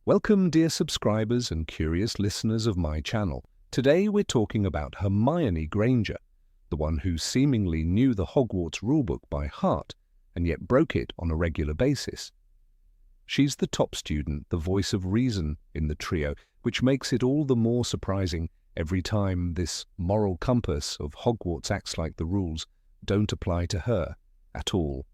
Welcome, dear subscribers and curious listeners of my channel. Today we're talking about Hermione Granger, the one who seemingly knew the Hogwarts rulebook by heart and yet broke it on a regular basis. She's the top student, the voice of reason in the trio, which makes it all the more surprising every time this moral compass of Hogwarts acts like the rules don't apply to her at all.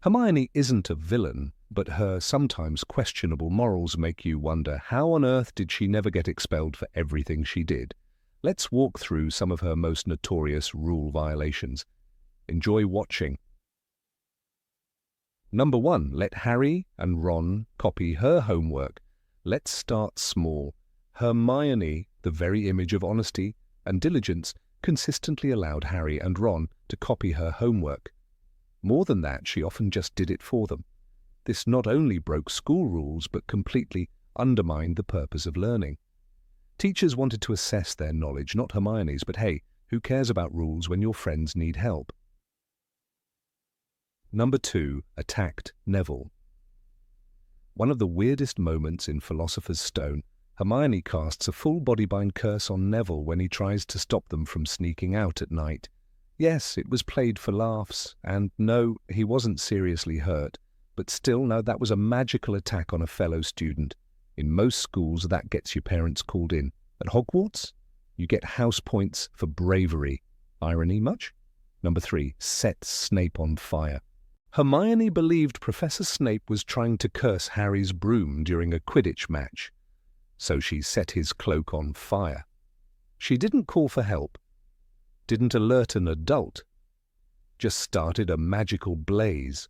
Hermione isn't a villain, but her sometimes questionable morals make you wonder how on earth did she never get expelled for everything she did. Let's walk through some of her most notorious rule violations. Enjoy watching. Number 1. Let Harry and Ron copy her homework. Let's start small. Hermione, the very image of honesty and diligence, consistently allowed Harry and Ron to copy her homework. More than that, she often just did it for them. This not only broke school rules, but completely undermined the purpose of learning. Teachers wanted to assess their knowledge, not Hermione's, but hey, who cares about rules when your friends need help? Number 2. Attacked Neville. One of the weirdest moments in Philosopher's Stone, Hermione casts a full bodybind curse on Neville when he tries to stop them from sneaking out at night. Yes, it was played for laughs, and no, he wasn't seriously hurt. But still, no, that was a magical attack on a fellow student. In most schools, that gets your parents called in. At Hogwarts, you get house points for bravery. Irony much? Number 3. Set Snape on fire. Hermione believed Professor Snape was trying to curse Harry's broom during a Quidditch match, so she set his cloak on fire. She didn't call for help, didn't alert an adult, just started a magical blaze.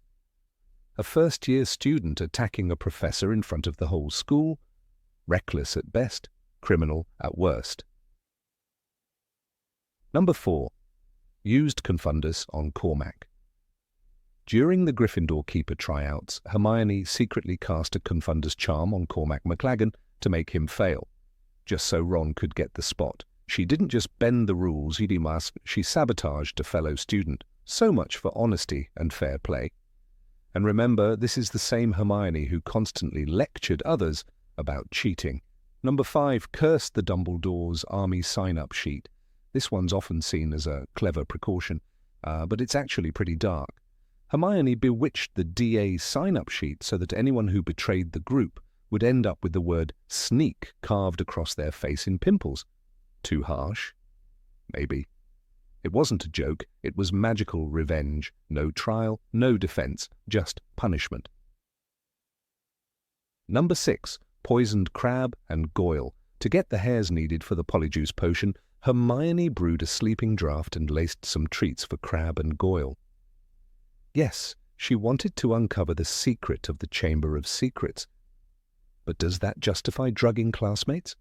A first-year student attacking a professor in front of the whole school? Reckless at best, criminal at worst. Number 4. Used Confundus on Cormac. During the Gryffindor Keeper tryouts, Hermione secretly cast a Confundus charm on Cormac McLaggen to make him fail, just so Ron could get the spot. She didn't just bend the rules, she sabotaged a fellow student. So much for honesty and fair play. And remember, this is the same Hermione who constantly lectured others about cheating. Number 5. Cursed the Dumbledore's army sign-up sheet. This one's often seen as a clever precaution, but it's actually pretty dark. Hermione bewitched the DA sign-up sheet so that anyone who betrayed the group would end up with the word sneak carved across their face in pimples. Too harsh? Maybe. It wasn't a joke, it was magical revenge. No trial, no defense, just punishment. Number 6. Poisoned Crabbe and Goyle. To get the hairs needed for the Polyjuice potion, Hermione brewed a sleeping draught and laced some treats for Crabbe and Goyle. Yes, she wanted to uncover the secret of the Chamber of Secrets. But does that justify drugging classmates?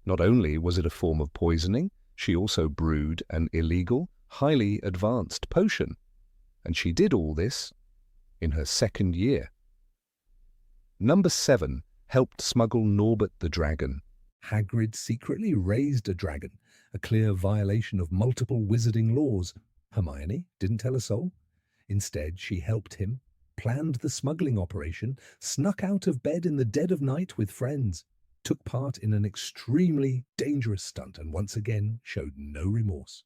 Not only was it a form of poisoning, she also brewed an illegal, highly advanced potion. And she did all this in her second year. Number 7. Helped smuggle Norbert the dragon. Hagrid secretly raised a dragon, a clear violation of multiple wizarding laws. Hermione didn't tell a soul. Instead, she helped him, planned the smuggling operation, snuck out of bed in the dead of night with friends, took part in an extremely dangerous stunt, and once again showed no remorse.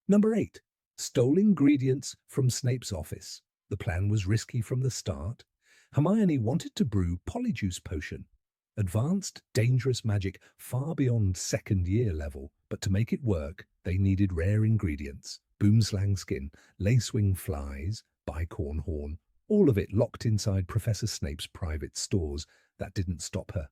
Number 8. Stole ingredients from Snape's office. The plan was risky from the start. Hermione wanted to brew Polyjuice potion. Advanced, dangerous magic far beyond second-year level, but to make it work, they needed rare ingredients. Boomslang skin, lacewing flies, bicorn horn, all of it locked inside Professor Snape's private stores. That didn't stop her.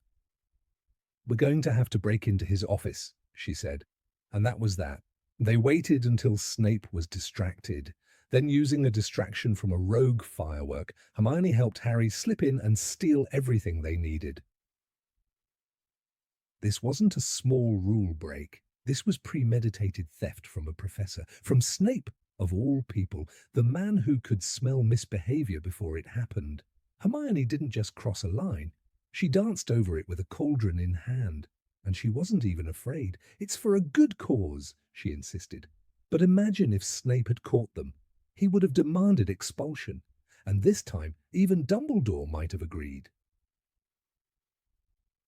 "We're going to have to break into his office," she said. And that was that. They waited until Snape was distracted. Then, using a distraction from a rogue firework, Hermione helped Harry slip in and steal everything they needed. This wasn't a small rule break. This was premeditated theft from a professor, from Snape, of all people, the man who could smell misbehavior before it happened. Hermione didn't just cross a line. She danced over it with a cauldron in hand, and she wasn't even afraid. "It's for a good cause," she insisted. But imagine if Snape had caught them. He would have demanded expulsion. and this time even Dumbledore might have agreed.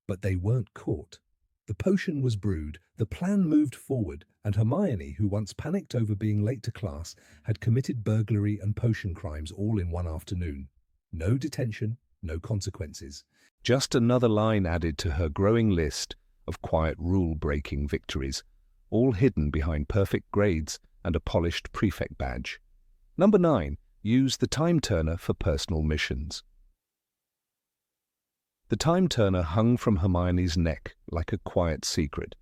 But they weren't caught. The potion was brewed, the plan moved forward, and Hermione, who once panicked over being late to class, had committed burglary and potion crimes all in one afternoon. No detention, no consequences. Just another line added to her growing list of quiet rule-breaking victories, all hidden behind perfect grades and a polished prefect badge. Number 9. Use the time turner for personal missions. The time turner hung from Hermione's neck like a quiet secret.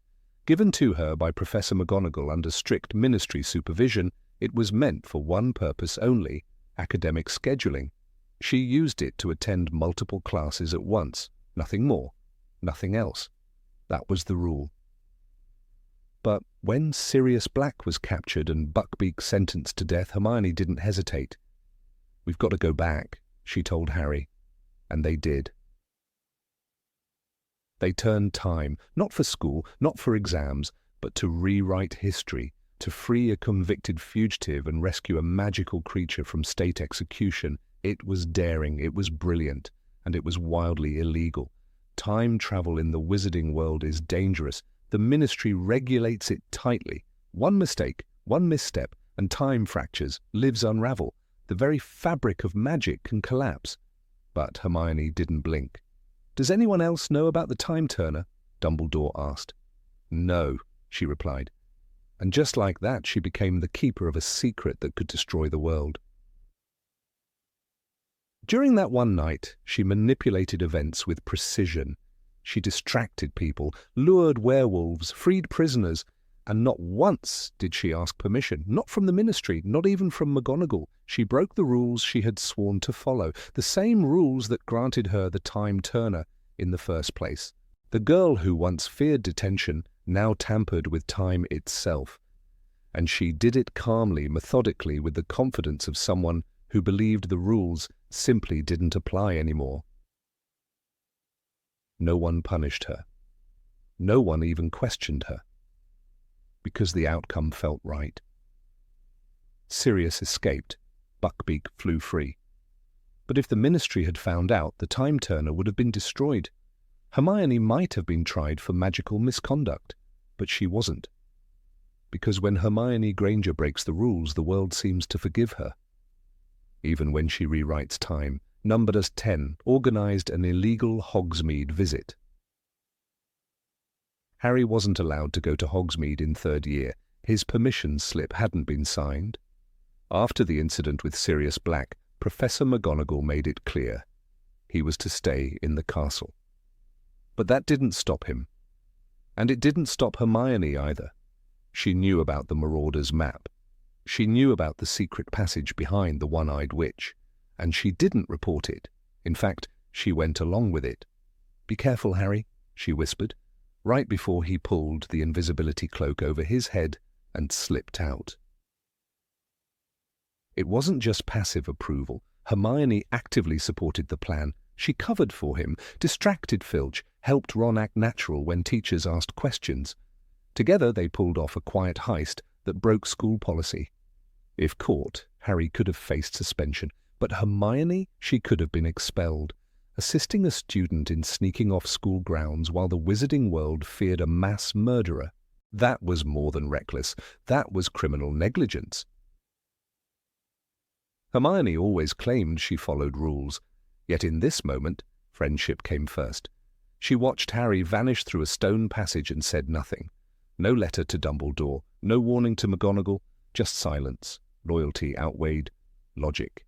Given to her by Professor McGonagall under strict ministry supervision, it was meant for one purpose only: academic scheduling. She used it to attend multiple classes at once. Nothing more, nothing else. That was the rule. But when Sirius Black was captured and Buckbeak sentenced to death, Hermione didn't hesitate. "We've got to go back," she told Harry. And they did. They turned time, not for school, not for exams, but to rewrite history, to free a convicted fugitive and rescue a magical creature from state execution. It was daring, it was brilliant, and it was wildly illegal. Time travel in the wizarding world is dangerous. The ministry regulates it tightly. One mistake, one misstep, and time fractures, lives unravel. The very fabric of magic can collapse. But Hermione didn't blink. "Does anyone else know about the time turner?" Dumbledore asked. "No," she replied. And just like that, she became the keeper of a secret that could destroy the world. During that one night, she manipulated events with precision. She distracted people, lured werewolves, freed prisoners, and not once did she ask permission, not from the ministry, not even from McGonagall. She broke the rules she had sworn to follow, the same rules that granted her the time turner in the first place. The girl who once feared detention now tampered with time itself. And she did it calmly, methodically, with the confidence of someone who believed the rules simply didn't apply anymore. No one punished her. No one even questioned her. Because the outcome felt right. Sirius escaped. Buckbeak flew free. But if the ministry had found out, the time turner would have been destroyed. Hermione might have been tried for magical misconduct, but she wasn't. Because when Hermione Granger breaks the rules, the world seems to forgive her. Even when she rewrites time, numbered as 10, organized an illegal Hogsmeade visit. Harry wasn't allowed to go to Hogsmeade in third year. His permission slip hadn't been signed. After the incident with Sirius Black, Professor McGonagall made it clear he was to stay in the castle. But that didn't stop him. And it didn't stop Hermione either. She knew about the Marauders' map. She knew about the secret passage behind the one-eyed witch. And she didn't report it. In fact, she went along with it. "Be careful, Harry," she whispered, right before he pulled the invisibility cloak over his head and slipped out. It wasn't just passive approval. Hermione actively supported the plan. She covered for him, distracted Filch, helped Ron act natural when teachers asked questions. Together they pulled off a quiet heist that broke school policy. If caught, Harry could have faced suspension, but Hermione, she could have been expelled. Assisting a student in sneaking off school grounds while the wizarding world feared a mass murderer. That was more than reckless. That was criminal negligence. Hermione always claimed she followed rules, yet in this moment, friendship came first. She watched Harry vanish through a stone passage and said nothing. No letter to Dumbledore, no warning to McGonagall, just silence. Loyalty outweighed logic.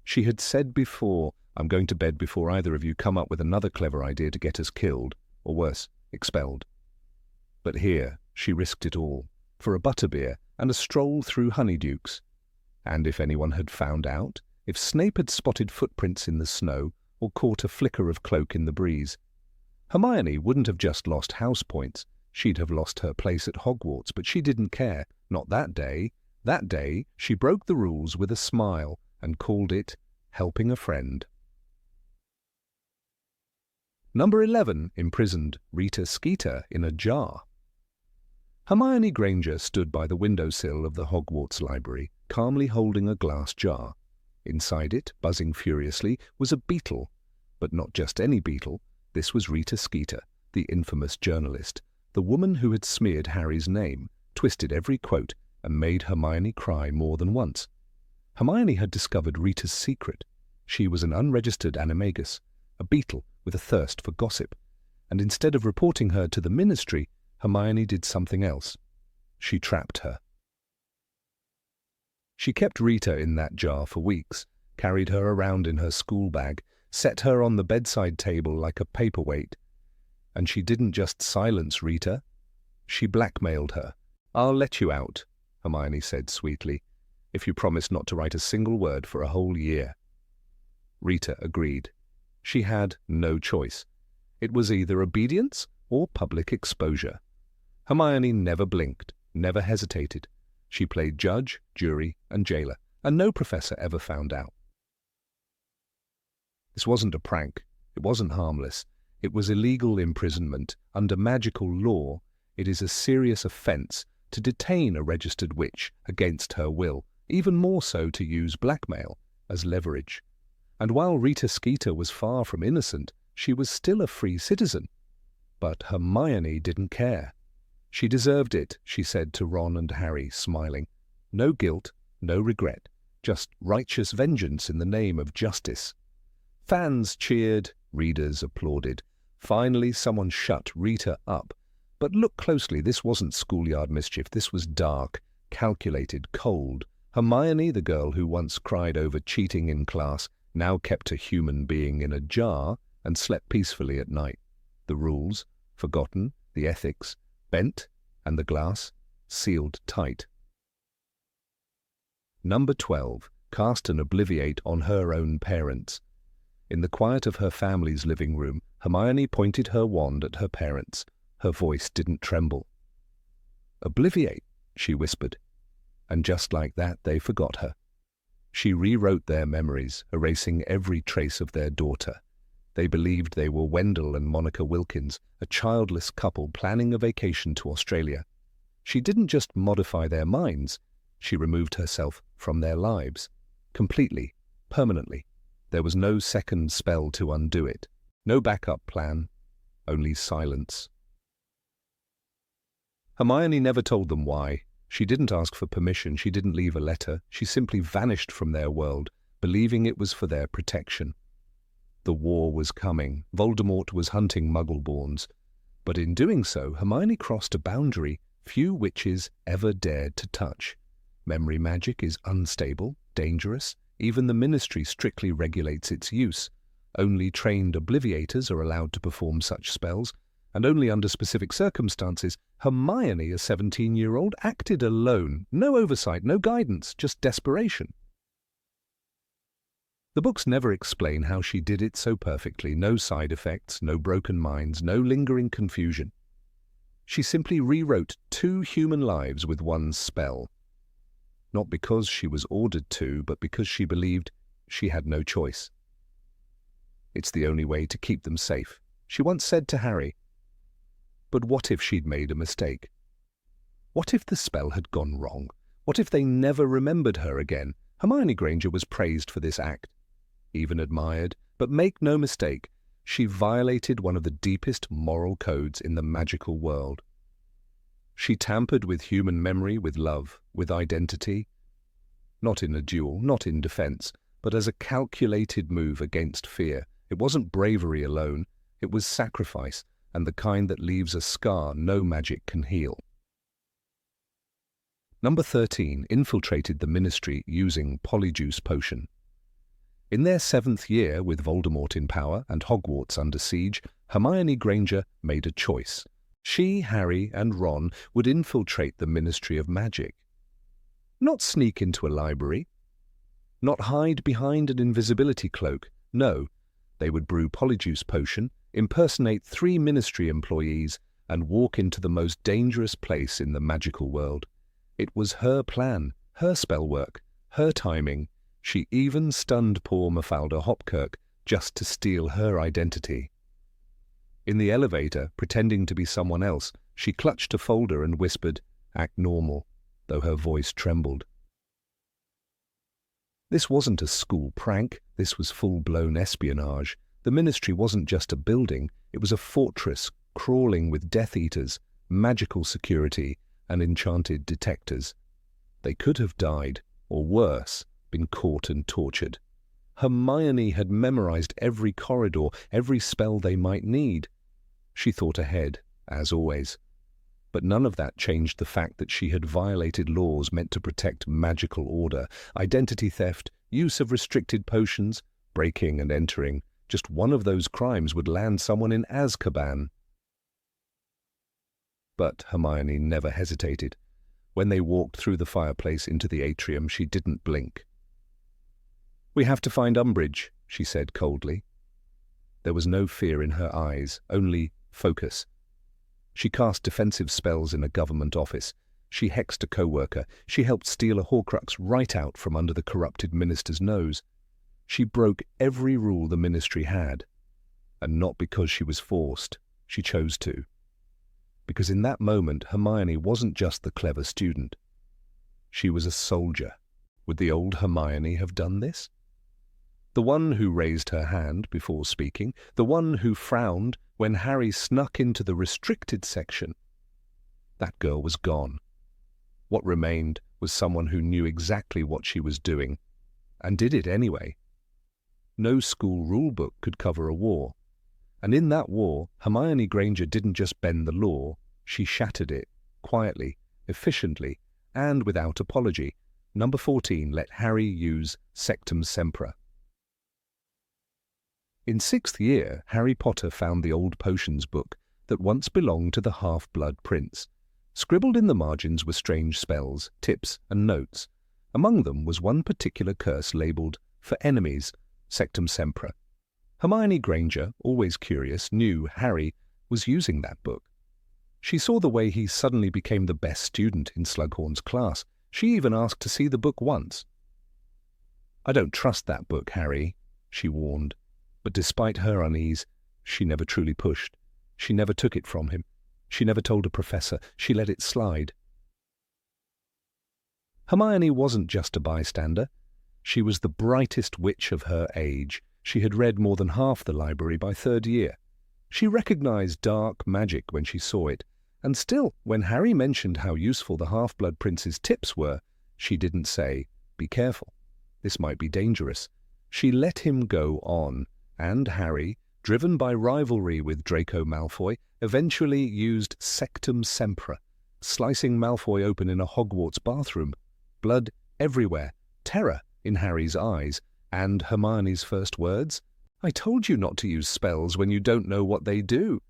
She had said before, "I'm going to bed before either of you come up with another clever idea to get us killed, or worse, expelled." But here she risked it all, for a butterbeer and a stroll through Honeydukes. And if anyone had found out, if Snape had spotted footprints in the snow or caught a flicker of cloak in the breeze, Hermione wouldn't have just lost house points. She'd have lost her place at Hogwarts, but she didn't care. Not that day. That day, she broke the rules with a smile and called it helping a friend. Number 11 imprisoned Rita Skeeter in a jar. Hermione Granger stood by the windowsill of the Hogwarts library, calmly holding a glass jar. Inside it, buzzing furiously, was a beetle. But not just any beetle. This was Rita Skeeter, the infamous journalist, the woman who had smeared Harry's name, twisted every quote, and made Hermione cry more than once. Hermione had discovered Rita's secret. She was an unregistered animagus, a beetle with a thirst for gossip, and instead of reporting her to the Ministry, Hermione did something else. She trapped her. She kept Rita in that jar for weeks, carried her around in her school bag, set her on the bedside table like a paperweight. And she didn't just silence Rita, she blackmailed her. "I'll let you out," Hermione said sweetly, "if you promise not to write a single word for a whole year." Rita agreed. She had no choice. It was either obedience or public exposure. Hermione never blinked, never hesitated. She played judge, jury, and jailer, and no professor ever found out. This wasn't a prank. It wasn't harmless. It was illegal imprisonment. Under magical law, it is a serious offence to detain a registered witch against her will, even more so to use blackmail as leverage. And while Rita Skeeter was far from innocent, she was still a free citizen. But Hermione didn't care. She deserved it, she said to Ron and Harry, smiling. No guilt, no regret, just righteous vengeance in the name of justice. Fans cheered, readers applauded. Finally, someone shut Rita up. But look closely, this wasn't schoolyard mischief. This was dark, calculated, cold. Hermione, the girl who once cried over cheating in class, now kept a human being in a jar and slept peacefully at night. The rules, forgotten, the ethics, bent, and the glass, sealed tight. Number 12. Cast an obliviate on her own parents. In the quiet of her family's living room, Hermione pointed her wand at her parents. Her voice didn't tremble. "Obliviate," she whispered. And just like that, they forgot her. She rewrote their memories, erasing every trace of their daughter. They believed they were Wendell and Monica Wilkins, a childless couple planning a vacation to Australia. She didn't just modify their minds, she removed herself from their lives. Completely, permanently. There was no second spell to undo it. No backup plan, only silence. Hermione never told them why. She didn't ask for permission, she didn't leave a letter. She simply vanished from their world, believing it was for their protection. The war was coming. Voldemort was hunting Muggleborns. But in doing so, Hermione crossed a boundary few witches ever dared to touch. Memory magic is unstable, dangerous. Even the Ministry strictly regulates its use. Only trained obliviators are allowed to perform such spells, and only under specific circumstances. Hermione, a 17-year-old, acted alone. No oversight, no guidance, just desperation. The books never explain how she did it so perfectly. No side effects, no broken minds, no lingering confusion. She simply rewrote 2 human lives with one spell. Not because she was ordered to, but because she believed she had no choice. "It's the only way to keep them safe," she once said to Harry. But what if she'd made a mistake? What if the spell had gone wrong? What if they never remembered her again? Hermione Granger was praised for this act, even admired, but make no mistake, she violated one of the deepest moral codes in the magical world. She tampered with human memory, with love, with identity, not in a duel, not in defense, but as a calculated move against fear. It wasn't bravery alone, it was sacrifice, and the kind that leaves a scar no magic can heal. Number 13 infiltrated the Ministry using Polyjuice Potion. In their 7th year with Voldemort in power and Hogwarts under siege, Hermione Granger made a choice. She, Harry, and Ron would infiltrate the Ministry of Magic. Not sneak into a library. Not hide behind an invisibility cloak. No, they would brew Polyjuice Potion, impersonate 3 Ministry employees, and walk into the most dangerous place in the magical world. It was her plan, her spell work, her timing. She even stunned poor Mafalda Hopkirk just to steal her identity. In the elevator, pretending to be someone else, she clutched a folder and whispered, "Act normal," though her voice trembled. This wasn't a school prank, this was full-blown espionage. The ministry wasn't just a building, it was a fortress crawling with Death Eaters, magical security, and enchanted detectors. They could have died, or worse, been caught and tortured. Hermione had memorized every corridor, every spell they might need. She thought ahead, as always. But none of that changed the fact that she had violated laws meant to protect magical order, identity theft, use of restricted potions, breaking and entering. Just one of those crimes would land someone in Azkaban. But Hermione never hesitated. When they walked through the fireplace into the atrium, she didn't blink. "We have to find Umbridge," she said coldly. There was no fear in her eyes, only focus. She cast defensive spells in a government office. She hexed a co-worker. She helped steal a Horcrux right out from under the corrupted minister's nose. She broke every rule the ministry had. And not because she was forced. She chose to. Because in that moment, Hermione wasn't just the clever student. She was a soldier. Would the old Hermione have done this? The one who raised her hand before speaking, the one who frowned when Harry snuck into the restricted section. That girl was gone. What remained was someone who knew exactly what she was doing, and did it anyway. No school rulebook could cover a war. And in that war, Hermione Granger didn't just bend the law, she shattered it, quietly, efficiently, and without apology. Number 14 let Harry use Sectum Sempra. In 6th year, Harry Potter found the old potions book that once belonged to the Half-Blood Prince. Scribbled in the margins were strange spells, tips, and notes. Among them was one particular curse labelled, "For Enemies, Sectum Sempra." Hermione Granger, always curious, knew Harry was using that book. She saw the way he suddenly became the best student in Slughorn's class. She even asked to see the book once. "I don't trust that book, Harry," she warned. But despite her unease, she never truly pushed. She never took it from him. She never told a professor. She let it slide. Hermione wasn't just a bystander. She was the brightest witch of her age. She had read more than half the library by 3rd year. She recognized dark magic when she saw it, and still, when Harry mentioned how useful the Half-Blood Prince's tips were, she didn't say, "Be careful. This might be dangerous." She let him go on. And Harry, driven by rivalry with Draco Malfoy, eventually used Sectum Sempra, slicing Malfoy open in a Hogwarts bathroom. Blood everywhere, terror in Harry's eyes, and Hermione's first words, "I told you not to use spells when you don't know what they do."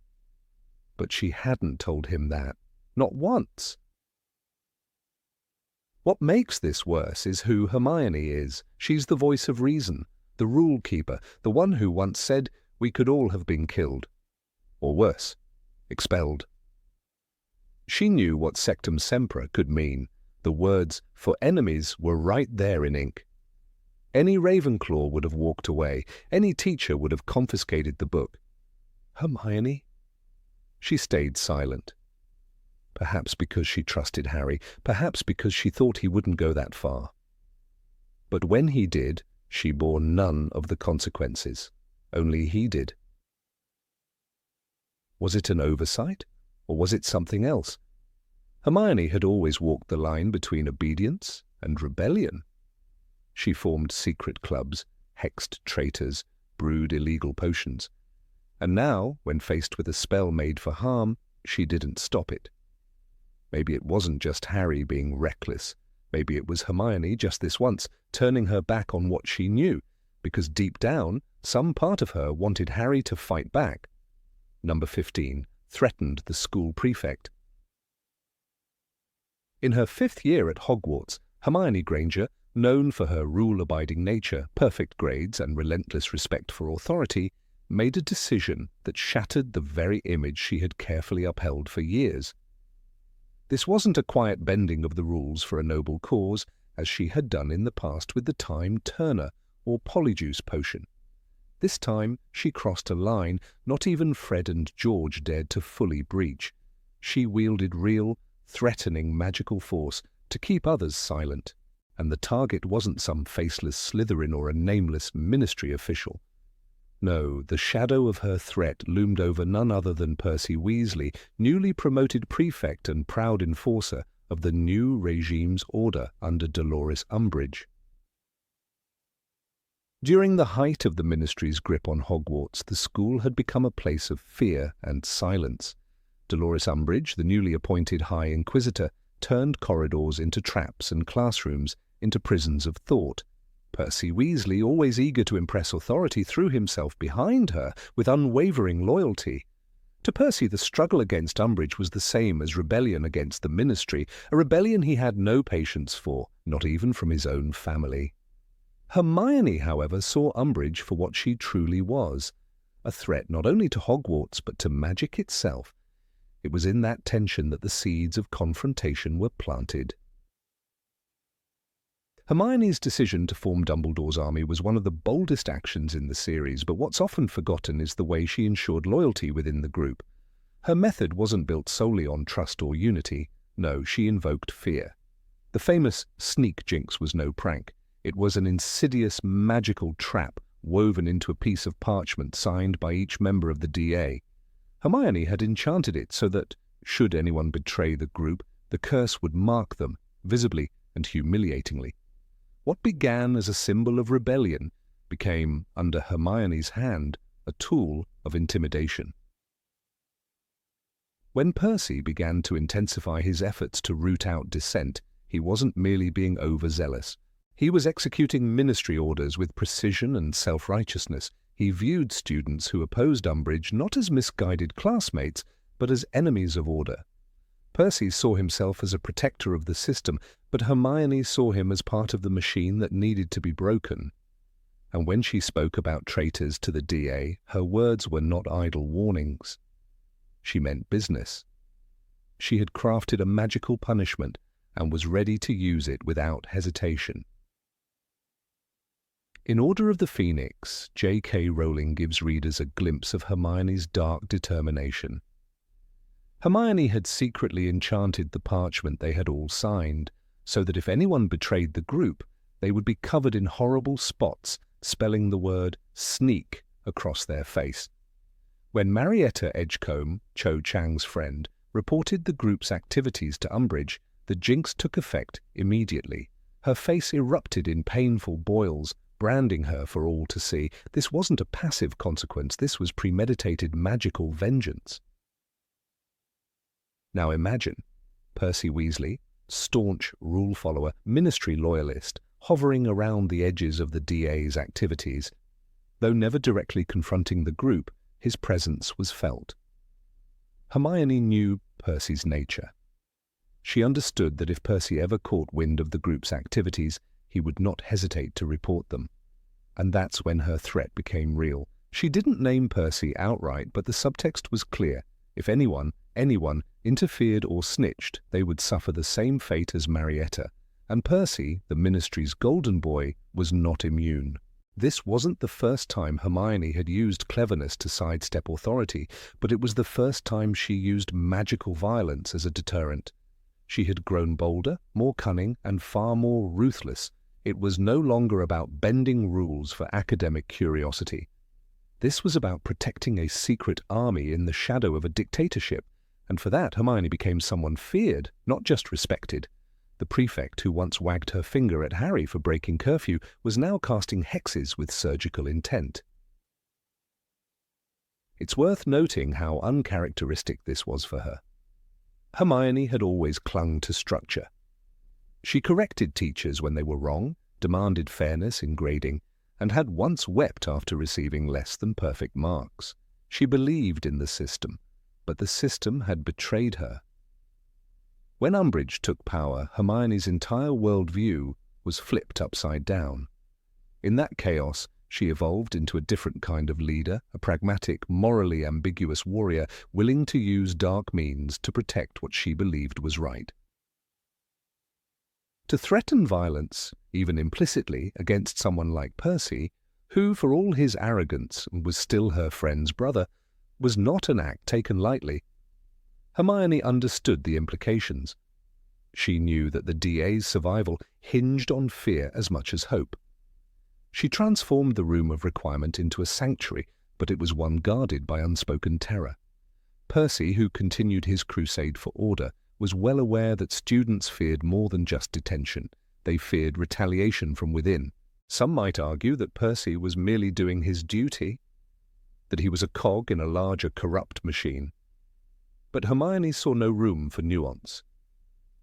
But she hadn't told him that, not once. What makes this worse is who Hermione is. She's the voice of reason, the rule keeper, the one who once said we could all have been killed. Or worse, expelled. She knew what Sectum Sempra could mean. The words "for enemies" were right there in ink. Any Ravenclaw would have walked away. Any teacher would have confiscated the book. Hermione? She stayed silent. Perhaps because she trusted Harry, perhaps because she thought he wouldn't go that far. But when he did, she bore none of the consequences. Only he did. Was it an oversight, or was it something else? Hermione had always walked the line between obedience and rebellion. She formed secret clubs, hexed traitors, brewed illegal potions. And now, when faced with a spell made for harm, she didn't stop it. Maybe it wasn't just Harry being reckless. Maybe it was Hermione, just this once, turning her back on what she knew, because deep down, some part of her wanted Harry to fight back. Number 15 threatened the school prefect. In her 5th year at Hogwarts, Hermione Granger, known for her rule-abiding nature, perfect grades, and relentless respect for authority, made a decision that shattered the very image she had carefully upheld for years. This wasn't a quiet bending of the rules for a noble cause, as she had done in the past with the Time Turner or Polyjuice potion. This time she crossed a line not even Fred and George dared to fully breach. She wielded real, threatening magical force to keep others silent. and the target wasn't some faceless Slytherin or a nameless ministry official. No, the shadow of her threat loomed over none other than Percy Weasley, newly promoted prefect and proud enforcer of the new regime's order under Dolores Umbridge. During the height of the Ministry's grip on Hogwarts, the school had become a place of fear and silence. Dolores Umbridge, the newly appointed High Inquisitor, turned corridors into traps and classrooms into prisons of thought. Percy Weasley, always eager to impress authority, threw himself behind her with unwavering loyalty. To Percy, the struggle against Umbridge was the same as rebellion against the Ministry, a rebellion he had no patience for, not even from his own family. Hermione, however, saw Umbridge for what she truly was, a threat not only to Hogwarts but to magic itself. It was in that tension that the seeds of confrontation were planted. Hermione's decision to form Dumbledore's army was one of the boldest actions in the series, but what's often forgotten is the way she ensured loyalty within the group. Her method wasn't built solely on trust or unity. No, she invoked fear. The famous sneak jinx was no prank. It was an insidious magical trap woven into a piece of parchment signed by each member of the DA. Hermione had enchanted it so that, should anyone betray the group, the curse would mark them, visibly and humiliatingly. What began as a symbol of rebellion became, under Hermione's hand, a tool of intimidation. When Percy began to intensify his efforts to root out dissent, he wasn't merely being overzealous. He was executing ministry orders with precision and self-righteousness. He viewed students who opposed Umbridge not as misguided classmates, but as enemies of order. Percy saw himself as a protector of the system, but Hermione saw him as part of the machine that needed to be broken. And when she spoke about traitors to the DA, her words were not idle warnings. She meant business. She had crafted a magical punishment and was ready to use it without hesitation. In Order of the Phoenix, J.K. Rowling gives readers a glimpse of Hermione's dark determination. Hermione had secretly enchanted the parchment they had all signed, so that if anyone betrayed the group, they would be covered in horrible spots, spelling the word sneak across their face. When Marietta Edgecombe, Cho Chang's friend, reported the group's activities to Umbridge, the jinx took effect immediately. Her face erupted in painful boils, branding her for all to see. This wasn't a passive consequence, this was premeditated magical vengeance. Now imagine Percy Weasley, staunch rule follower, ministry loyalist, hovering around the edges of the DA's activities. Though never directly confronting the group, his presence was felt. Hermione knew Percy's nature. She understood that if Percy ever caught wind of the group's activities, he would not hesitate to report them. And that's when her threat became real. She didn't name Percy outright, but the subtext was clear. If anyone interfered or snitched, they would suffer the same fate as Marietta. And Percy, the ministry's golden boy, was not immune. This wasn't the first time Hermione had used cleverness to sidestep authority, but it was the first time she used magical violence as a deterrent. She had grown bolder, more cunning, and far more ruthless. It was no longer about bending rules for academic curiosity. This was about protecting a secret army in the shadow of a dictatorship, and for that Hermione became someone feared, not just respected. The prefect who once wagged her finger at Harry for breaking curfew was now casting hexes with surgical intent. It's worth noting how uncharacteristic this was for her. Hermione had always clung to structure. She corrected teachers when they were wrong, demanded fairness in grading, and had once wept after receiving less than perfect marks. She believed in the system, but the system had betrayed her. When Umbridge took power, Hermione's entire worldview was flipped upside down. In that chaos, she evolved into a different kind of leader, a pragmatic, morally ambiguous warrior, willing to use dark means to protect what she believed was right. To threaten violence, even implicitly, against someone like Percy, who, for all his arrogance, was still her friend's brother, was not an act taken lightly. Hermione understood the implications. She knew that the DA's survival hinged on fear as much as hope. She transformed the room of requirement into a sanctuary, but it was one guarded by unspoken terror. Percy, who continued his crusade for order, was well aware that students feared more than just detention. They feared retaliation from within. Some might argue that Percy was merely doing his duty, that he was a cog in a larger corrupt machine. But Hermione saw no room for nuance.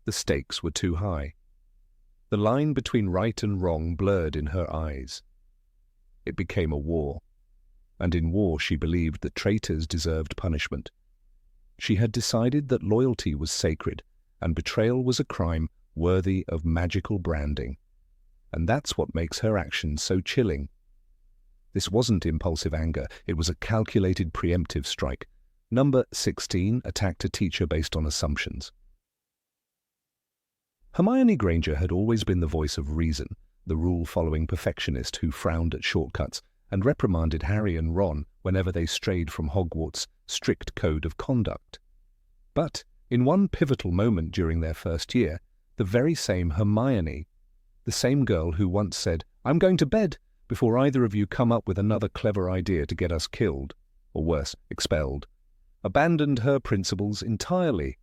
The stakes were too high. The line between right and wrong blurred in her eyes. It became a war, and in war she believed that traitors deserved punishment. She had decided that loyalty was sacred, and betrayal was a crime worthy of magical branding. And that's what makes her actions so chilling. This wasn't impulsive anger, it was a calculated preemptive strike. Number 16 attacked a teacher based on assumptions. Hermione Granger had always been the voice of reason, the rule-following perfectionist who frowned at shortcuts and reprimanded Harry and Ron whenever they strayed from Hogwarts' strict code of conduct. But, in one pivotal moment during their first year, the very same Hermione, the same girl who once said, "I'm going to bed," before either of you come up with another clever idea to get us killed, or worse, expelled, abandoned her principles entirely.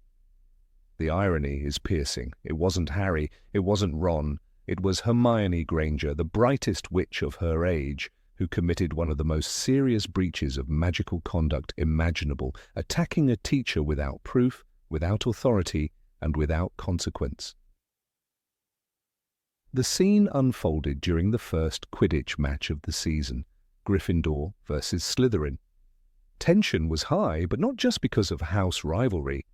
The irony is piercing. It wasn't Harry, it wasn't Ron, it was Hermione Granger, the brightest witch of her age, who committed one of the most serious breaches of magical conduct imaginable, attacking a teacher without proof, without authority, and without consequence. The scene unfolded during the first Quidditch match of the season, Gryffindor versus Slytherin. Tension was high, but not just because of house rivalry.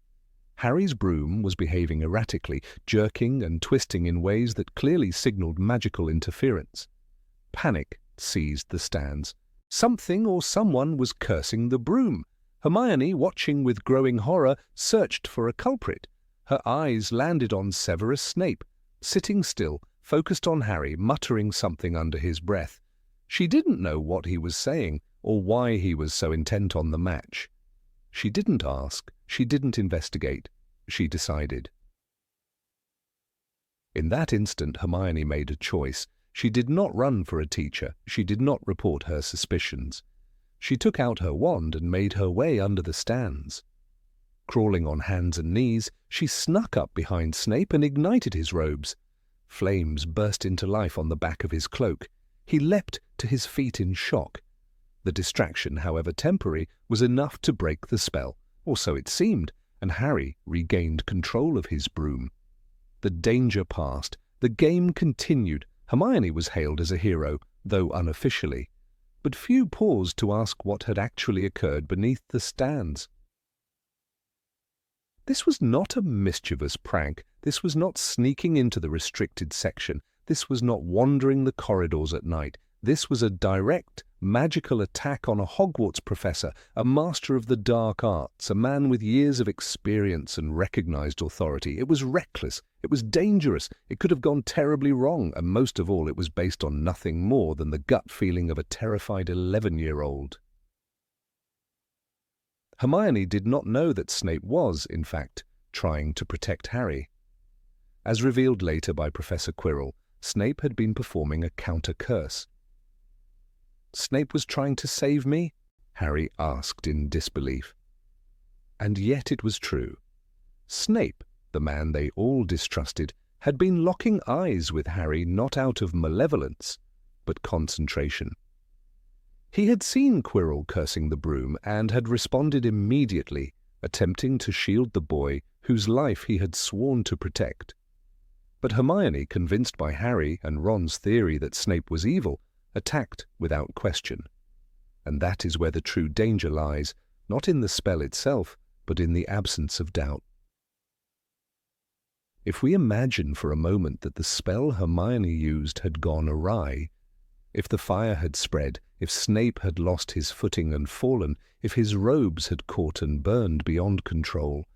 Harry's broom was behaving erratically, jerking and twisting in ways that clearly signaled magical interference. Panic seized the stands. Something or someone was cursing the broom. Hermione, watching with growing horror, searched for a culprit. Her eyes landed on Severus Snape, sitting still, focused on Harry, muttering something under his breath. She didn't know what he was saying or why he was so intent on the match. She didn't ask, she didn't investigate, she decided. In that instant, Hermione made a choice. She did not run for a teacher, she did not report her suspicions. She took out her wand and made her way under the stands. Crawling on hands and knees, she snuck up behind Snape and ignited his robes. Flames burst into life on the back of his cloak. He leapt to his feet in shock. The distraction, however temporary, was enough to break the spell, or so it seemed, and Harry regained control of his broom. The danger passed. The game continued. Hermione was hailed as a hero, though unofficially. But few paused to ask what had actually occurred beneath the stands. This was not a mischievous prank. This was not sneaking into the restricted section. This was not wandering the corridors at night. This was a direct, magical attack on a Hogwarts professor, a master of the dark arts, a man with years of experience and recognized authority. It was reckless. It was dangerous. It could have gone terribly wrong, and most of all, it was based on nothing more than the gut feeling of a terrified 11-year-old. Hermione did not know that Snape was, in fact, trying to protect Harry. As revealed later by Professor Quirrell, Snape had been performing a counter-curse. "Snape was trying to save me?" Harry asked in disbelief. And yet it was true. Snape, the man they all distrusted, had been locking eyes with Harry not out of malevolence, but concentration. He had seen Quirrell cursing the broom and had responded immediately, attempting to shield the boy whose life he had sworn to protect. But Hermione, convinced by Harry and Ron's theory that Snape was evil, attacked without question. And that is where the true danger lies, not in the spell itself, but in the absence of doubt. If we imagine for a moment that the spell Hermione used had gone awry, if the fire had spread, if Snape had lost his footing and fallen, if his robes had caught and burned beyond control,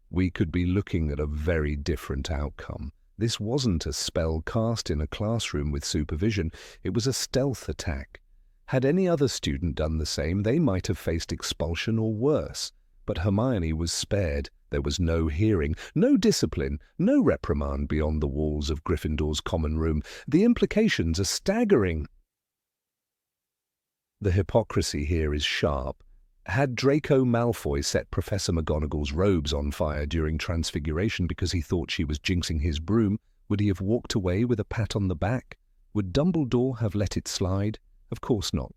we could be looking at a very different outcome. This wasn't a spell cast in a classroom with supervision, it was a stealth attack. Had any other student done the same, they might have faced expulsion or worse, but Hermione was spared There was no hearing, no discipline, no reprimand beyond the walls of Gryffindor's common room. The implications are staggering. The hypocrisy here is sharp. Had Draco Malfoy set Professor McGonagall's robes on fire during Transfiguration because he thought she was jinxing his broom, would he have walked away with a pat on the back? Would Dumbledore have let it slide? Of course not.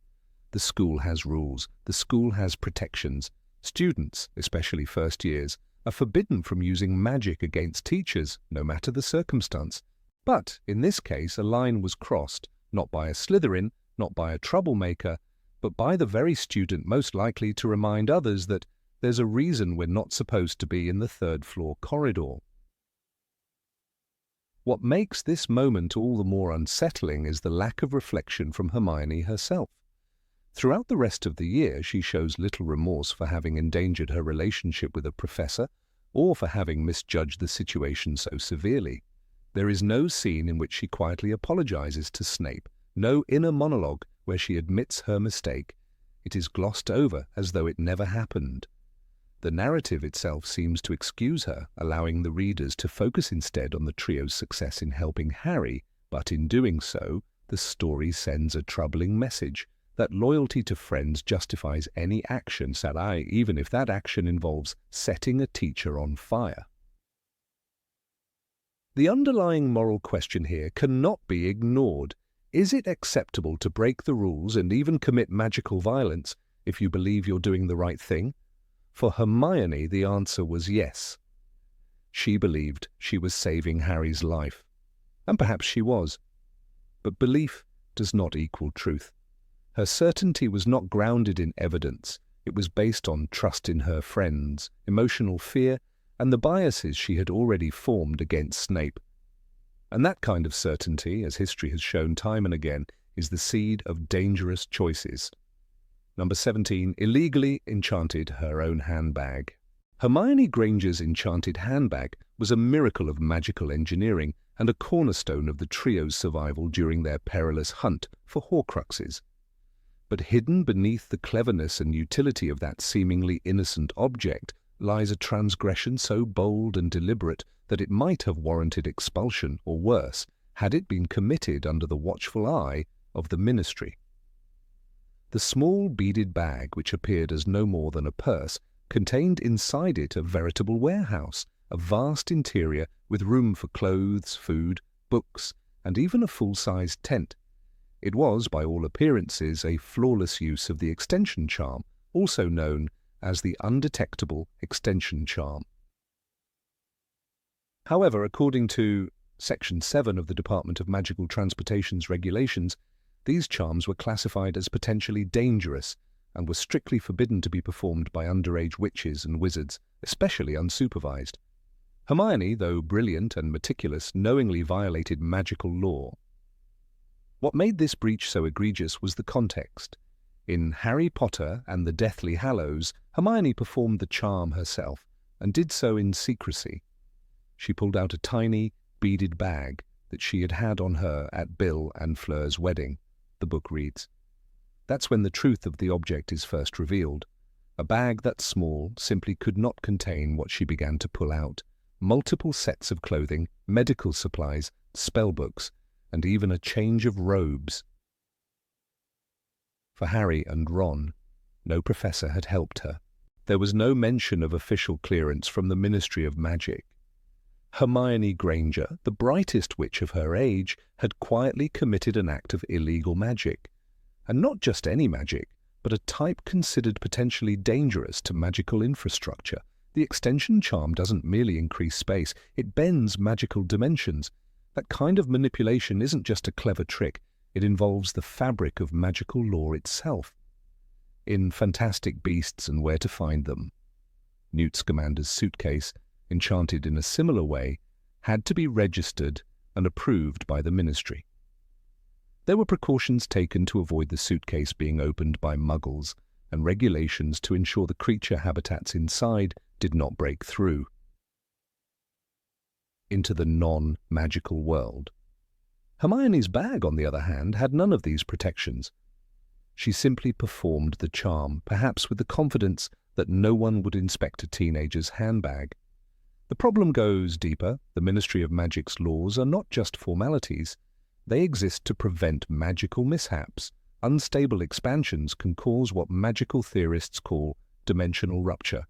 The school has rules. The school has protections. Students, especially first years, are forbidden from using magic against teachers, no matter the circumstance. But in this case, a line was crossed, not by a Slytherin, not by a troublemaker, but by the very student most likely to remind others that there's a reason we're not supposed to be in the third-floor corridor. What makes this moment all the more unsettling is the lack of reflection from Hermione herself. Throughout the rest of the year, she shows little remorse for having endangered her relationship with a professor or for having misjudged the situation so severely. There is no scene in which she quietly apologizes to Snape, no inner monologue where she admits her mistake. It is glossed over as though it never happened. The narrative itself seems to excuse her, allowing the readers to focus instead on the trio's success in helping Harry, but in doing so, the story sends a troubling message that loyalty to friends justifies any action, even if that action involves setting a teacher on fire. The underlying moral question here cannot be ignored. Is it acceptable to break the rules and even commit magical violence if you believe you're doing the right thing? For Hermione, the answer was yes. She believed she was saving Harry's life. And perhaps she was. But belief does not equal truth. Her certainty was not grounded in evidence. It was based on trust in her friends, emotional fear, and the biases she had already formed against Snape. And that kind of certainty, as history has shown time and again, is the seed of dangerous choices. Number 17, illegally enchanted her own handbag. Hermione Granger's enchanted handbag was a miracle of magical engineering and a cornerstone of the trio's survival during their perilous hunt for Horcruxes. But hidden beneath the cleverness and utility of that seemingly innocent object lies a transgression so bold and deliberate that it might have warranted expulsion or worse, had it been committed under the watchful eye of the Ministry. The small beaded bag, which appeared as no more than a purse, contained inside it a veritable warehouse, a vast interior with room for clothes, food, books, and even a full-sized tent. It was, by all appearances, a flawless use of the extension charm, also known as the undetectable extension charm. However, according to Section 7 of the Department of Magical Transportation's regulations, these charms were classified as potentially dangerous and were strictly forbidden to be performed by underage witches and wizards, especially unsupervised. Hermione, though brilliant and meticulous, knowingly violated magical law. What made this breach so egregious was the context. In Harry Potter and the Deathly Hallows, Hermione performed the charm herself, and did so in secrecy. She pulled out a tiny, beaded bag that she had had on her at Bill and Fleur's wedding, the book reads. That's when the truth of the object is first revealed. A bag that small simply could not contain what she began to pull out: multiple sets of clothing, medical supplies, spellbooks, and even a change of robes. For Harry and Ron, no professor had helped her. There was no mention of official clearance from the Ministry of Magic. Hermione Granger, the brightest witch of her age, had quietly committed an act of illegal magic. And not just any magic, but a type considered potentially dangerous to magical infrastructure. The extension charm doesn't merely increase space, it bends magical dimensions. That kind of manipulation isn't just a clever trick, it involves the fabric of magical law itself. In Fantastic Beasts and Where to Find Them, Newt Scamander's suitcase, enchanted in a similar way, had to be registered and approved by the Ministry. There were precautions taken to avoid the suitcase being opened by muggles, and regulations to ensure the creature habitats inside did not break through into the non-magical world. Hermione's bag, on the other hand, had none of these protections. She simply performed the charm, perhaps with the confidence that no one would inspect a teenager's handbag. The problem goes deeper. The Ministry of Magic's laws are not just formalities. They exist to prevent magical mishaps. Unstable expansions can cause what magical theorists call dimensional rupture.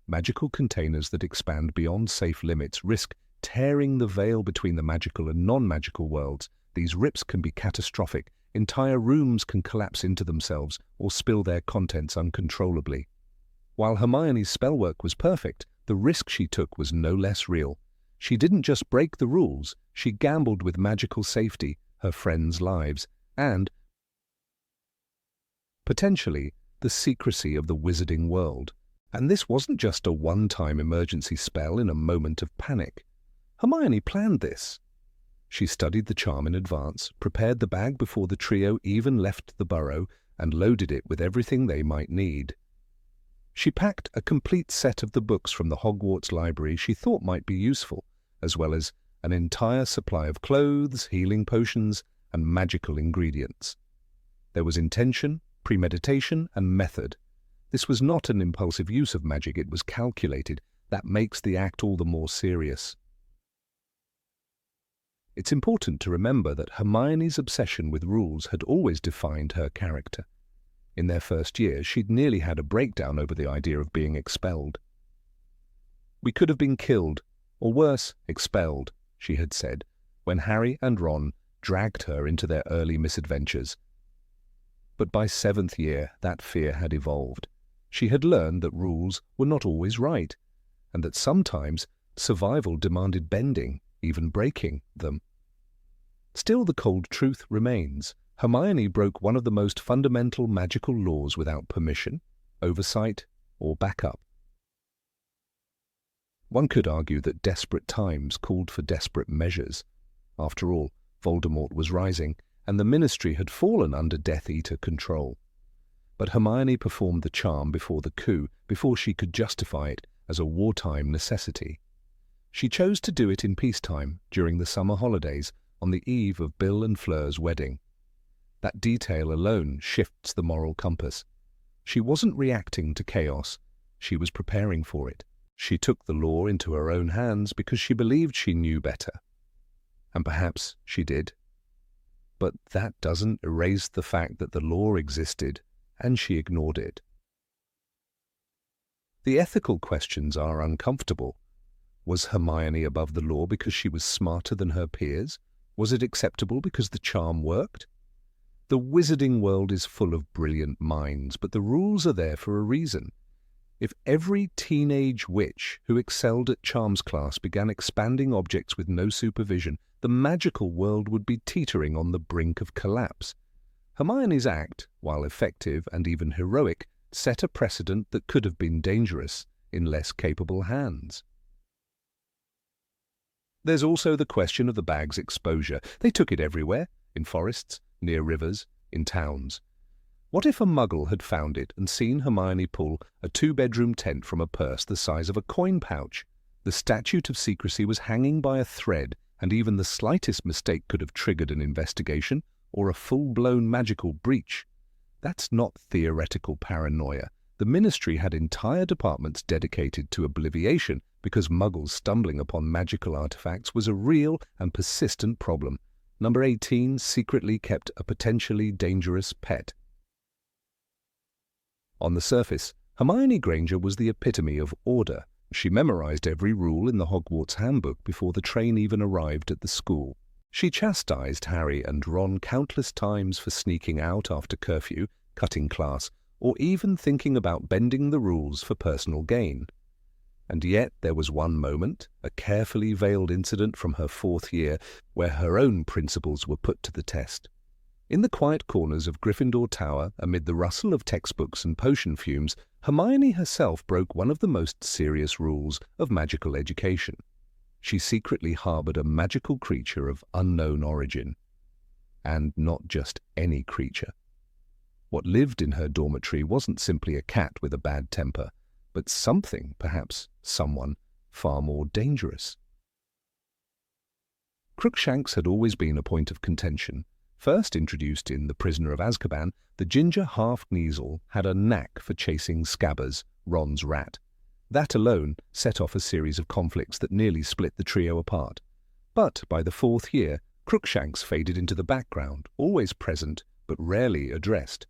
Magical containers that expand beyond safe limits risk tearing the veil between the magical and non-magical worlds. These rips can be catastrophic. Entire rooms can collapse into themselves or spill their contents uncontrollably. While Hermione's spellwork was perfect, the risk she took was no less real. She didn't just break the rules, she gambled with magical safety, her friends' lives, and, potentially, the secrecy of the wizarding world. And this wasn't just a one-time emergency spell in a moment of panic. Hermione planned this. She studied the charm in advance, prepared the bag before the trio even left the burrow, and loaded it with everything they might need. She packed a complete set of the books from the Hogwarts library she thought might be useful, as well as an entire supply of clothes, healing potions, and magical ingredients. There was intention, premeditation, and method. This was not an impulsive use of magic, it was calculated. That makes the act all the more serious. It's important to remember that Hermione's obsession with rules had always defined her character. In their first year, she'd nearly had a breakdown over the idea of being expelled. "We could have been killed, or worse, expelled," she had said, when Harry and Ron dragged her into their early misadventures. But by 7th year, that fear had evolved. She had learned that rules were not always right, and that sometimes survival demanded bending, even breaking them. Still, the cold truth remains. Hermione broke one of the most fundamental magical laws without permission, oversight, or backup. One could argue that desperate times called for desperate measures. After all, Voldemort was rising, and the Ministry had fallen under Death Eater control. But Hermione performed the charm before the coup, before she could justify it as a wartime necessity. She chose to do it in peacetime, during the summer holidays, on the eve of Bill and Fleur's wedding. That detail alone shifts the moral compass. She wasn't reacting to chaos, she was preparing for it. She took the law into her own hands because she believed she knew better. And perhaps she did. But that doesn't erase the fact that the law existed, and she ignored it. The ethical questions are uncomfortable. Was Hermione above the law because she was smarter than her peers? Was it acceptable because the charm worked? The wizarding world is full of brilliant minds, but the rules are there for a reason. If every teenage witch who excelled at charms class began expanding objects with no supervision, the magical world would be teetering on the brink of collapse. Hermione's act, while effective and even heroic, set a precedent that could have been dangerous in less capable hands. There's also the question of the bag's exposure. They took it everywhere, in forests, near rivers, in towns. What if a muggle had found it and seen Hermione pull a 2-bedroom tent from a purse the size of a coin pouch? The statute of secrecy was hanging by a thread, and even the slightest mistake could have triggered an investigation or a full-blown magical breach. That's not theoretical paranoia. The Ministry had entire departments dedicated to obliviation because muggles stumbling upon magical artifacts was a real and persistent problem. Number 18 secretly kept a potentially dangerous pet. On the surface, Hermione Granger was the epitome of order. She memorized every rule in the Hogwarts handbook before the train even arrived at the school. She chastised Harry and Ron countless times for sneaking out after curfew, cutting class, or even thinking about bending the rules for personal gain. And yet there was one moment, a carefully veiled incident from her 4th year, where her own principles were put to the test. In the quiet corners of Gryffindor Tower, amid the rustle of textbooks and potion fumes, Hermione herself broke one of the most serious rules of magical education. She secretly harbored a magical creature of unknown origin. And not just any creature. What lived in her dormitory wasn't simply a cat with a bad temper, but something, perhaps someone, far more dangerous. Crookshanks had always been a point of contention. First introduced in The Prisoner of Azkaban, the ginger half-Kneazle had a knack for chasing Scabbers, Ron's rat. That alone set off a series of conflicts that nearly split the trio apart. But by the fourth year, Crookshanks faded into the background, always present, but rarely addressed.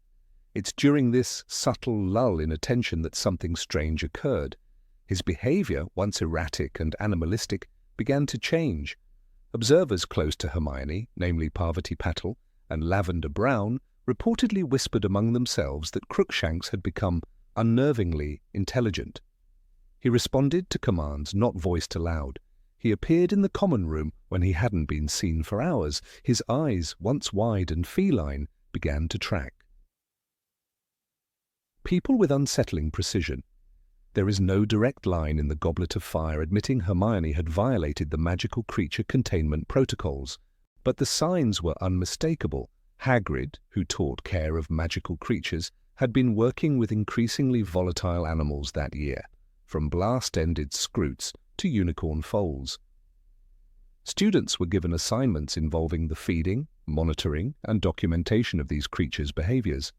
It's during this subtle lull in attention that something strange occurred. His behavior, once erratic and animalistic, began to change. Observers close to Hermione, namely Parvati Patil and Lavender Brown, reportedly whispered among themselves that Crookshanks had become unnervingly intelligent. He responded to commands not voiced aloud. He appeared in the common room when he hadn't been seen for hours. His eyes, once wide and feline, began to track people with unsettling precision. There is no direct line in the Goblet of Fire admitting Hermione had violated the magical creature containment protocols, but the signs were unmistakable. Hagrid, who taught care of magical creatures, had been working with increasingly volatile animals that year, from blast-ended scroots to unicorn foals. Students were given assignments involving the feeding, monitoring, and documentation of these creatures' behaviors.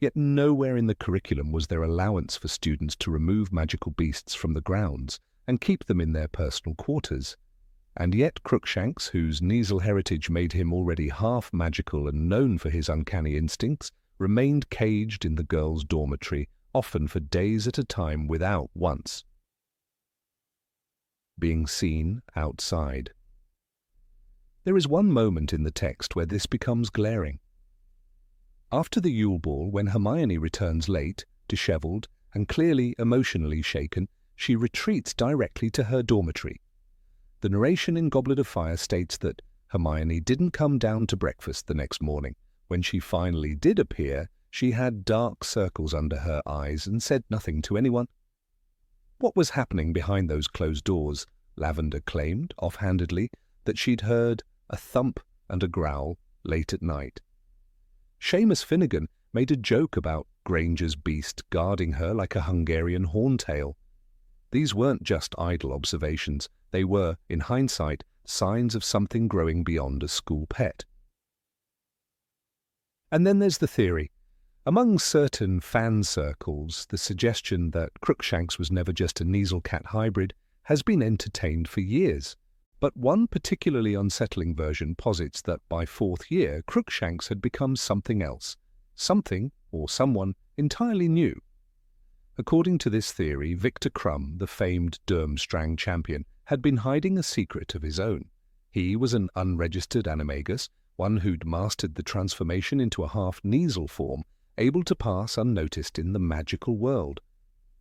Yet nowhere in the curriculum was there allowance for students to remove magical beasts from the grounds and keep them in their personal quarters. And yet Crookshanks, whose nasal heritage made him already half magical and known for his uncanny instincts, remained caged in the girls' dormitory, often for days at a time without once being seen outside. There is one moment in the text where this becomes glaring. After the Yule Ball, when Hermione returns late, dishevelled, and clearly emotionally shaken, she retreats directly to her dormitory. The narration in Goblet of Fire states that Hermione didn't come down to breakfast the next morning. When she finally did appear, she had dark circles under her eyes and said nothing to anyone. What was happening behind those closed doors? Lavender claimed, offhandedly, that she'd heard a thump and a growl late at night. Seamus Finnegan made a joke about Granger's beast guarding her like a Hungarian horntail. These weren't just idle observations. They were, in hindsight, signs of something growing beyond a school pet. And then there's the theory. Among certain fan circles, the suggestion that Crookshanks was never just a Kneazle-cat hybrid has been entertained for years. But one particularly unsettling version posits that by fourth year, Crookshanks had become something else, something or someone entirely new. According to this theory, Victor Crumb, the famed Durmstrang champion, had been hiding a secret of his own. He was an unregistered animagus, one who'd mastered the transformation into a half-Kneazle form, able to pass unnoticed in the magical world.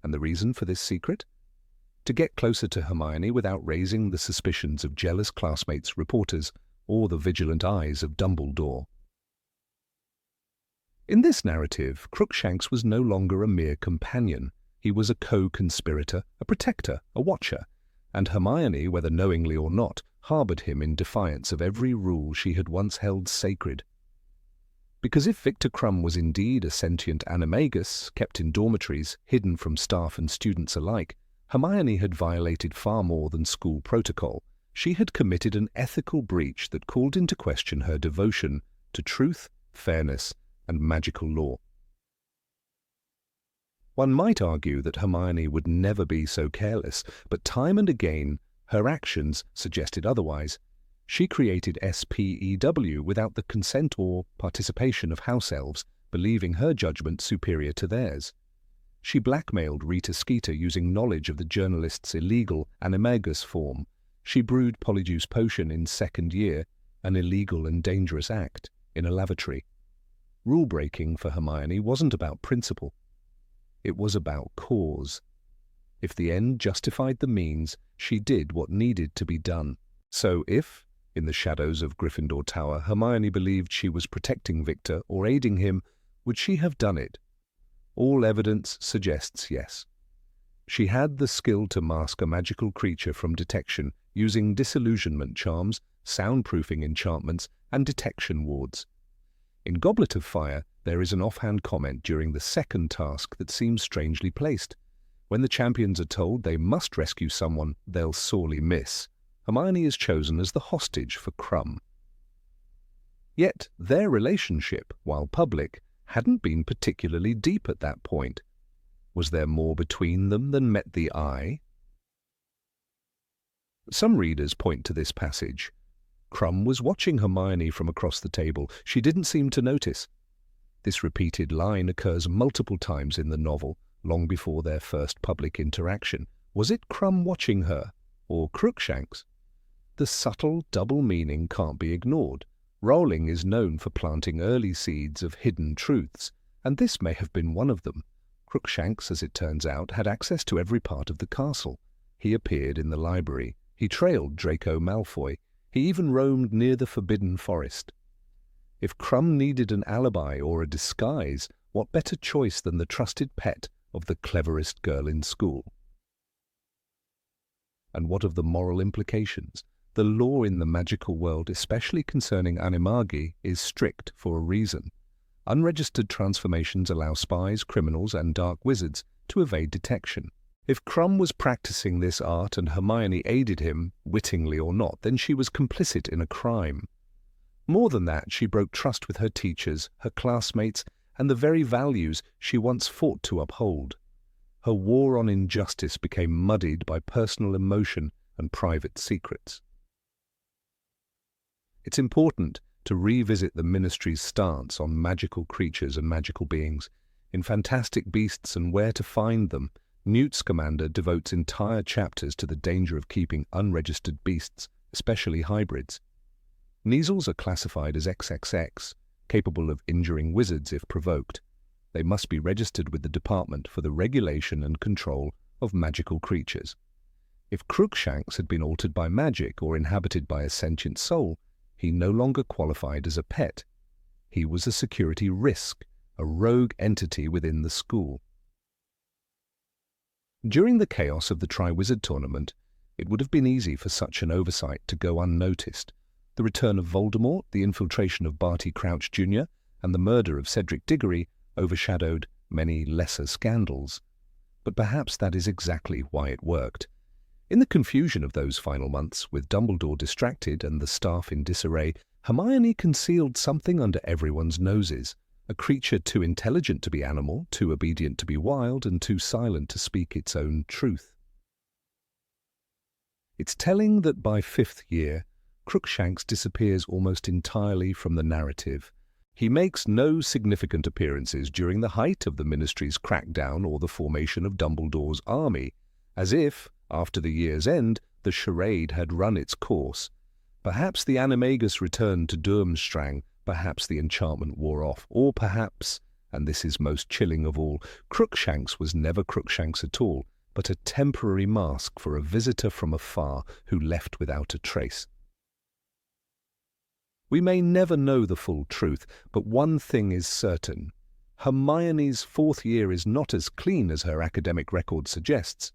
And the reason for this secret? To get closer to Hermione without raising the suspicions of jealous classmates, reporters, or the vigilant eyes of Dumbledore. In this narrative, Crookshanks was no longer a mere companion. He was a co-conspirator, a protector, a watcher, and Hermione, whether knowingly or not, harboured him in defiance of every rule she had once held sacred. Because if Victor Crumb was indeed a sentient animagus, kept in dormitories, hidden from staff and students alike, Hermione had violated far more than school protocol. She had committed an ethical breach that called into question her devotion to truth, fairness, and magical law. One might argue that Hermione would never be so careless, but time and again her actions suggested otherwise. She created SPEW without the consent or participation of house elves, believing her judgment superior to theirs. She blackmailed Rita Skeeter using knowledge of the journalist's illegal animagus form. She brewed Polyjuice Potion in second year, an illegal and dangerous act, in a lavatory. Rule-breaking for Hermione wasn't about principle. It was about cause. If the end justified the means, she did what needed to be done. So if, in the shadows of Gryffindor Tower, Hermione believed she was protecting Victor or aiding him, would she have done it? All evidence suggests yes. She had the skill to mask a magical creature from detection using disillusionment charms, soundproofing enchantments, and detection wards. In Goblet of Fire, there is an offhand comment during the second task that seems strangely placed. When the champions are told they must rescue someone they'll sorely miss, Hermione is chosen as the hostage for Crumb. Yet their relationship, while public, hadn't been particularly deep at that point. Was there more between them than met the eye? Some readers point to this passage. Crumb was watching Hermione from across the table. She didn't seem to notice. This repeated line occurs multiple times in the novel, long before their first public interaction. Was it Crumb watching her, or Crookshanks? The subtle double meaning can't be ignored. Rowling is known for planting early seeds of hidden truths, and this may have been one of them. Crookshanks, as it turns out, had access to every part of the castle. He appeared in the library. He trailed Draco Malfoy. He even roamed near the Forbidden Forest. If Crumb needed an alibi or a disguise, what better choice than the trusted pet of the cleverest girl in school? And what of the moral implications? The law in the magical world, especially concerning animagi, is strict for a reason. Unregistered transformations allow spies, criminals, and dark wizards to evade detection. If Crumb was practicing this art and Hermione aided him, wittingly or not, then she was complicit in a crime. More than that, she broke trust with her teachers, her classmates, and the very values she once fought to uphold. Her war on injustice became muddied by personal emotion and private secrets. It's important to revisit the Ministry's stance on magical creatures and magical beings. In Fantastic Beasts and Where to Find Them, Newt Scamander devotes entire chapters to the danger of keeping unregistered beasts, especially hybrids. Kneazles are classified as XXX, capable of injuring wizards if provoked. They must be registered with the Department for the Regulation and Control of Magical Creatures. If Crookshanks had been altered by magic or inhabited by a sentient soul, he no longer qualified as a pet. He was a security risk, a rogue entity within the school. During the chaos of the Triwizard Tournament, it would have been easy for such an oversight to go unnoticed. The return of Voldemort, the infiltration of Barty Crouch Jr., and the murder of Cedric Diggory overshadowed many lesser scandals. But perhaps that is exactly why it worked. In the confusion of those final months, with Dumbledore distracted and the staff in disarray, Hermione concealed something under everyone's noses, a creature too intelligent to be animal, too obedient to be wild, and too silent to speak its own truth. It's telling that by fifth year, Crookshanks disappears almost entirely from the narrative. He makes no significant appearances during the height of the Ministry's crackdown or the formation of Dumbledore's army, as if, after the year's end, the charade had run its course. Perhaps the animagus returned to Durmstrang, perhaps the enchantment wore off, or perhaps, and this is most chilling of all, Crookshanks was never Crookshanks at all, but a temporary mask for a visitor from afar who left without a trace. We may never know the full truth, but one thing is certain. Hermione's fourth year is not as clean as her academic record suggests.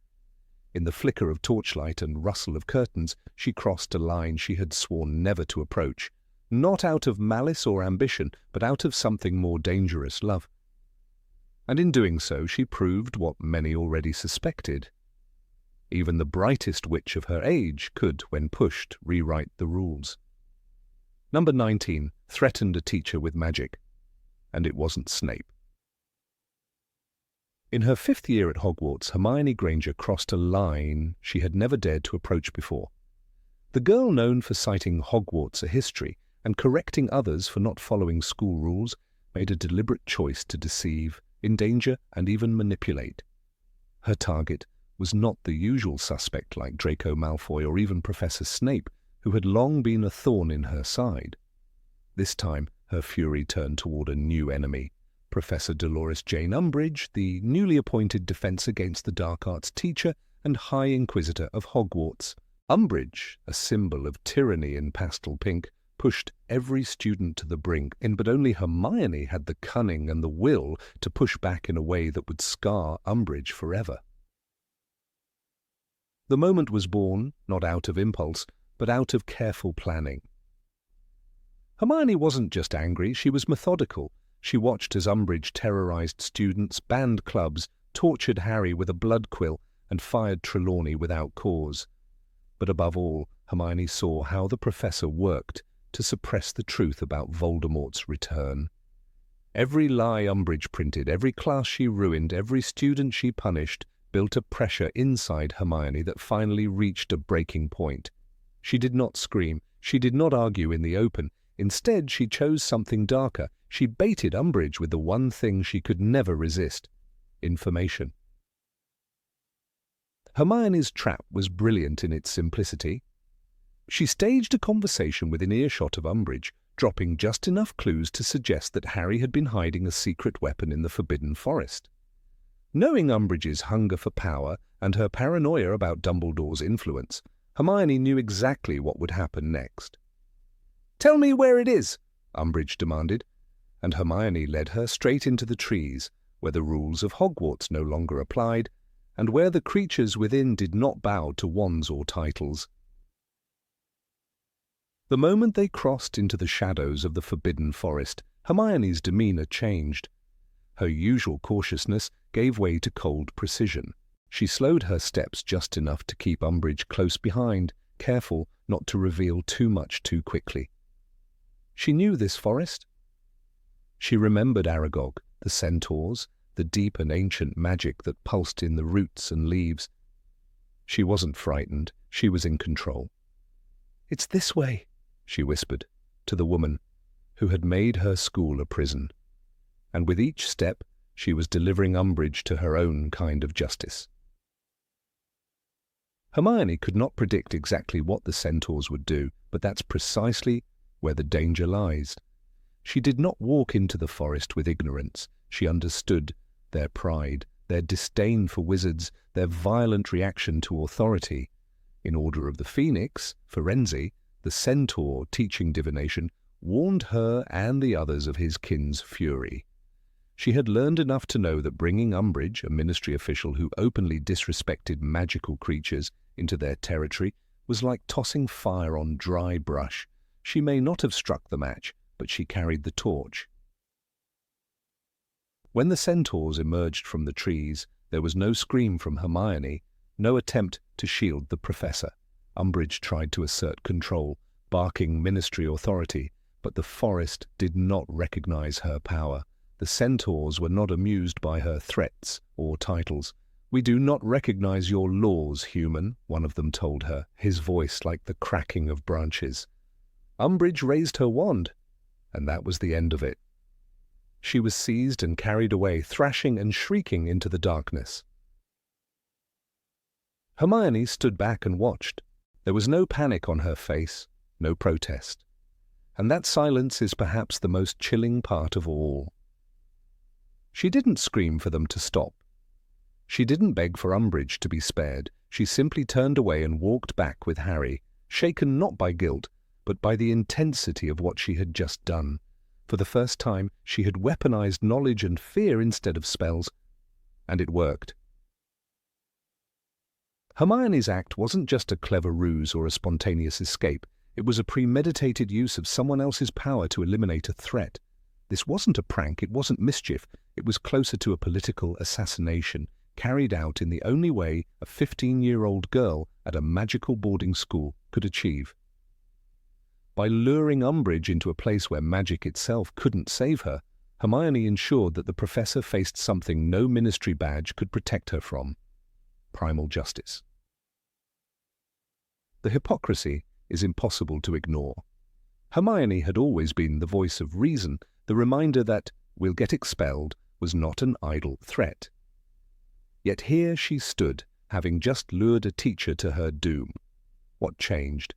In the flicker of torchlight and rustle of curtains, she crossed a line she had sworn never to approach, not out of malice or ambition, but out of something more dangerous, love. And in doing so, she proved what many already suspected. Even the brightest witch of her age could, when pushed, rewrite the rules. Number 19 threatened a teacher with magic, and it wasn't Snape. In her fifth year at Hogwarts, Hermione Granger crossed a line she had never dared to approach before. The girl known for citing Hogwarts a history and correcting others for not following school rules made a deliberate choice to deceive, endanger, and even manipulate. Her target was not the usual suspect like Draco Malfoy or even Professor Snape, who had long been a thorn in her side. This time, her fury turned toward a new enemy, Professor Dolores Jane Umbridge, the newly appointed Defense Against the Dark Arts teacher and High Inquisitor of Hogwarts. Umbridge, a symbol of tyranny in pastel pink, pushed every student to the brink, but only Hermione had the cunning and the will to push back in a way that would scar Umbridge forever. The moment was born, not out of impulse, but out of careful planning. Hermione wasn't just angry, she was methodical. She watched as Umbridge terrorized students, banned clubs, tortured Harry with a blood quill, and fired Trelawney without cause. But above all, Hermione saw how the professor worked to suppress the truth about Voldemort's return. Every lie Umbridge printed, every class she ruined, every student she punished, built a pressure inside Hermione that finally reached a breaking point. She did not scream. She did not argue in the open. Instead, she chose something darker. She baited Umbridge with the one thing she could never resist: information. Hermione's trap was brilliant in its simplicity. She staged a conversation within earshot of Umbridge, dropping just enough clues to suggest that Harry had been hiding a secret weapon in the Forbidden Forest. Knowing Umbridge's hunger for power and her paranoia about Dumbledore's influence, Hermione knew exactly what would happen next. "Tell me where it is," Umbridge demanded, and Hermione led her straight into the trees, where the rules of Hogwarts no longer applied, and where the creatures within did not bow to wands or titles. The moment they crossed into the shadows of the Forbidden Forest, Hermione's demeanor changed. Her usual cautiousness gave way to cold precision. She slowed her steps just enough to keep Umbridge close behind, careful not to reveal too much too quickly. She knew this forest. She remembered Aragog, the centaurs, the deep and ancient magic that pulsed in the roots and leaves. She wasn't frightened. She was in control. "It's this way," she whispered to the woman who had made her school a prison. And with each step, she was delivering Umbridge to her own kind of justice. Hermione could not predict exactly what the centaurs would do, but that's precisely where the danger lies. She did not walk into the forest with ignorance. She understood their pride, their disdain for wizards, their violent reaction to authority. In Order of the Phoenix, Firenze, the centaur teaching divination, warned her and the others of his kin's fury. She had learned enough to know that bringing Umbridge, a ministry official who openly disrespected magical creatures, into their territory was like tossing fire on dry brush. She may not have struck the match, but she carried the torch. When the centaurs emerged from the trees, there was no scream from Hermione, no attempt to shield the professor. Umbridge tried to assert control, barking ministry authority, but the forest did not recognize her power. The centaurs were not amused by her threats or titles. "We do not recognize your laws, human," one of them told her, his voice like the cracking of branches. Umbridge raised her wand, and that was the end of it. She was seized and carried away, thrashing and shrieking into the darkness. Hermione stood back and watched. There was no panic on her face, no protest. And that silence is perhaps the most chilling part of all. She didn't scream for them to stop. She didn't beg for Umbridge to be spared. She simply turned away and walked back with Harry, shaken not by guilt, but by the intensity of what she had just done. For the first time, she had weaponized knowledge and fear instead of spells, and it worked. Hermione's act wasn't just a clever ruse or a spontaneous escape. It was a premeditated use of someone else's power to eliminate a threat. This wasn't a prank, it wasn't mischief, it was closer to a political assassination, carried out in the only way a 15-year-old girl at a magical boarding school could achieve. By luring Umbridge into a place where magic itself couldn't save her, Hermione ensured that the professor faced something no ministry badge could protect her from: primal justice. The hypocrisy is impossible to ignore. Hermione had always been the voice of reason, the reminder that "we'll get expelled" was not an idle threat. Yet here she stood, having just lured a teacher to her doom. What changed?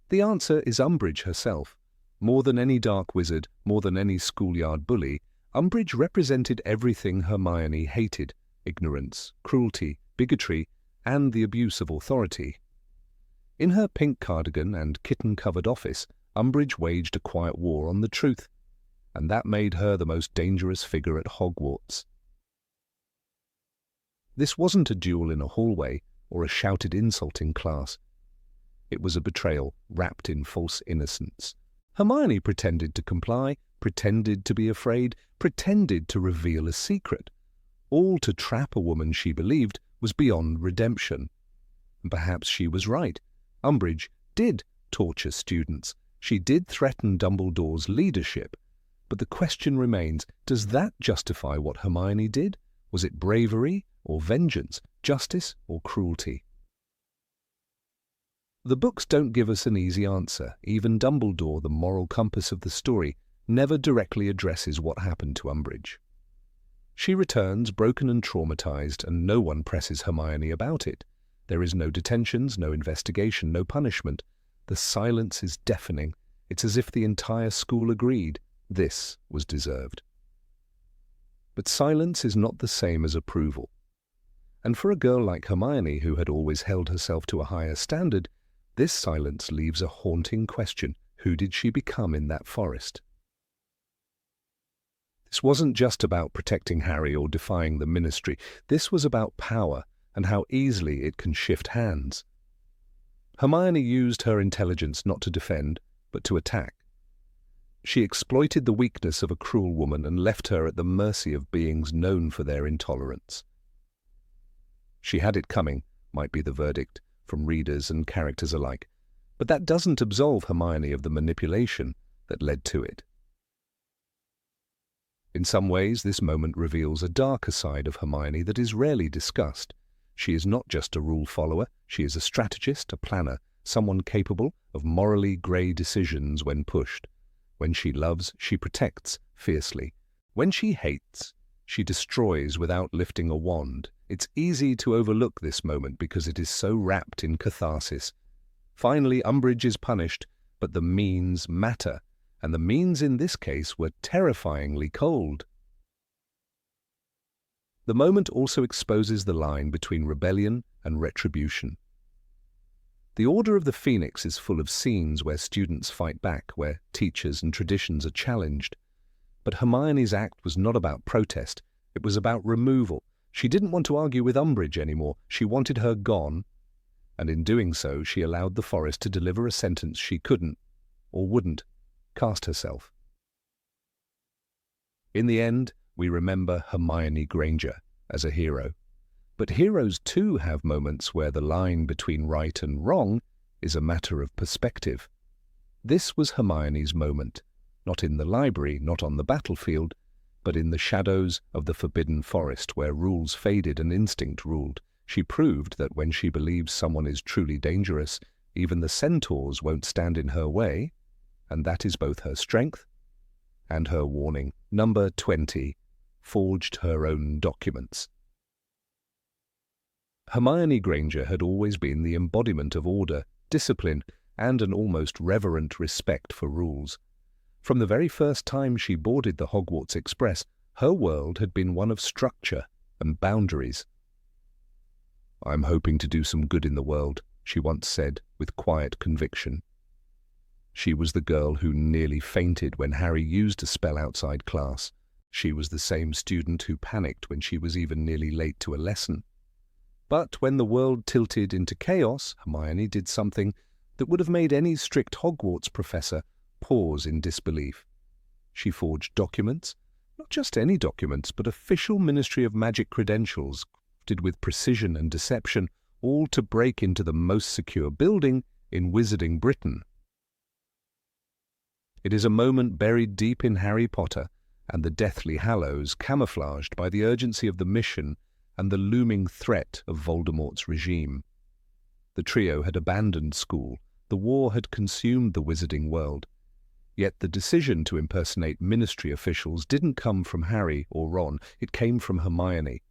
The answer is Umbridge herself. More than any dark wizard, more than any schoolyard bully, Umbridge represented everything Hermione hated: ignorance, cruelty, bigotry, and the abuse of authority. In her pink cardigan and kitten-covered office, Umbridge waged a quiet war on the truth, and that made her the most dangerous figure at Hogwarts. This wasn't a duel in a hallway or a shouted insult in class. It was a betrayal wrapped in false innocence. Hermione pretended to comply, pretended to be afraid, pretended to reveal a secret, all to trap a woman she believed was beyond redemption. And perhaps she was right. Umbridge did torture students. She did threaten Dumbledore's leadership. But the question remains, does that justify what Hermione did? Was it bravery or vengeance, justice or cruelty? The books don't give us an easy answer. Even Dumbledore, the moral compass of the story, never directly addresses what happened to Umbridge. She returns broken and traumatized, and no one presses Hermione about it. There is no detentions, no investigation, no punishment. The silence is deafening. It's as if the entire school agreed this was deserved. But silence is not the same as approval. And for a girl like Hermione, who had always held herself to a higher standard, this silence leaves a haunting question. Who did she become in that forest? This wasn't just about protecting Harry or defying the Ministry. This was about power and how easily it can shift hands. Hermione used her intelligence not to defend, but to attack. She exploited the weakness of a cruel woman and left her at the mercy of beings known for their intolerance. She had it coming, might be the verdict, from readers and characters alike, but that doesn't absolve Hermione of the manipulation that led to it. In some ways, this moment reveals a darker side of Hermione that is rarely discussed. She is not just a rule follower, she is a strategist, a planner, someone capable of morally grey decisions when pushed. When she loves, she protects fiercely. When she hates, she destroys without lifting a wand. It's easy to overlook this moment because it is so wrapped in catharsis. Finally, Umbridge is punished, but the means matter, and the means in this case were terrifyingly cold. The moment also exposes the line between rebellion and retribution. The Order of the Phoenix is full of scenes where students fight back, where teachers and traditions are challenged. But Hermione's act was not about protest, it was about removal. She didn't want to argue with Umbridge anymore, she wanted her gone, and in doing so she allowed the forest to deliver a sentence she couldn't, or wouldn't, cast herself. In the end, we remember Hermione Granger as a hero. But heroes too have moments where the line between right and wrong is a matter of perspective. This was Hermione's moment, not in the library, not on the battlefield, but in the shadows of the Forbidden Forest where rules faded and instinct ruled. She proved that when she believes someone is truly dangerous, even the centaurs won't stand in her way, and that is both her strength and her warning. Number 20 forged her own documents. Hermione Granger had always been the embodiment of order, discipline, and an almost reverent respect for rules. From the very first time she boarded the Hogwarts Express, her world had been one of structure and boundaries. "I'm hoping to do some good in the world," she once said with quiet conviction. She was the girl who nearly fainted when Harry used a spell outside class. She was the same student who panicked when she was even nearly late to a lesson. But when the world tilted into chaos, Hermione did something that would have made any strict Hogwarts professor pause in disbelief. She forged documents, not just any documents, but official Ministry of Magic credentials, crafted with precision and deception, all to break into the most secure building in Wizarding Britain. It is a moment buried deep in Harry Potter and the Deathly Hallows, camouflaged by the urgency of the mission and the looming threat of Voldemort's regime. The trio had abandoned school. The war had consumed the wizarding world. Yet the decision to impersonate ministry officials didn't come from Harry or Ron, it came from Hermione.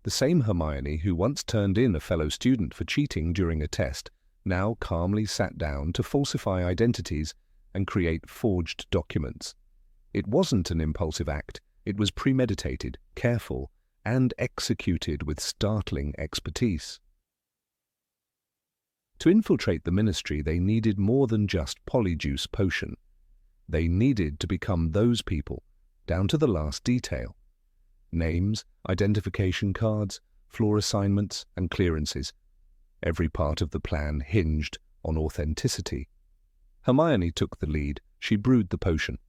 The same Hermione who once turned in a fellow student for cheating during a test, now calmly sat down to falsify identities and create forged documents. It wasn't an impulsive act, it was premeditated, careful, and executed with startling expertise. To infiltrate the ministry, they needed more than just polyjuice potion. They needed to become those people, down to the last detail. Names, identification cards, floor assignments, and clearances. Every part of the plan hinged on authenticity. Hermione took the lead. She brewed the potion.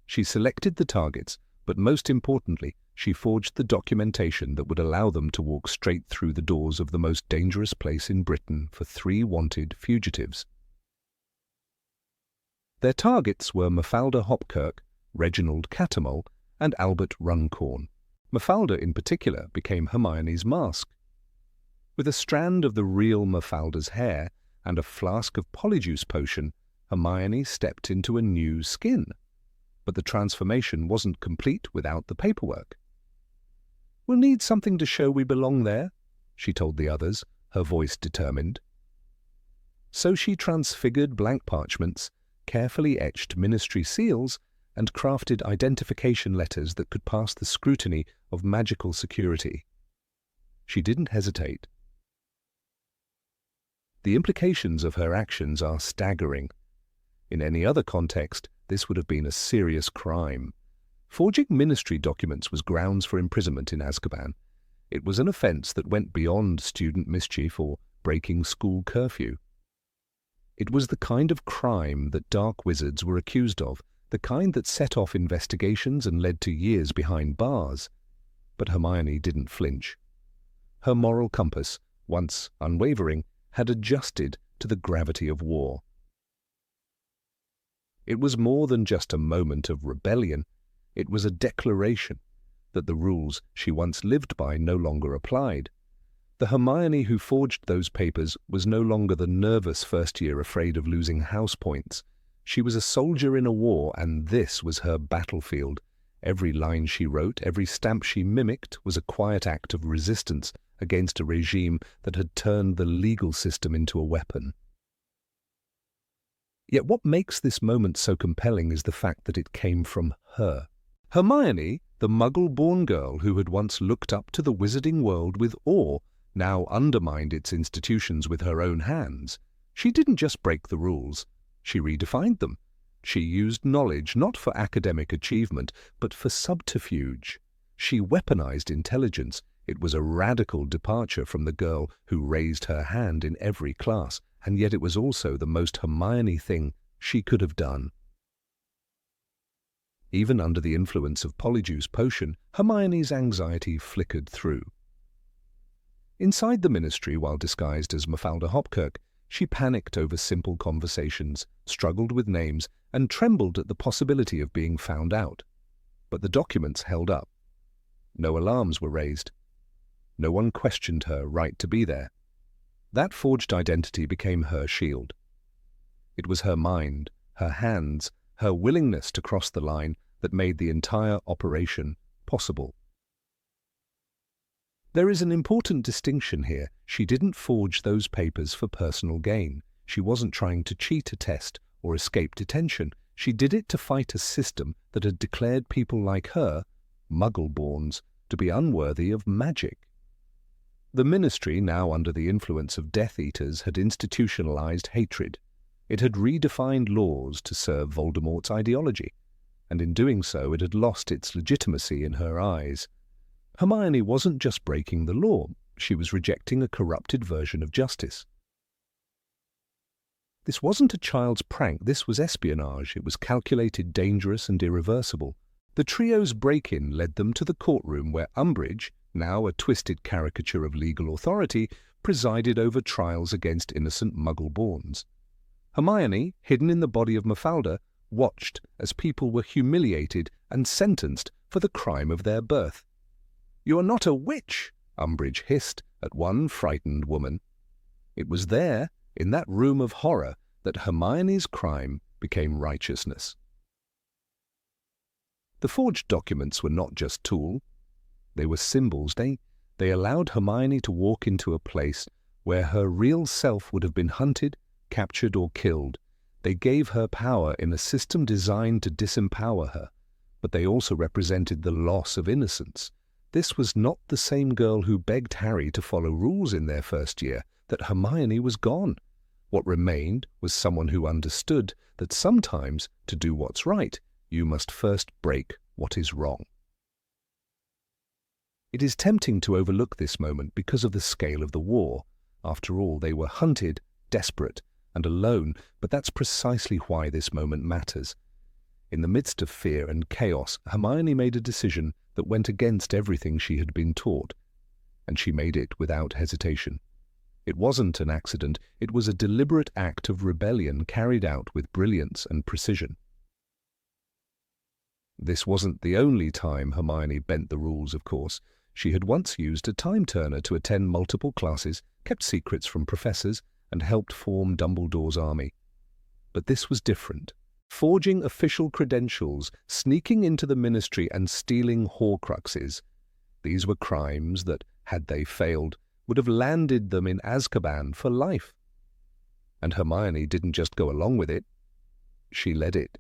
She selected the targets, but most importantly, she forged the documentation that would allow them to walk straight through the doors of the most dangerous place in Britain for 3 wanted fugitives. Their targets were Mafalda Hopkirk, Reginald Cattermole, and Albert Runcorn. Mafalda in particular became Hermione's mask. With a strand of the real Mafalda's hair and a flask of Polyjuice potion, Hermione stepped into a new skin. But the transformation wasn't complete without the paperwork. "We'll need something to show we belong there," she told the others, her voice determined. So she transfigured blank parchments, carefully etched ministry seals, and crafted identification letters that could pass the scrutiny of magical security. She didn't hesitate. The implications of her actions are staggering. In any other context, this would have been a serious crime. Forging ministry documents was grounds for imprisonment in Azkaban. It was an offense that went beyond student mischief or breaking school curfew. It was the kind of crime that dark wizards were accused of, the kind that set off investigations and led to years behind bars. But Hermione didn't flinch. Her moral compass, once unwavering, had adjusted to the gravity of war. It was more than just a moment of rebellion. It was a declaration that the rules she once lived by no longer applied. The Hermione who forged those papers was no longer the nervous first year afraid of losing house points. She was a soldier in a war, and this was her battlefield. Every line she wrote, every stamp she mimicked, was a quiet act of resistance against a regime that had turned the legal system into a weapon. Yet what makes this moment so compelling is the fact that it came from her. Hermione, the Muggle-born girl who had once looked up to the wizarding world with awe, now undermined its institutions with her own hands. She didn't just break the rules, she redefined them. She used knowledge not for academic achievement, but for subterfuge. She weaponized intelligence. It was a radical departure from the girl who raised her hand in every class, and yet it was also the most Hermione thing she could have done. Even under the influence of Polyjuice potion, Hermione's anxiety flickered through. Inside the ministry, while disguised as Mafalda Hopkirk, she panicked over simple conversations, struggled with names, and trembled at the possibility of being found out. But the documents held up. No alarms were raised. No one questioned her right to be there. That forged identity became her shield. It was her mind, her hands, her willingness to cross the line that made the entire operation possible. There is an important distinction here. She didn't forge those papers for personal gain. She wasn't trying to cheat a test or escape detention. She did it to fight a system that had declared people like her, Muggle-borns, to be unworthy of magic. The ministry, now under the influence of Death Eaters, had institutionalized hatred. It had redefined laws to serve Voldemort's ideology, and in doing so it had lost its legitimacy in her eyes. Hermione wasn't just breaking the law, she was rejecting a corrupted version of justice. This wasn't a child's prank, this was espionage. It was calculated, dangerous, and irreversible. The trio's break-in led them to the courtroom where Umbridge, now a twisted caricature of legal authority, presided over trials against innocent Muggle-borns. Hermione, hidden in the body of Mafalda, watched as people were humiliated and sentenced for the crime of their birth. "You are not a witch," Umbridge hissed at one frightened woman. It was there, in that room of horror, that Hermione's crime became righteousness. The forged documents were not just tools. They were symbols. They allowed Hermione to walk into a place where her real self would have been hunted, captured, or killed. They gave her power in a system designed to disempower her, but they also represented the loss of innocence. This was not the same girl who begged Harry to follow rules in their first year. That Hermione was gone. What remained was someone who understood that sometimes, to do what's right, you must first break what is wrong. It is tempting to overlook this moment because of the scale of the war. After all, they were hunted, desperate, and alone, but that's precisely why this moment matters. In the midst of fear and chaos, Hermione made a decision that went against everything she had been taught, and she made it without hesitation. It wasn't an accident, it was a deliberate act of rebellion carried out with brilliance and precision. This wasn't the only time Hermione bent the rules, of course. She had once used a time-turner to attend multiple classes, kept secrets from professors, and helped form Dumbledore's army. But this was different. Forging official credentials, sneaking into the Ministry, and stealing Horcruxes. These were crimes that, had they failed, would have landed them in Azkaban for life. And Hermione didn't just go along with it, she led it.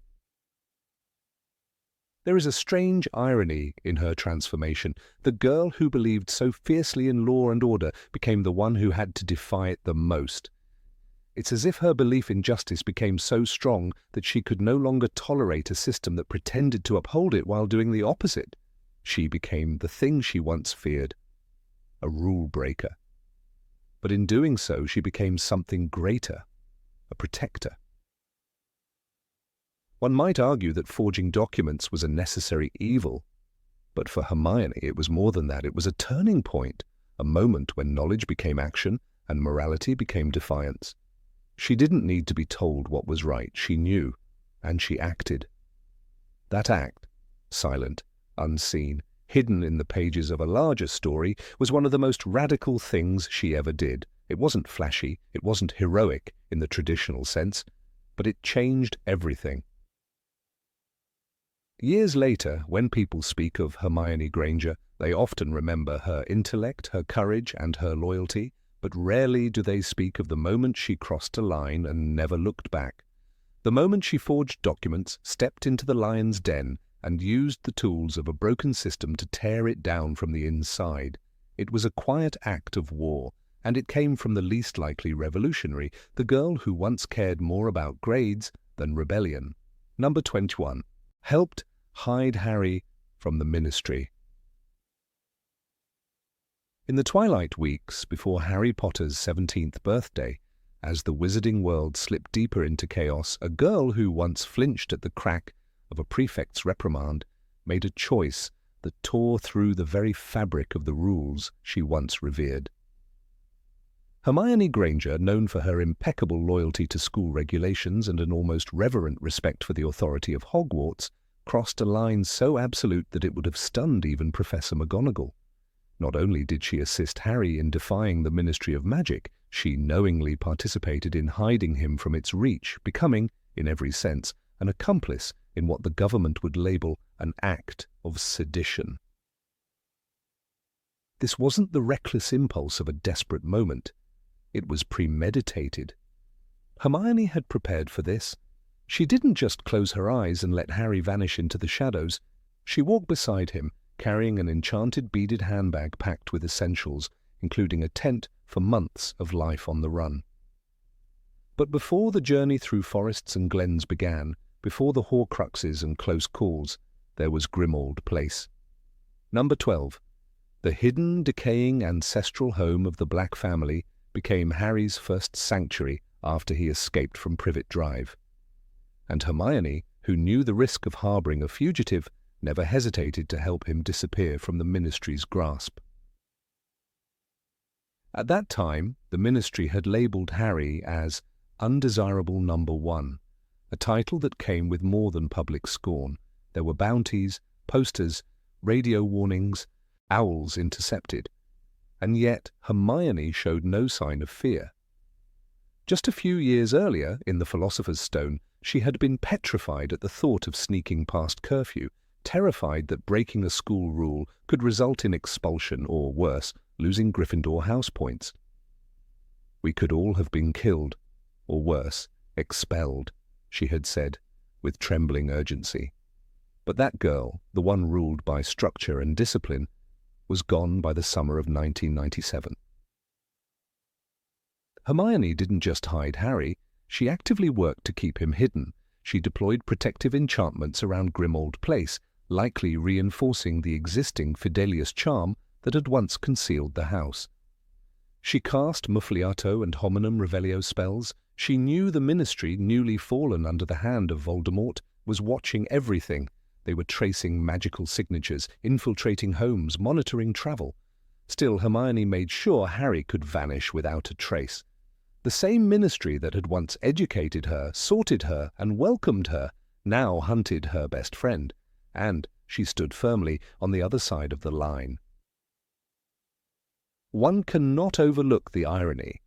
There is a strange irony in her transformation. The girl who believed so fiercely in law and order became the one who had to defy it the most. It's as if her belief in justice became so strong that she could no longer tolerate a system that pretended to uphold it while doing the opposite. She became the thing she once feared, a rule breaker. But in doing so, she became something greater, a protector. One might argue that forging documents was a necessary evil, but for Hermione it was more than that. It was a turning point, a moment when knowledge became action and morality became defiance. She didn't need to be told what was right. She knew, and she acted. That act, silent, unseen, hidden in the pages of a larger story, was one of the most radical things she ever did. It wasn't flashy, it wasn't heroic in the traditional sense, but it changed everything. Years later, when people speak of Hermione Granger, they often remember her intellect, her courage, and her loyalty, but rarely do they speak of the moment she crossed a line and never looked back. The moment she forged documents, stepped into the lion's den, and used the tools of a broken system to tear it down from the inside. It was a quiet act of war, and it came from the least likely revolutionary, the girl who once cared more about grades than rebellion. Number 21. Helped hide Harry from the Ministry. In the twilight weeks before Harry Potter's 17th birthday, as the wizarding world slipped deeper into chaos, a girl who once flinched at the crack of a prefect's reprimand made a choice that tore through the very fabric of the rules she once revered. Hermione Granger, known for her impeccable loyalty to school regulations and an almost reverent respect for the authority of Hogwarts, crossed a line so absolute that it would have stunned even Professor McGonagall. Not only did she assist Harry in defying the Ministry of Magic, she knowingly participated in hiding him from its reach, becoming, in every sense, an accomplice in what the government would label an act of sedition. This wasn't the reckless impulse of a desperate moment. It was premeditated. Hermione had prepared for this. She didn't just close her eyes and let Harry vanish into the shadows. She walked beside him, carrying an enchanted beaded handbag packed with essentials, including a tent for months of life on the run. But before the journey through forests and glens began, before the Horcruxes and close calls, there was Grimmauld Place. Number 12. The hidden, decaying ancestral home of the Black family became Harry's first sanctuary after he escaped from Privet Drive. And Hermione, who knew the risk of harbouring a fugitive, never hesitated to help him disappear from the Ministry's grasp. At that time, the Ministry had labelled Harry as Undesirable Number 1, a title that came with more than public scorn. There were bounties, posters, radio warnings, owls intercepted. And yet Hermione showed no sign of fear. Just a few years earlier, in the Philosopher's Stone, she had been petrified at the thought of sneaking past curfew, terrified that breaking a school rule could result in expulsion or, worse, losing Gryffindor house points. We could all have been killed, or worse, expelled, she had said, with trembling urgency. But that girl, the one ruled by structure and discipline, was gone by the summer of 1997. Hermione didn't just hide Harry, she actively worked to keep him hidden. She deployed protective enchantments around Grimmauld Place, likely reinforcing the existing Fidelius charm that had once concealed the house. She cast Muffliato and Hominum Revelio spells. She knew the Ministry, newly fallen under the hand of Voldemort, was watching everything. They were tracing magical signatures, infiltrating homes, monitoring travel. Still, Hermione made sure Harry could vanish without a trace. The same Ministry that had once educated her, sorted her, and welcomed her, now hunted her best friend. and she stood firmly on the other side of the line. One cannot overlook the irony.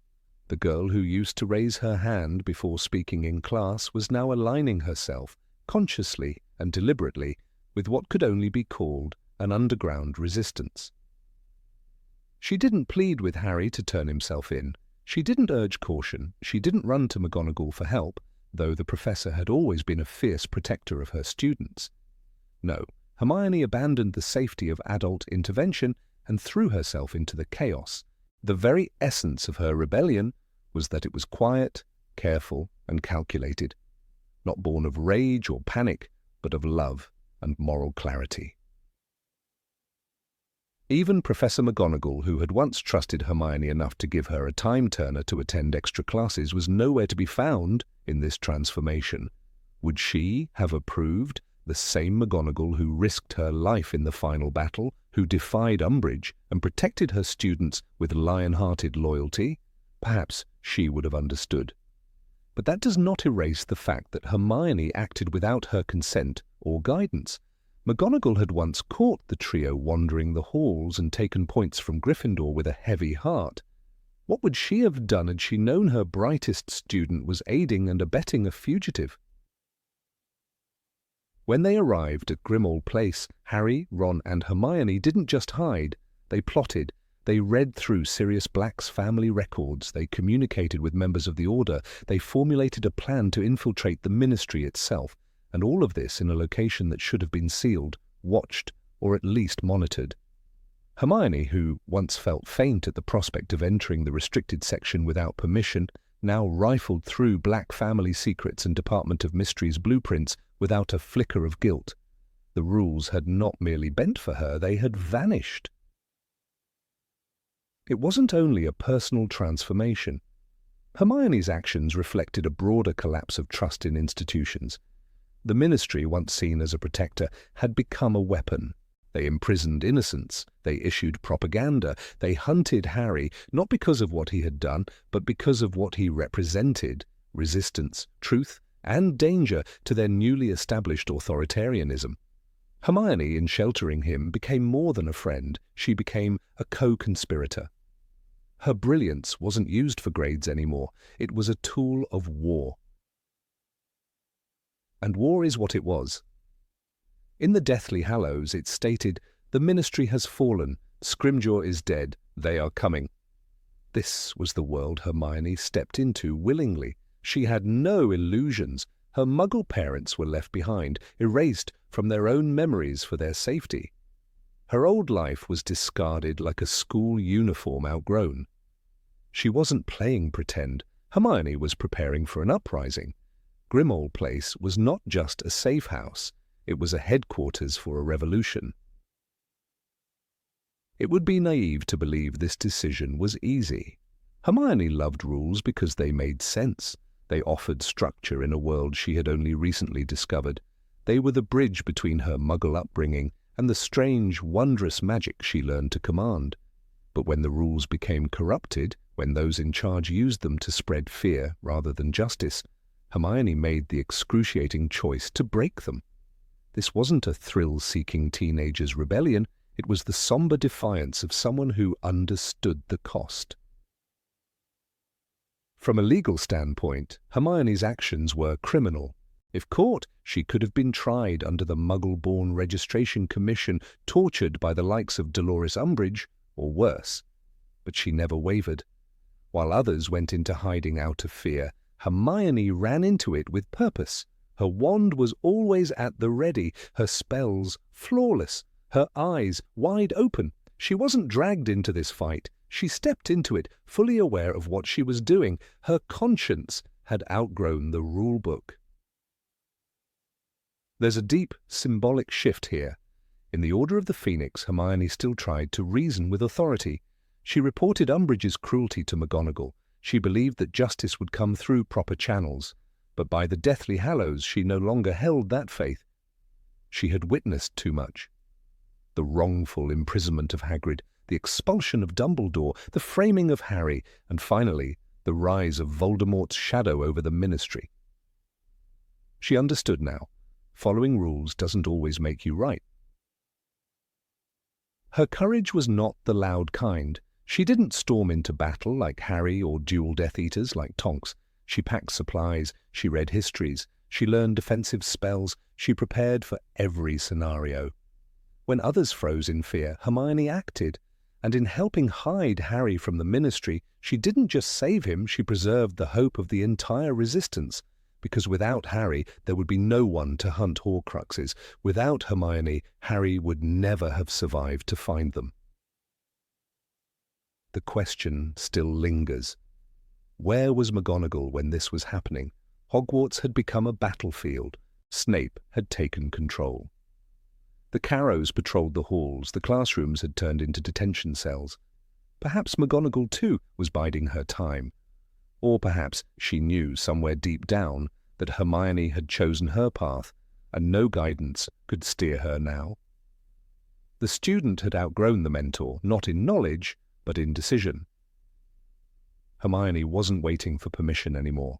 The girl who used to raise her hand before speaking in class was now aligning herself, consciously and deliberately, with what could only be called an underground resistance. She didn't plead with Harry to turn himself in. She didn't urge caution. She didn't run to McGonagall for help, though the professor had always been a fierce protector of her students. No, Hermione abandoned the safety of adult intervention and threw herself into the chaos. The very essence of her rebellion was that it was quiet, careful, and calculated, not born of rage or panic, but of love and moral clarity. Even Professor McGonagall, who had once trusted Hermione enough to give her a time-turner to attend extra classes, was nowhere to be found in this transformation. Would she have approved the same McGonagall who risked her life in the final battle, who defied Umbridge and protected her students with lion-hearted loyalty? Perhaps she would have understood. But that does not erase the fact that Hermione acted without her consent or guidance. McGonagall had once caught the trio wandering the halls and taken points from Gryffindor with a heavy heart. What would she have done had she known her brightest student was aiding and abetting a fugitive? When they arrived at Grimmauld Place, Harry, Ron and Hermione didn't just hide. They plotted. They read through Sirius Black's family records. They communicated with members of the Order. They formulated a plan to infiltrate the Ministry itself. And all of this in a location that should have been sealed, watched, or at least monitored. Hermione, who once felt faint at the prospect of entering the restricted section without permission, now rifled through Black family secrets and Department of Mysteries blueprints without a flicker of guilt. The rules had not merely bent for her, they had vanished. It wasn't only a personal transformation. Hermione's actions reflected a broader collapse of trust in institutions. The Ministry, once seen as a protector, had become a weapon. They imprisoned innocents, they issued propaganda, they hunted Harry, not because of what he had done, but because of what he represented: resistance, truth, and danger to their newly established authoritarianism. Hermione, in sheltering him, became more than a friend. She became a co-conspirator. Her brilliance wasn't used for grades anymore. It was a tool of war. And war is what it was. In the Deathly Hallows it stated, "The Ministry has fallen, Scrimgeour is dead, they are coming." This was the world Hermione stepped into willingly. She had no illusions. Her Muggle parents were left behind, erased from their own memories for their safety. Her old life was discarded like a school uniform outgrown. She wasn't playing pretend. Hermione was preparing for an uprising. Grimmauld Place was not just a safe house, it was a headquarters for a revolution. It would be naive to believe this decision was easy. Hermione loved rules because they made sense. They offered structure in a world she had only recently discovered. They were the bridge between her Muggle upbringing and the strange, wondrous magic she learned to command. But when the rules became corrupted, when those in charge used them to spread fear rather than justice, Hermione made the excruciating choice to break them. This wasn't a thrill-seeking teenager's rebellion, it was the somber defiance of someone who understood the cost. From a legal standpoint, Hermione's actions were criminal. If caught, she could have been tried under the Muggle-born Registration Commission, tortured by the likes of Dolores Umbridge, or worse. But she never wavered. While others went into hiding out of fear, Hermione ran into it with purpose. Her wand was always at the ready, her spells flawless, her eyes wide open. She wasn't dragged into this fight. She stepped into it, fully aware of what she was doing. Her conscience had outgrown the rulebook. There's a deep, symbolic shift here. In the Order of the Phoenix, Hermione still tried to reason with authority. She reported Umbridge's cruelty to McGonagall. She believed that justice would come through proper channels. But by the Deathly Hallows, she no longer held that faith. She had witnessed too much. The wrongful imprisonment of Hagrid, the expulsion of Dumbledore, the framing of Harry, and finally, the rise of Voldemort's shadow over the Ministry. She understood now. following rules doesn't always make you right. Her courage was not the loud kind. She didn't storm into battle like Harry or duel Death Eaters like Tonks. She packed supplies, she read histories, she learned defensive spells, she prepared for every scenario. When others froze in fear, Hermione acted, and in helping hide Harry from the Ministry, she didn't just save him, she preserved the hope of the entire Resistance, because without Harry there would be no one to hunt Horcruxes. Without Hermione, Harry would never have survived to find them. The question still lingers. Where was McGonagall when this was happening? Hogwarts had become a battlefield. Snape had taken control. The Carrows patrolled the halls, the classrooms had turned into detention cells. Perhaps McGonagall too was biding her time. Or perhaps she knew somewhere deep down that Hermione had chosen her path, and no guidance could steer her now. The student had outgrown the mentor, not in knowledge, but in decision. Hermione wasn't waiting for permission anymore.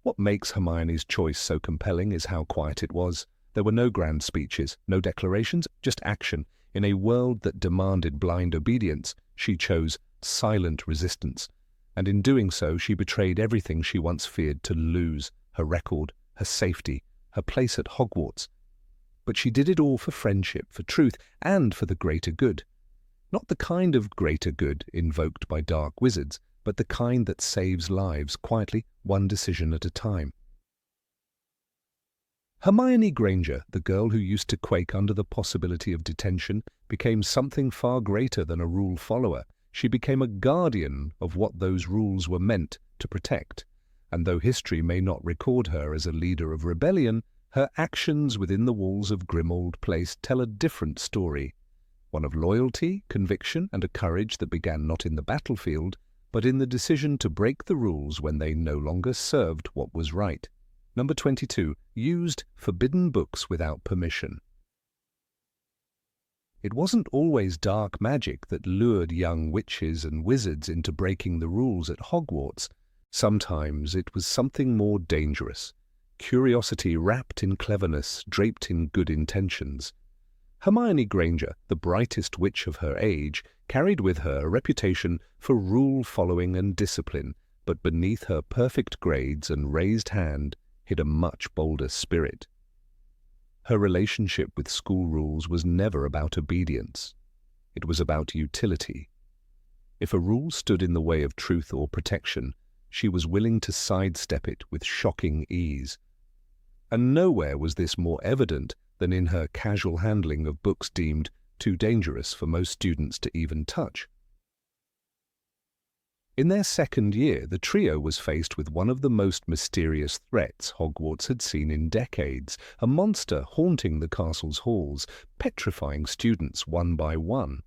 What makes Hermione's choice so compelling is how quiet it was. There were no grand speeches, no declarations, just action. In a world that demanded blind obedience, she chose silent resistance, and in doing so she betrayed everything she once feared to lose: her record, her safety, her place at Hogwarts. But she did it all for friendship, for truth, and for the greater good. Not the kind of greater good invoked by dark wizards, but the kind that saves lives quietly, one decision at a time. Hermione Granger, the girl who used to quake under the possibility of detention, became something far greater than a rule follower. She became a guardian of what those rules were meant to protect. And though history may not record her as a leader of rebellion, her actions within the walls of Grimmauld Place tell a different story. One of loyalty, conviction, and a courage that began not in the battlefield, but in the decision to break the rules when they no longer served what was right. Number 22. Used forbidden books without permission. It wasn't always dark magic that lured young witches and wizards into breaking the rules at Hogwarts. Sometimes it was something more dangerous. Curiosity wrapped in cleverness, draped in good intentions. Hermione Granger, the brightest witch of her age, carried with her a reputation for rule-following and discipline, but beneath her perfect grades and raised hand hid a much bolder spirit. Her relationship with school rules was never about obedience. It was about utility. If a rule stood in the way of truth or protection, she was willing to sidestep it with shocking ease. And nowhere was this more evident than in her casual handling of books deemed too dangerous for most students to even touch. In their second year, the trio was faced with one of the most mysterious threats Hogwarts had seen in decades, a monster haunting the castle's halls, petrifying students one by one.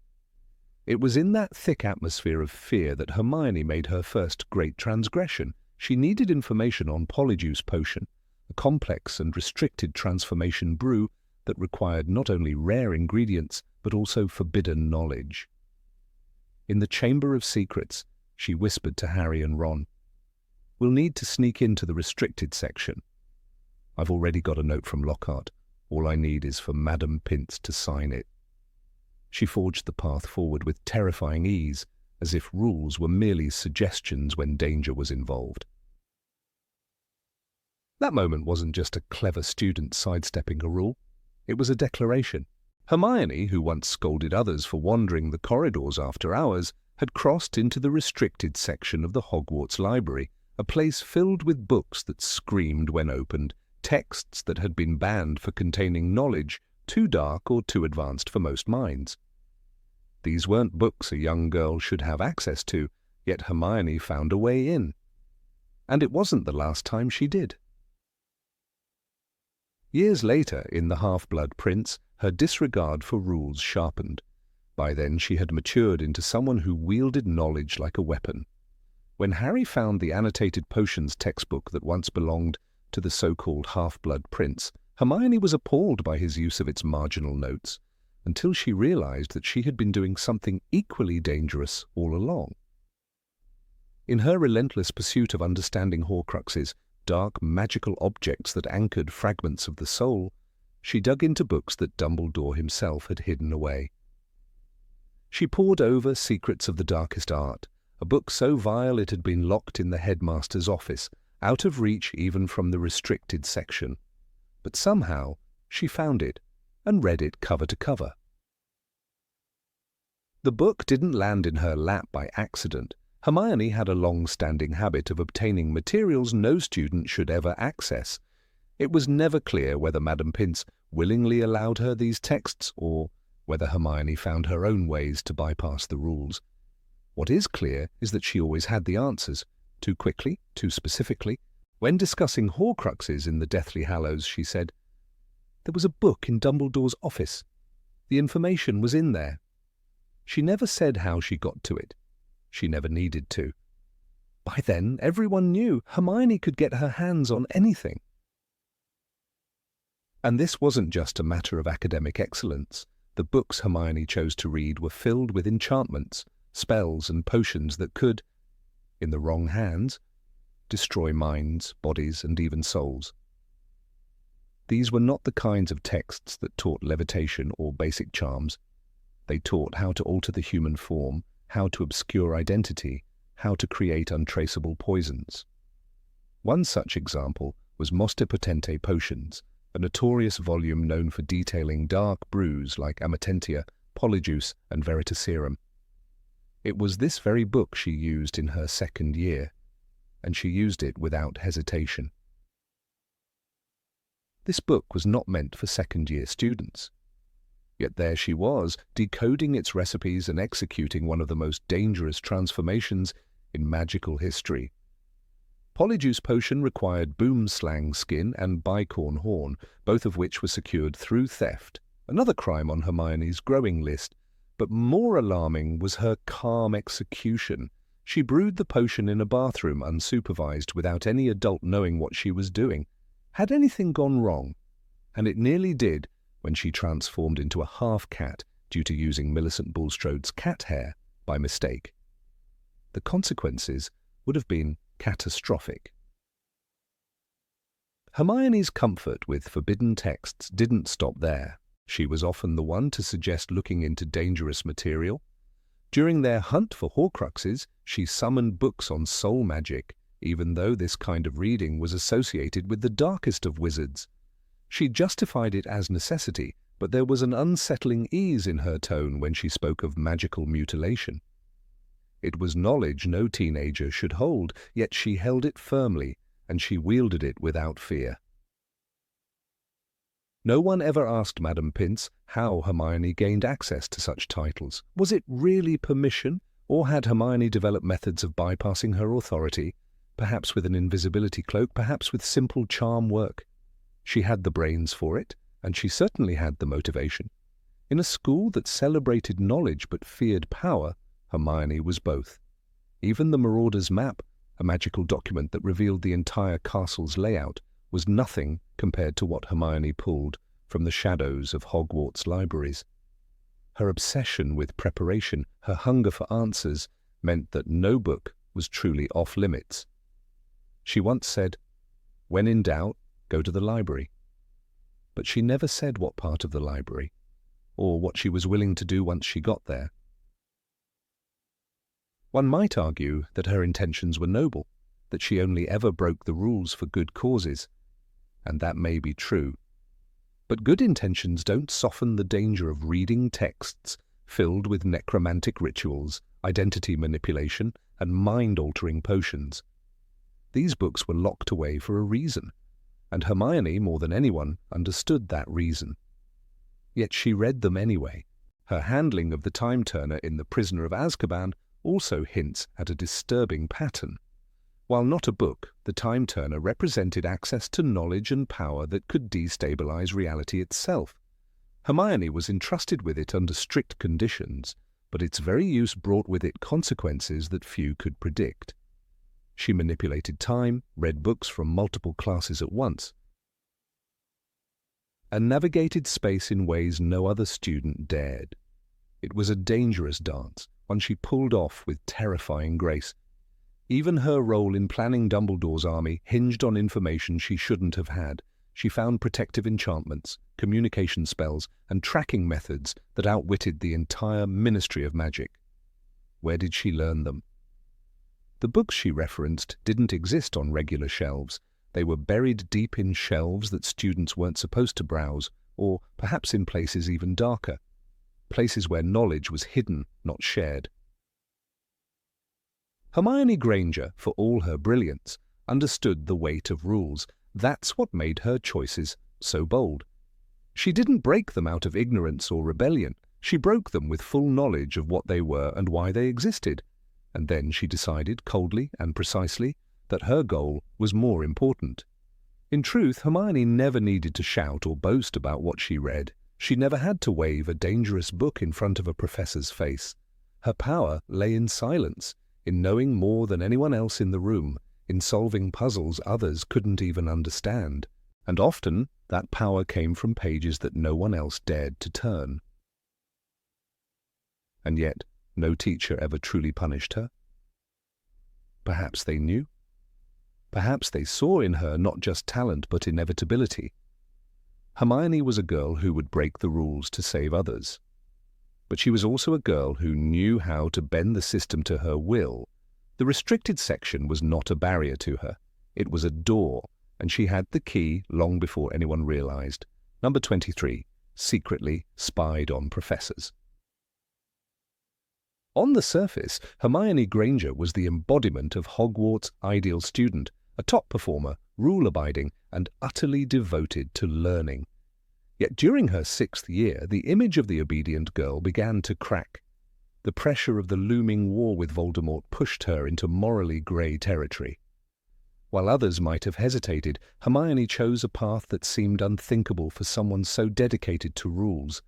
It was in that thick atmosphere of fear that Hermione made her first great transgression. She needed information on Polyjuice Potion, a complex and restricted transformation brew that required not only rare ingredients, but also forbidden knowledge. In the Chamber of Secrets, she whispered to Harry and Ron, "We'll need to sneak into the restricted section. I've already got a note from Lockhart. All I need is for Madame Pince to sign it." She forged the path forward with terrifying ease, as if rules were merely suggestions when danger was involved. That moment wasn't just a clever student sidestepping a rule. It was a declaration. Hermione, who once scolded others for wandering the corridors after hours, had crossed into the restricted section of the Hogwarts library, a place filled with books that screamed when opened, texts that had been banned for containing knowledge too dark or too advanced for most minds. These weren't books a young girl should have access to, yet Hermione found a way in. And it wasn't the last time she did. Years later, in The Half-Blood Prince, her disregard for rules sharpened. By then she had matured into someone who wielded knowledge like a weapon. When Harry found the annotated potions textbook that once belonged to the so-called Half-Blood Prince, Hermione was appalled by his use of its marginal notes, until she realized that she had been doing something equally dangerous all along. In her relentless pursuit of understanding Horcruxes, dark, magical objects that anchored fragments of the soul, she dug into books that Dumbledore himself had hidden away. She pored over Secrets of the Darkest Art, a book so vile it had been locked in the headmaster's office, out of reach even from the restricted section. But somehow she found it and read it cover to cover. The book didn't land in her lap by accident. Hermione had a long-standing habit of obtaining materials no student should ever access. It was never clear whether Madame Pince willingly allowed her these texts or whether Hermione found her own ways to bypass the rules. What is clear is that she always had the answers, too quickly, too specifically. When discussing Horcruxes in the Deathly Hallows, she said, "There was a book in Dumbledore's office. The information was in there." She never said how she got to it. She never needed to. By then, everyone knew Hermione could get her hands on anything. And this wasn't just a matter of academic excellence. The books Hermione chose to read were filled with enchantments, spells and potions that could, in the wrong hands, destroy minds, bodies, and even souls. These were not the kinds of texts that taught levitation or basic charms. They taught how to alter the human form, how to obscure identity, how to create untraceable poisons. One such example was Moster Potente Potions, a notorious volume known for detailing dark brews like Amatentia, Polyjuice, and Veritaserum. It was this very book she used in her second year, and she used it without hesitation. This book was not meant for second-year students. Yet there she was, decoding its recipes and executing one of the most dangerous transformations in magical history. Polyjuice Potion required boomslang skin and bicorn horn, both of which were secured through theft, another crime on Hermione's growing list. But more alarming was her calm execution. She brewed the potion in a bathroom unsupervised without any adult knowing what she was doing. Had anything gone wrong? And it nearly did when she transformed into a half-cat due to using Millicent Bulstrode's cat hair by mistake. The consequences would have been catastrophic. Hermione's comfort with forbidden texts didn't stop there. She was often the one to suggest looking into dangerous material. During their hunt for Horcruxes, she summoned books on soul magic, even though this kind of reading was associated with the darkest of wizards. She justified it as necessity, but there was an unsettling ease in her tone when she spoke of magical mutilation. It was knowledge no teenager should hold, yet she held it firmly, and she wielded it without fear. No one ever asked Madame Pince how Hermione gained access to such titles. Was it really permission, or had Hermione developed methods of bypassing her authority, perhaps with an invisibility cloak, perhaps with simple charm work? She had the brains for it, and she certainly had the motivation. In a school that celebrated knowledge but feared power, Hermione was both. Even the Marauder's Map, a magical document that revealed the entire castle's layout, was nothing compared to what Hermione pulled from the shadows of Hogwarts libraries. Her obsession with preparation, her hunger for answers, meant that no book was truly off-limits. She once said, "When in doubt, go to the library." But she never said what part of the library, or what she was willing to do once she got there. One might argue that her intentions were noble, that she only ever broke the rules for good causes, and that may be true. But good intentions don't soften the danger of reading texts filled with necromantic rituals, identity manipulation, and mind-altering potions. These books were locked away for a reason, and Hermione, more than anyone, understood that reason. Yet she read them anyway. Her handling of the Time Turner in The Prisoner of Azkaban also hints at a disturbing pattern. While not a book, the Time Turner represented access to knowledge and power that could destabilize reality itself. Hermione was entrusted with it under strict conditions, but its very use brought with it consequences that few could predict. She manipulated time, read books from multiple classes at once, and navigated space in ways no other student dared. It was a dangerous dance, one she pulled off with terrifying grace. Even her role in planning Dumbledore's army hinged on information she shouldn't have had. She found protective enchantments, communication spells, and tracking methods that outwitted the entire Ministry of Magic. Where did she learn them? The books she referenced didn't exist on regular shelves. They were buried deep in shelves that students weren't supposed to browse, or perhaps in places even darker. Places where knowledge was hidden, not shared. Hermione Granger, for all her brilliance, understood the weight of rules. That's what made her choices so bold. She didn't break them out of ignorance or rebellion. She broke them with full knowledge of what they were and why they existed. And then she decided, coldly and precisely, that her goal was more important. In truth, Hermione never needed to shout or boast about what she read. She never had to wave a dangerous book in front of a professor's face. Her power lay in silence, in knowing more than anyone else in the room, in solving puzzles others couldn't even understand. And often, that power came from pages that no one else dared to turn. And yet, no teacher ever truly punished her. Perhaps they knew. Perhaps they saw in her not just talent but inevitability. Hermione was a girl who would break the rules to save others. But she was also a girl who knew how to bend the system to her will. The restricted section was not a barrier to her. It was a door, and she had the key long before anyone realized. Number 23, secretly spied on professors. On the surface, Hermione Granger was the embodiment of Hogwarts' ideal student, a top performer, rule-abiding, and utterly devoted to learning. Yet during her 6th year, the image of the obedient girl began to crack. The pressure of the looming war with Voldemort pushed her into morally grey territory. While others might have hesitated, Hermione chose a path that seemed unthinkable for someone so dedicated to rules.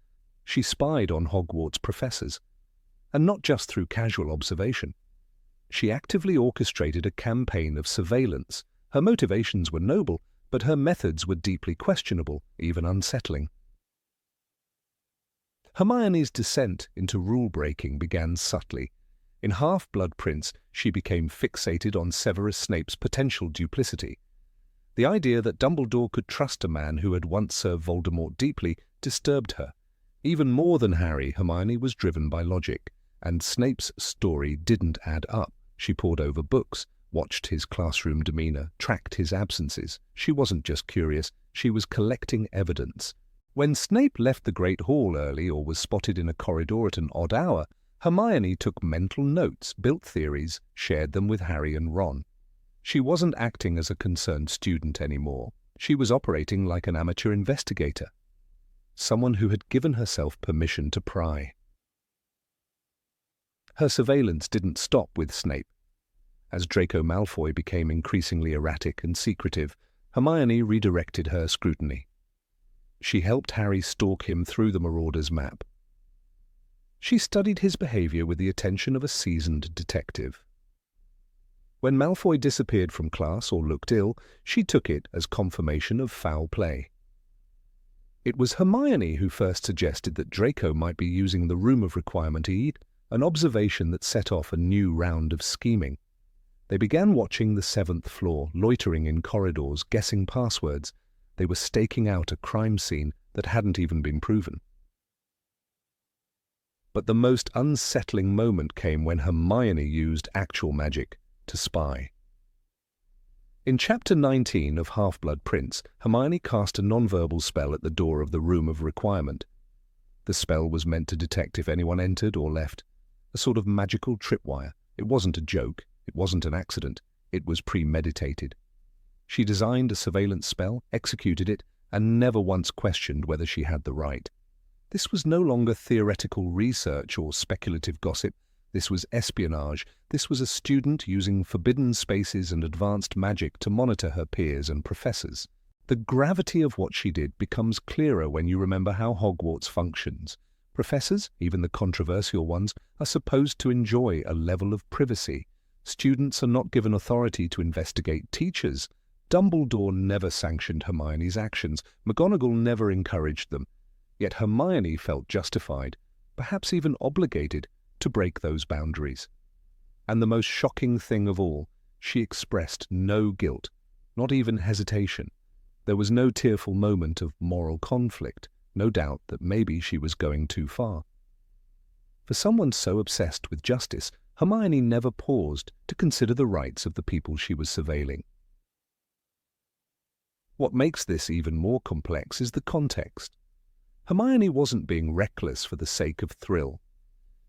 She spied on Hogwarts professors. And not just through casual observation. She actively orchestrated a campaign of surveillance. Her motivations were noble, but her methods were deeply questionable, even unsettling. Hermione's descent into rule-breaking began subtly. In Half-Blood Prince, she became fixated on Severus Snape's potential duplicity. The idea that Dumbledore could trust a man who had once served Voldemort deeply disturbed her. Even more than Harry, Hermione was driven by logic. And Snape's story didn't add up. She pored over books, watched his classroom demeanor, tracked his absences. She wasn't just curious, she was collecting evidence. When Snape left the Great Hall early or was spotted in a corridor at an odd hour, Hermione took mental notes, built theories, shared them with Harry and Ron. She wasn't acting as a concerned student anymore. She was operating like an amateur investigator. Someone who had given herself permission to pry. Her surveillance didn't stop with Snape. As Draco Malfoy became increasingly erratic and secretive, Hermione redirected her scrutiny. She helped Harry stalk him through the Marauder's map. She studied his behavior with the attention of a seasoned detective. When Malfoy disappeared from class or looked ill, she took it as confirmation of foul play. It was Hermione who first suggested that Draco might be using the Room of Requirement to eat, an observation that set off a new round of scheming. They began watching the 7th floor, loitering in corridors, guessing passwords. They were staking out a crime scene that hadn't even been proven. But the most unsettling moment came when Hermione used actual magic to spy. In Chapter 19 of Half-Blood Prince, Hermione cast a nonverbal spell at the door of the Room of Requirement. The spell was meant to detect if anyone entered or left. A sort of magical tripwire. It wasn't a joke. It wasn't an accident. It was premeditated. She designed a surveillance spell, executed it, and never once questioned whether she had the right. This was no longer theoretical research or speculative gossip. This was espionage. This was a student using forbidden spaces and advanced magic to monitor her peers and professors. The gravity of what she did becomes clearer when you remember how Hogwarts functions. Professors, even the controversial ones, are supposed to enjoy a level of privacy. Students are not given authority to investigate teachers. Dumbledore never sanctioned Hermione's actions. McGonagall never encouraged them. Yet Hermione felt justified, perhaps even obligated, to break those boundaries. And the most shocking thing of all, she expressed no guilt, not even hesitation. There was no tearful moment of moral conflict, no doubt that maybe she was going too far. For someone so obsessed with justice, Hermione never paused to consider the rights of the people she was surveilling. What makes this even more complex is the context. Hermione wasn't being reckless for the sake of thrill.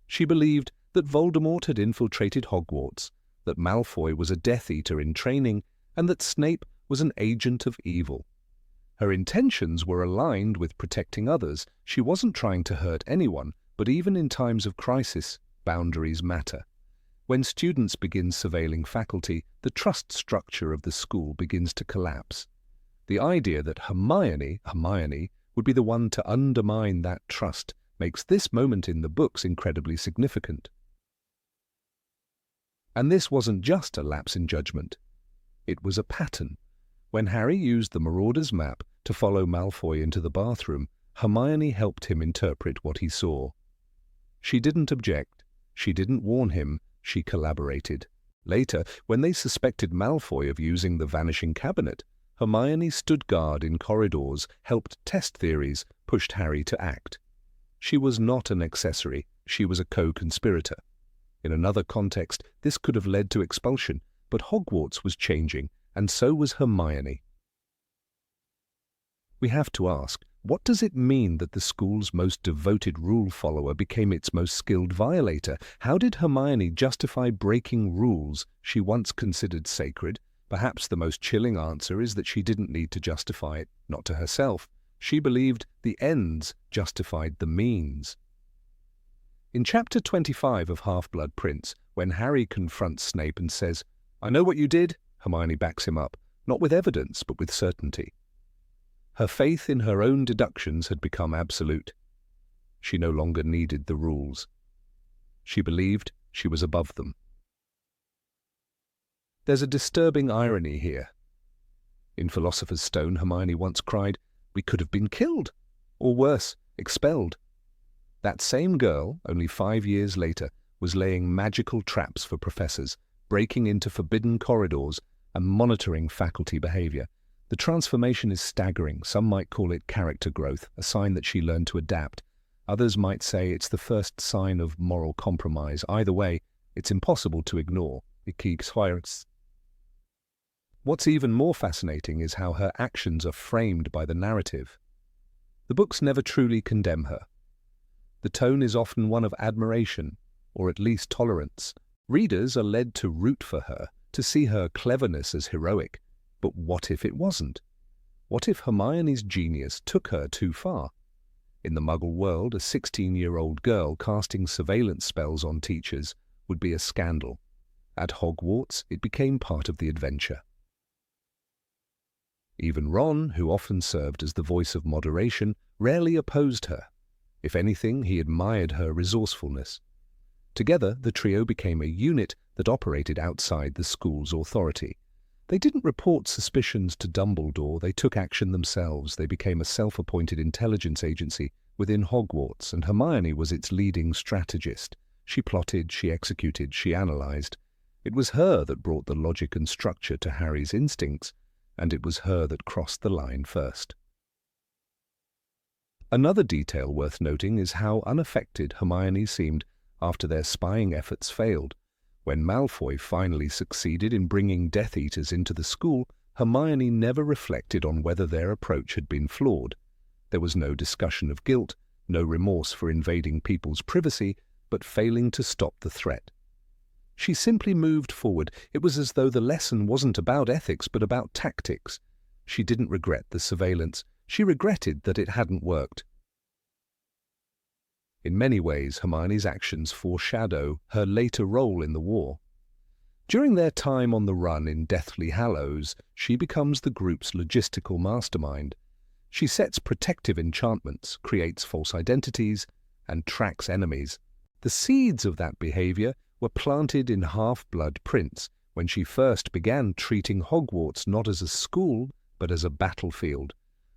She believed that Voldemort had infiltrated Hogwarts, that Malfoy was a Death Eater in training, and that Snape was an agent of evil. Her intentions were aligned with protecting others. She wasn't trying to hurt anyone, but even in times of crisis, boundaries matter. When students begin surveilling faculty, the trust structure of the school begins to collapse. The idea that Hermione would be the one to undermine that trust makes this moment in the books incredibly significant. And this wasn't just a lapse in judgment. It was a pattern. When Harry used the Marauder's map to follow Malfoy into the bathroom, Hermione helped him interpret what he saw. She didn't object. She didn't warn him. She collaborated. Later, when they suspected Malfoy of using the Vanishing Cabinet, Hermione stood guard in corridors, helped test theories, pushed Harry to act. She was not an accessory. She was a co-conspirator. In another context, this could have led to expulsion, but Hogwarts was changing, and so was Hermione. We have to ask, what does it mean that the school's most devoted rule follower became its most skilled violator? How did Hermione justify breaking rules she once considered sacred? Perhaps the most chilling answer is that she didn't need to justify it, not to herself. She believed the ends justified the means. In Chapter 25 of Half-Blood Prince, when Harry confronts Snape and says, "I know what you did," Hermione backs him up, not with evidence, but with certainty. Her faith in her own deductions had become absolute. She no longer needed the rules. She believed she was above them. There's a disturbing irony here. In Philosopher's Stone, Hermione once cried, "We could have been killed," or worse, expelled. That same girl, only 5 years later, was laying magical traps for professors, breaking into forbidden corridors, and monitoring faculty behavior. The transformation is staggering. Some might call it character growth, a sign that she learned to adapt. Others might say it's the first sign of moral compromise. Either way, it's impossible to ignore. It keeps Hogwarts. What's even more fascinating is how her actions are framed by the narrative. The books never truly condemn her. The tone is often one of admiration, or at least tolerance. Readers are led to root for her, to see her cleverness as heroic. But what if it wasn't? What if Hermione's genius took her too far? In the Muggle world, a 16-year-old girl casting surveillance spells on teachers would be a scandal. At Hogwarts, it became part of the adventure. Even Ron, who often served as the voice of moderation, rarely opposed her. If anything, he admired her resourcefulness. Together, the trio became a unit that operated outside the school's authority. They didn't report suspicions to Dumbledore. They took action themselves. They became a self-appointed intelligence agency within Hogwarts, and Hermione was its leading strategist. She plotted, she executed, she analyzed. It was her that brought the logic and structure to Harry's instincts, and it was her that crossed the line first. Another detail worth noting is how unaffected Hermione seemed after their spying efforts failed. When Malfoy finally succeeded in bringing Death Eaters into the school, Hermione never reflected on whether their approach had been flawed. There was no discussion of guilt, no remorse for invading people's privacy, but failing to stop the threat. She simply moved forward. It was as though the lesson wasn't about ethics, but about tactics. She didn't regret the surveillance. She regretted that it hadn't worked. In many ways, Hermione's actions foreshadow her later role in the war. During their time on the run in Deathly Hallows, she becomes the group's logistical mastermind. She sets protective enchantments, creates false identities, and tracks enemies. The seeds of that behavior were planted in Half-Blood Prince when she first began treating Hogwarts not as a school, but as a battlefield.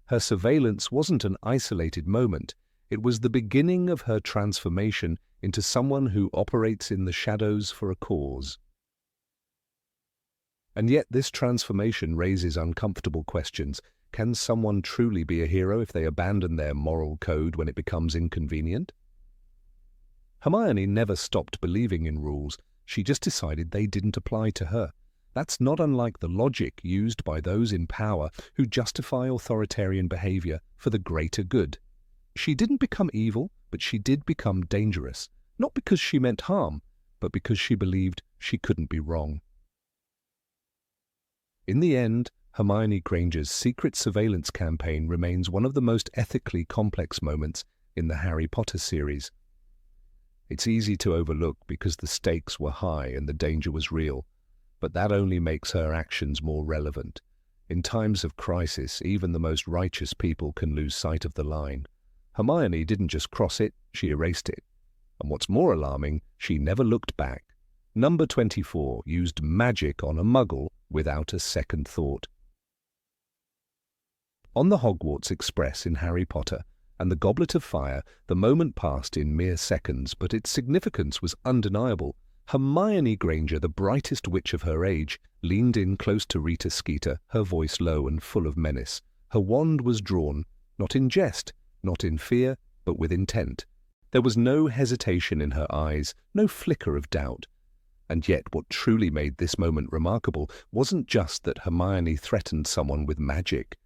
Her surveillance wasn't an isolated moment. It was the beginning of her transformation into someone who operates in the shadows for a cause. And yet this transformation raises uncomfortable questions. Can someone truly be a hero if they abandon their moral code when it becomes inconvenient? Hermione never stopped believing in rules. She just decided they didn't apply to her. That's not unlike the logic used by those in power who justify authoritarian behavior for the greater good. She didn't become evil, but she did become dangerous, not because she meant harm, but because she believed she couldn't be wrong. In the end, Hermione Granger's secret surveillance campaign remains one of the most ethically complex moments in the Harry Potter series. It's easy to overlook because the stakes were high and the danger was real, but that only makes her actions more relevant. In times of crisis, even the most righteous people can lose sight of the line. Hermione didn't just cross it, she erased it. And what's more alarming, she never looked back. Number 24 used magic on a muggle without a second thought. On the Hogwarts Express in Harry Potter and the Goblet of Fire, the moment passed in mere seconds, but its significance was undeniable. Hermione Granger, the brightest witch of her age, leaned in close to Rita Skeeter, her voice low and full of menace. Her wand was drawn, not in jest, not in fear, but with intent. There was no hesitation in her eyes, no flicker of doubt. And yet what truly made this moment remarkable wasn't just that Hermione threatened someone with magic.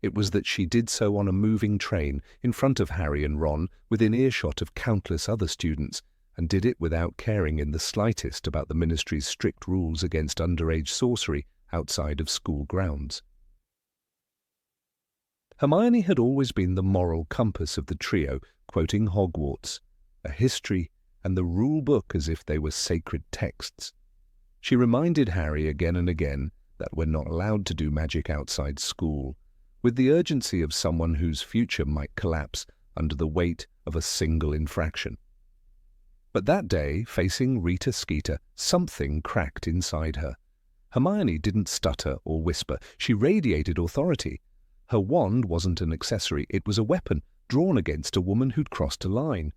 It was that she did so on a moving train, in front of Harry and Ron, within earshot of countless other students, and did it without caring in the slightest about the Ministry's strict rules against underage sorcery outside of school grounds. Hermione had always been the moral compass of the trio, quoting Hogwarts, a history, and the rule book as if they were sacred texts. She reminded Harry again and again that we're not allowed to do magic outside school, with the urgency of someone whose future might collapse under the weight of a single infraction. But that day, facing Rita Skeeter, something cracked inside her. Hermione didn't stutter or whisper. She radiated authority. Her wand wasn't an accessory, it was a weapon drawn against a woman who'd crossed a line.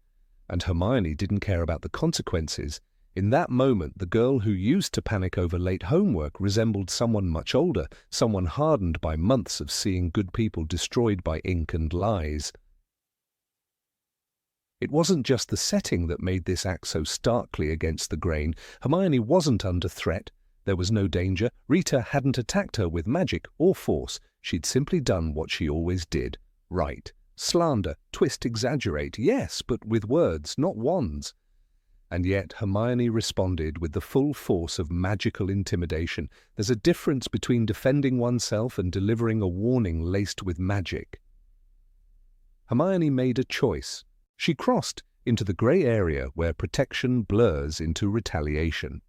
And Hermione didn't care about the consequences. In that moment, the girl who used to panic over late homework resembled someone much older, someone hardened by months of seeing good people destroyed by ink and lies. It wasn't just the setting that made this act so starkly against the grain. Hermione wasn't under threat. There was no danger. Rita hadn't attacked her with magic or force. She'd simply done what she always did. Right. Slander, twist, exaggerate. Yes, but with words, not wands. And yet Hermione responded with the full force of magical intimidation. There's a difference between defending oneself and delivering a warning laced with magic. Hermione made a choice. She crossed into the grey area where protection blurs into retaliation.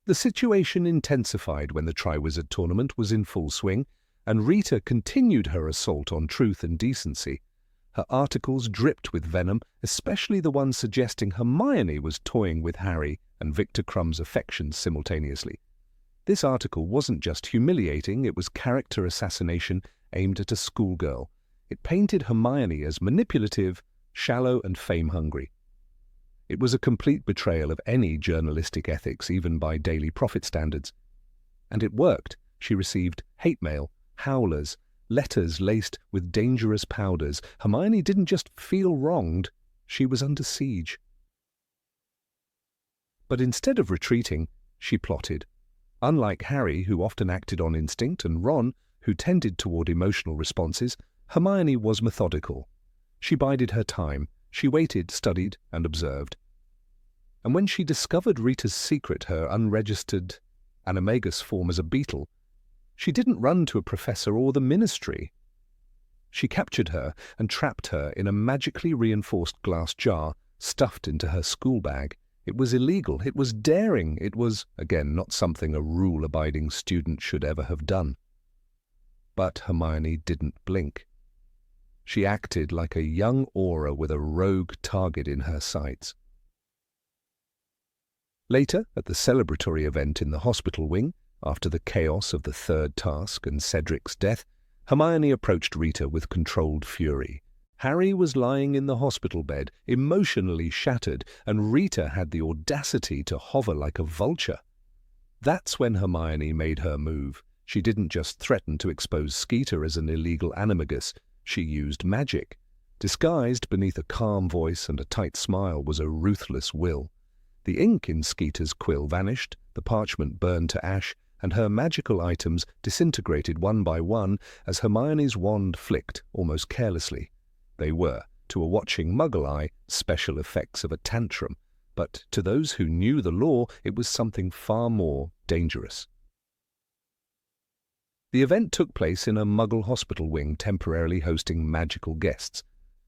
The situation intensified when the Triwizard Tournament was in full swing, and Rita continued her assault on truth and decency. Her articles dripped with venom, especially the one suggesting Hermione was toying with Harry and Victor Crumb's affections simultaneously. This article wasn't just humiliating, it was character assassination aimed at a schoolgirl. It painted Hermione as manipulative, shallow and fame-hungry. It was a complete betrayal of any journalistic ethics, even by Daily Prophet standards. And it worked. She received hate mail, howlers, letters laced with dangerous powders. Hermione didn't just feel wronged, she was under siege. But instead of retreating, she plotted. Unlike Harry, who often acted on instinct, and Ron, who tended toward emotional responses, Hermione was methodical. She bided her time. She waited, studied, and observed. And when she discovered Rita's secret, her unregistered animagus form as a beetle, she didn't run to a professor or the ministry. She captured her and trapped her in a magically reinforced glass jar stuffed into her school bag. It was illegal, it was daring, it was, again, not something a rule-abiding student should ever have done. But Hermione didn't blink. She acted like a young aura with a rogue target in her sights. Later, at the celebratory event in the hospital wing, after the chaos of the third task and Cedric's death, Hermione approached Rita with controlled fury. Harry was lying in the hospital bed, emotionally shattered, and Rita had the audacity to hover like a vulture. That's when Hermione made her move. She didn't just threaten to expose Skeeter as an illegal animagus, she used magic. Disguised beneath a calm voice and a tight smile was a ruthless will. The ink in Skeeter's quill vanished, the parchment burned to ash, and her magical items disintegrated one by one as Hermione's wand flicked almost carelessly. They were, to a watching Muggle eye, special effects of a tantrum, but to those who knew the law, it was something far more dangerous. The event took place in a Muggle hospital wing temporarily hosting magical guests.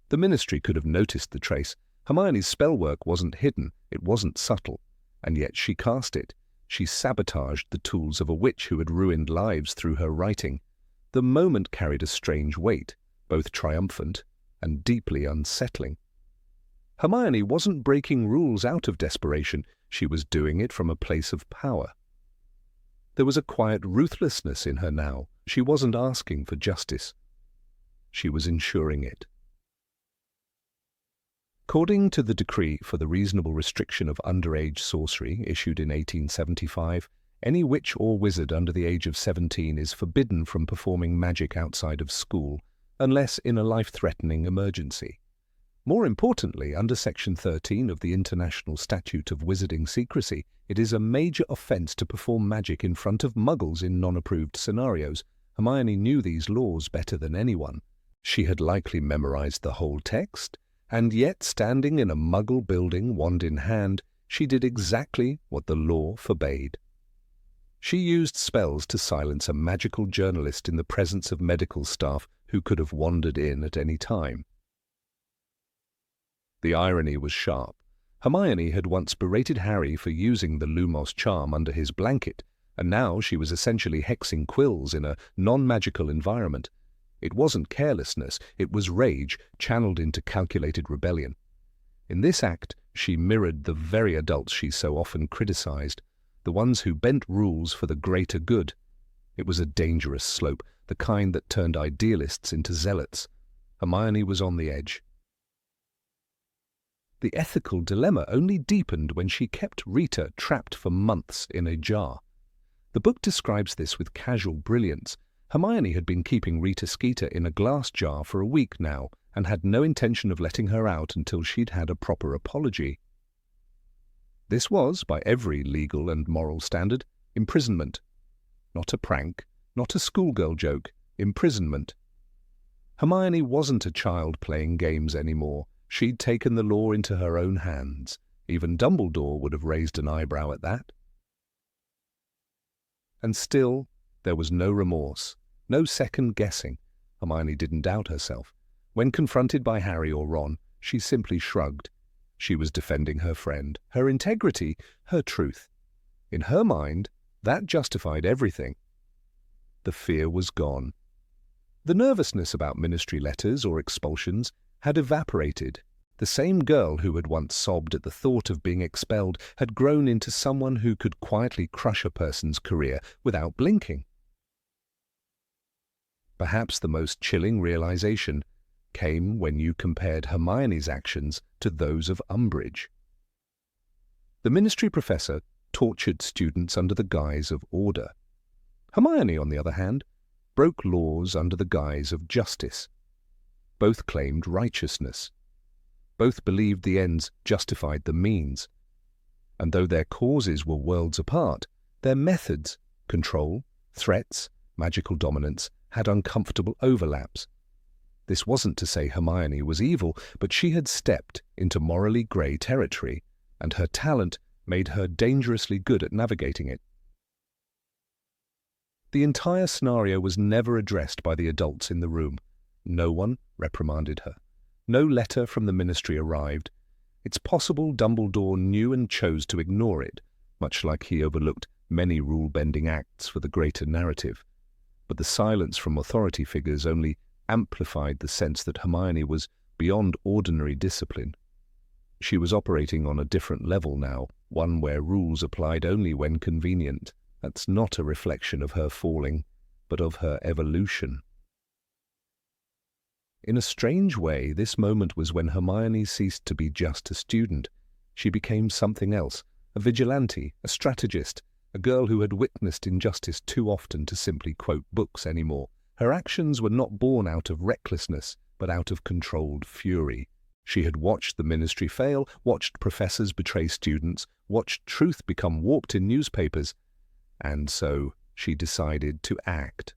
The Ministry could have noticed the trace. Hermione's spellwork wasn't hidden, it wasn't subtle, and yet she cast it. She sabotaged the tools of a witch who had ruined lives through her writing. The moment carried a strange weight, both triumphant and deeply unsettling. Hermione wasn't breaking rules out of desperation, she was doing it from a place of power. There was a quiet ruthlessness in her now. She wasn't asking for justice. She was ensuring it. According to the decree for the reasonable restriction of underage sorcery issued in 1875, any witch or wizard under the age of 17 is forbidden from performing magic outside of school, unless in a life-threatening emergency. More importantly, under Section 13 of the International Statute of Wizarding Secrecy, it is a major offence to perform magic in front of Muggles in non-approved scenarios. Hermione knew these laws better than anyone. She had likely memorized the whole text, and yet, standing in a Muggle building, wand in hand, she did exactly what the law forbade. She used spells to silence a magical journalist in the presence of medical staff who could have wandered in at any time. The irony was sharp. Hermione had once berated Harry for using the Lumos charm under his blanket, and now she was essentially hexing quills in a non-magical environment. It wasn't carelessness, it was rage channeled into calculated rebellion. In this act, she mirrored the very adults she so often criticized, the ones who bent rules for the greater good. It was a dangerous slope, the kind that turned idealists into zealots. Hermione was on the edge. The ethical dilemma only deepened when she kept Rita trapped for months in a jar. The book describes this with casual brilliance. Hermione had been keeping Rita Skeeter in a glass jar for a week now, and had no intention of letting her out until she'd had a proper apology. This was, by every legal and moral standard, imprisonment. Not a prank, not a schoolgirl joke, imprisonment. Hermione wasn't a child playing games anymore. She'd taken the law into her own hands. Even Dumbledore would have raised an eyebrow at that. And still, there was no remorse, no second guessing. Hermione didn't doubt herself. When confronted by Harry or Ron, she simply shrugged. She was defending her friend, her integrity, her truth. In her mind, that justified everything. The fear was gone. The nervousness about ministry letters or expulsions had evaporated. The same girl who had once sobbed at the thought of being expelled had grown into someone who could quietly crush a person's career without blinking. Perhaps the most chilling realization came when you compared Hermione's actions to those of Umbridge. The ministry professor tortured students under the guise of order. Hermione, on the other hand, broke laws under the guise of justice. Both claimed righteousness. Both believed the ends justified the means. And though their causes were worlds apart, their methods, control, threats, magical dominance, had uncomfortable overlaps. This wasn't to say Hermione was evil, but she had stepped into morally grey territory, and her talent made her dangerously good at navigating it. The entire scenario was never addressed by the adults in the room. No one reprimanded her. No letter from the ministry arrived. It's possible Dumbledore knew and chose to ignore it, much like he overlooked many rule-bending acts for the greater narrative. But the silence from authority figures only amplified the sense that Hermione was beyond ordinary discipline. She was operating on a different level now, one where rules applied only when convenient. That's not a reflection of her falling, but of her evolution. In a strange way, this moment was when Hermione ceased to be just a student. She became something else, a vigilante, a strategist, a girl who had witnessed injustice too often to simply quote books anymore. Her actions were not born out of recklessness, but out of controlled fury. She had watched the ministry fail, watched professors betray students, watched truth become warped in newspapers, and so she decided to act.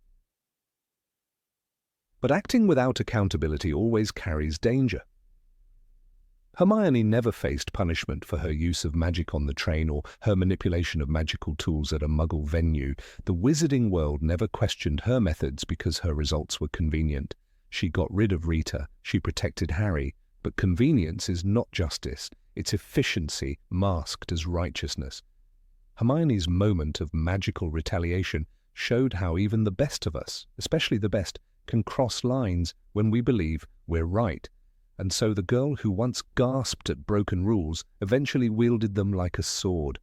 But acting without accountability always carries danger. Hermione never faced punishment for her use of magic on the train or her manipulation of magical tools at a Muggle venue. The wizarding world never questioned her methods because her results were convenient. She got rid of Rita, she protected Harry, but convenience is not justice, it's efficiency masked as righteousness. Hermione's moment of magical retaliation showed how even the best of us, especially the best, can cross lines when we believe we're right. And so the girl who once gasped at broken rules eventually wielded them like a sword.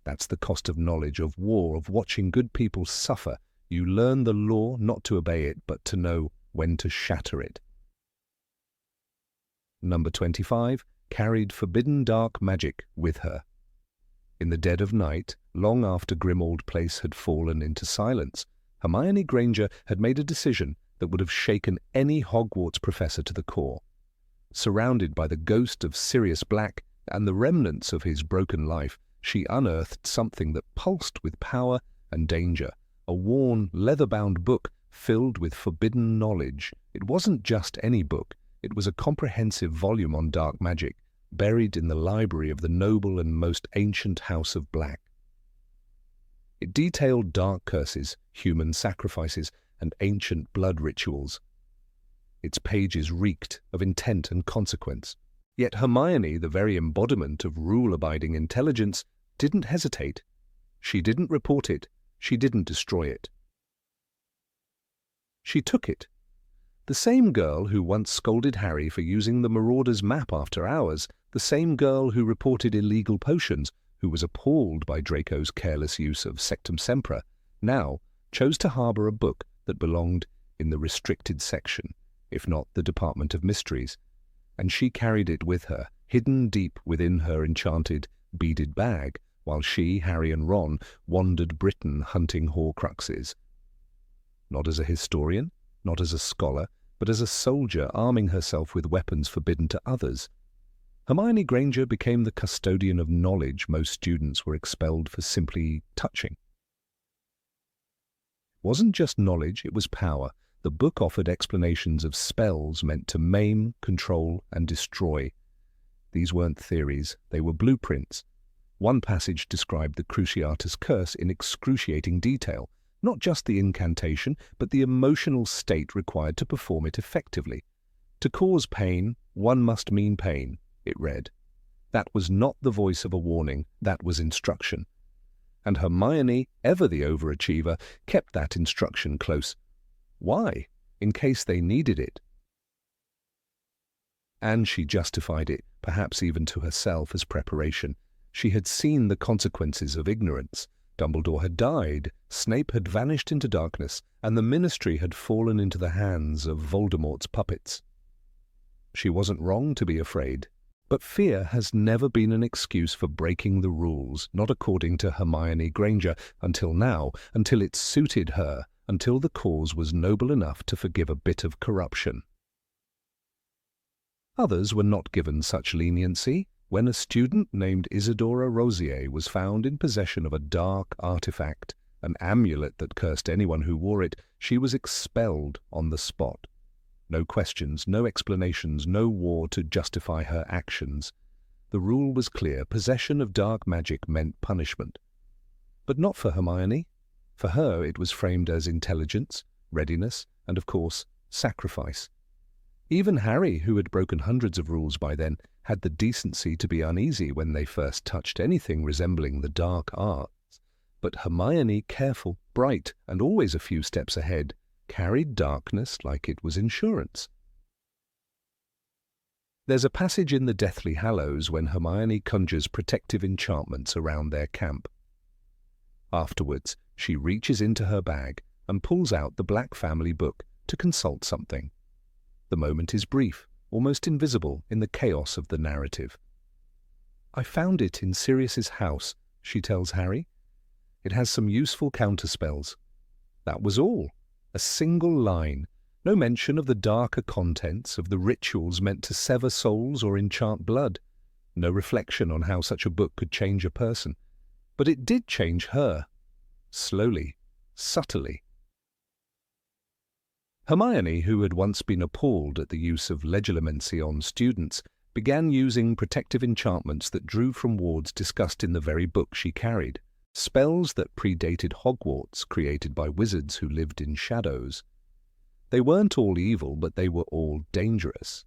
That's the cost of knowledge, of war, of watching good people suffer. You learn the law not to obey it, but to know when to shatter it. Number 25 carried forbidden dark magic with her. In the dead of night, long after Grimmauld Place had fallen into silence, Hermione Granger had made a decision that would have shaken any Hogwarts professor to the core. Surrounded by the ghost of Sirius Black and the remnants of his broken life, she unearthed something that pulsed with power and danger, a worn, leather-bound book filled with forbidden knowledge. It wasn't just any book, it was a comprehensive volume on dark magic, buried in the library of the noble and most ancient House of Black. It detailed dark curses, human sacrifices, and ancient blood rituals. Its pages reeked of intent and consequence. Yet Hermione, the very embodiment of rule-abiding intelligence, didn't hesitate. She didn't report it. She didn't destroy it. She took it. The same girl who once scolded Harry for using the Marauder's map after hours, the same girl who reported illegal potions, who was appalled by Draco's careless use of Sectum Sempra, now chose to harbour a book that belonged in the restricted section, if not the Department of Mysteries, and she carried it with her, hidden deep within her enchanted, beaded bag, while she, Harry and Ron wandered Britain hunting Horcruxes. Not as a historian, not as a scholar, but as a soldier arming herself with weapons forbidden to others. Hermione Granger became the custodian of knowledge most students were expelled for simply touching. It wasn't just knowledge, it was power. The book offered explanations of spells meant to maim, control, and destroy. These weren't theories, they were blueprints. One passage described the Cruciatus Curse in excruciating detail, not just the incantation, but the emotional state required to perform it effectively. To cause pain, one must mean pain, it read. That was not the voice of a warning, that was instruction. And Hermione, ever the overachiever, kept that instruction close. Why? In case they needed it. And she justified it, perhaps even to herself, as preparation. She had seen the consequences of ignorance. Dumbledore had died, Snape had vanished into darkness, and the Ministry had fallen into the hands of Voldemort's puppets. She wasn't wrong to be afraid. But fear has never been an excuse for breaking the rules, not according to Hermione Granger, until now, until it suited her, until the cause was noble enough to forgive a bit of corruption. Others were not given such leniency. When a student named Isidora Rosier was found in possession of a dark artifact, an amulet that cursed anyone who wore it, she was expelled on the spot. No questions, no explanations, no war to justify her actions. The rule was clear. Possession of dark magic meant punishment. But not for Hermione. For her it was framed as intelligence, readiness, and of course, sacrifice. Even Harry, who had broken hundreds of rules by then, had the decency to be uneasy when they first touched anything resembling the dark arts. But Hermione, careful, bright, and always a few steps ahead, carried darkness like it was insurance. There's a passage in the Deathly Hallows when Hermione conjures protective enchantments around their camp. Afterwards, she reaches into her bag and pulls out the Black family book to consult something. The moment is brief, almost invisible in the chaos of the narrative. "I found it in Sirius's house," she tells Harry. "It has some useful counterspells." That was all. A single line. No mention of the darker contents, of the rituals meant to sever souls or enchant blood. No reflection on how such a book could change a person. But it did change her. Slowly, subtly. Hermione, who had once been appalled at the use of legilimency on students, began using protective enchantments that drew from wards discussed in the very book she carried, spells that predated Hogwarts, created by wizards who lived in shadows. They weren't all evil, but they were all dangerous.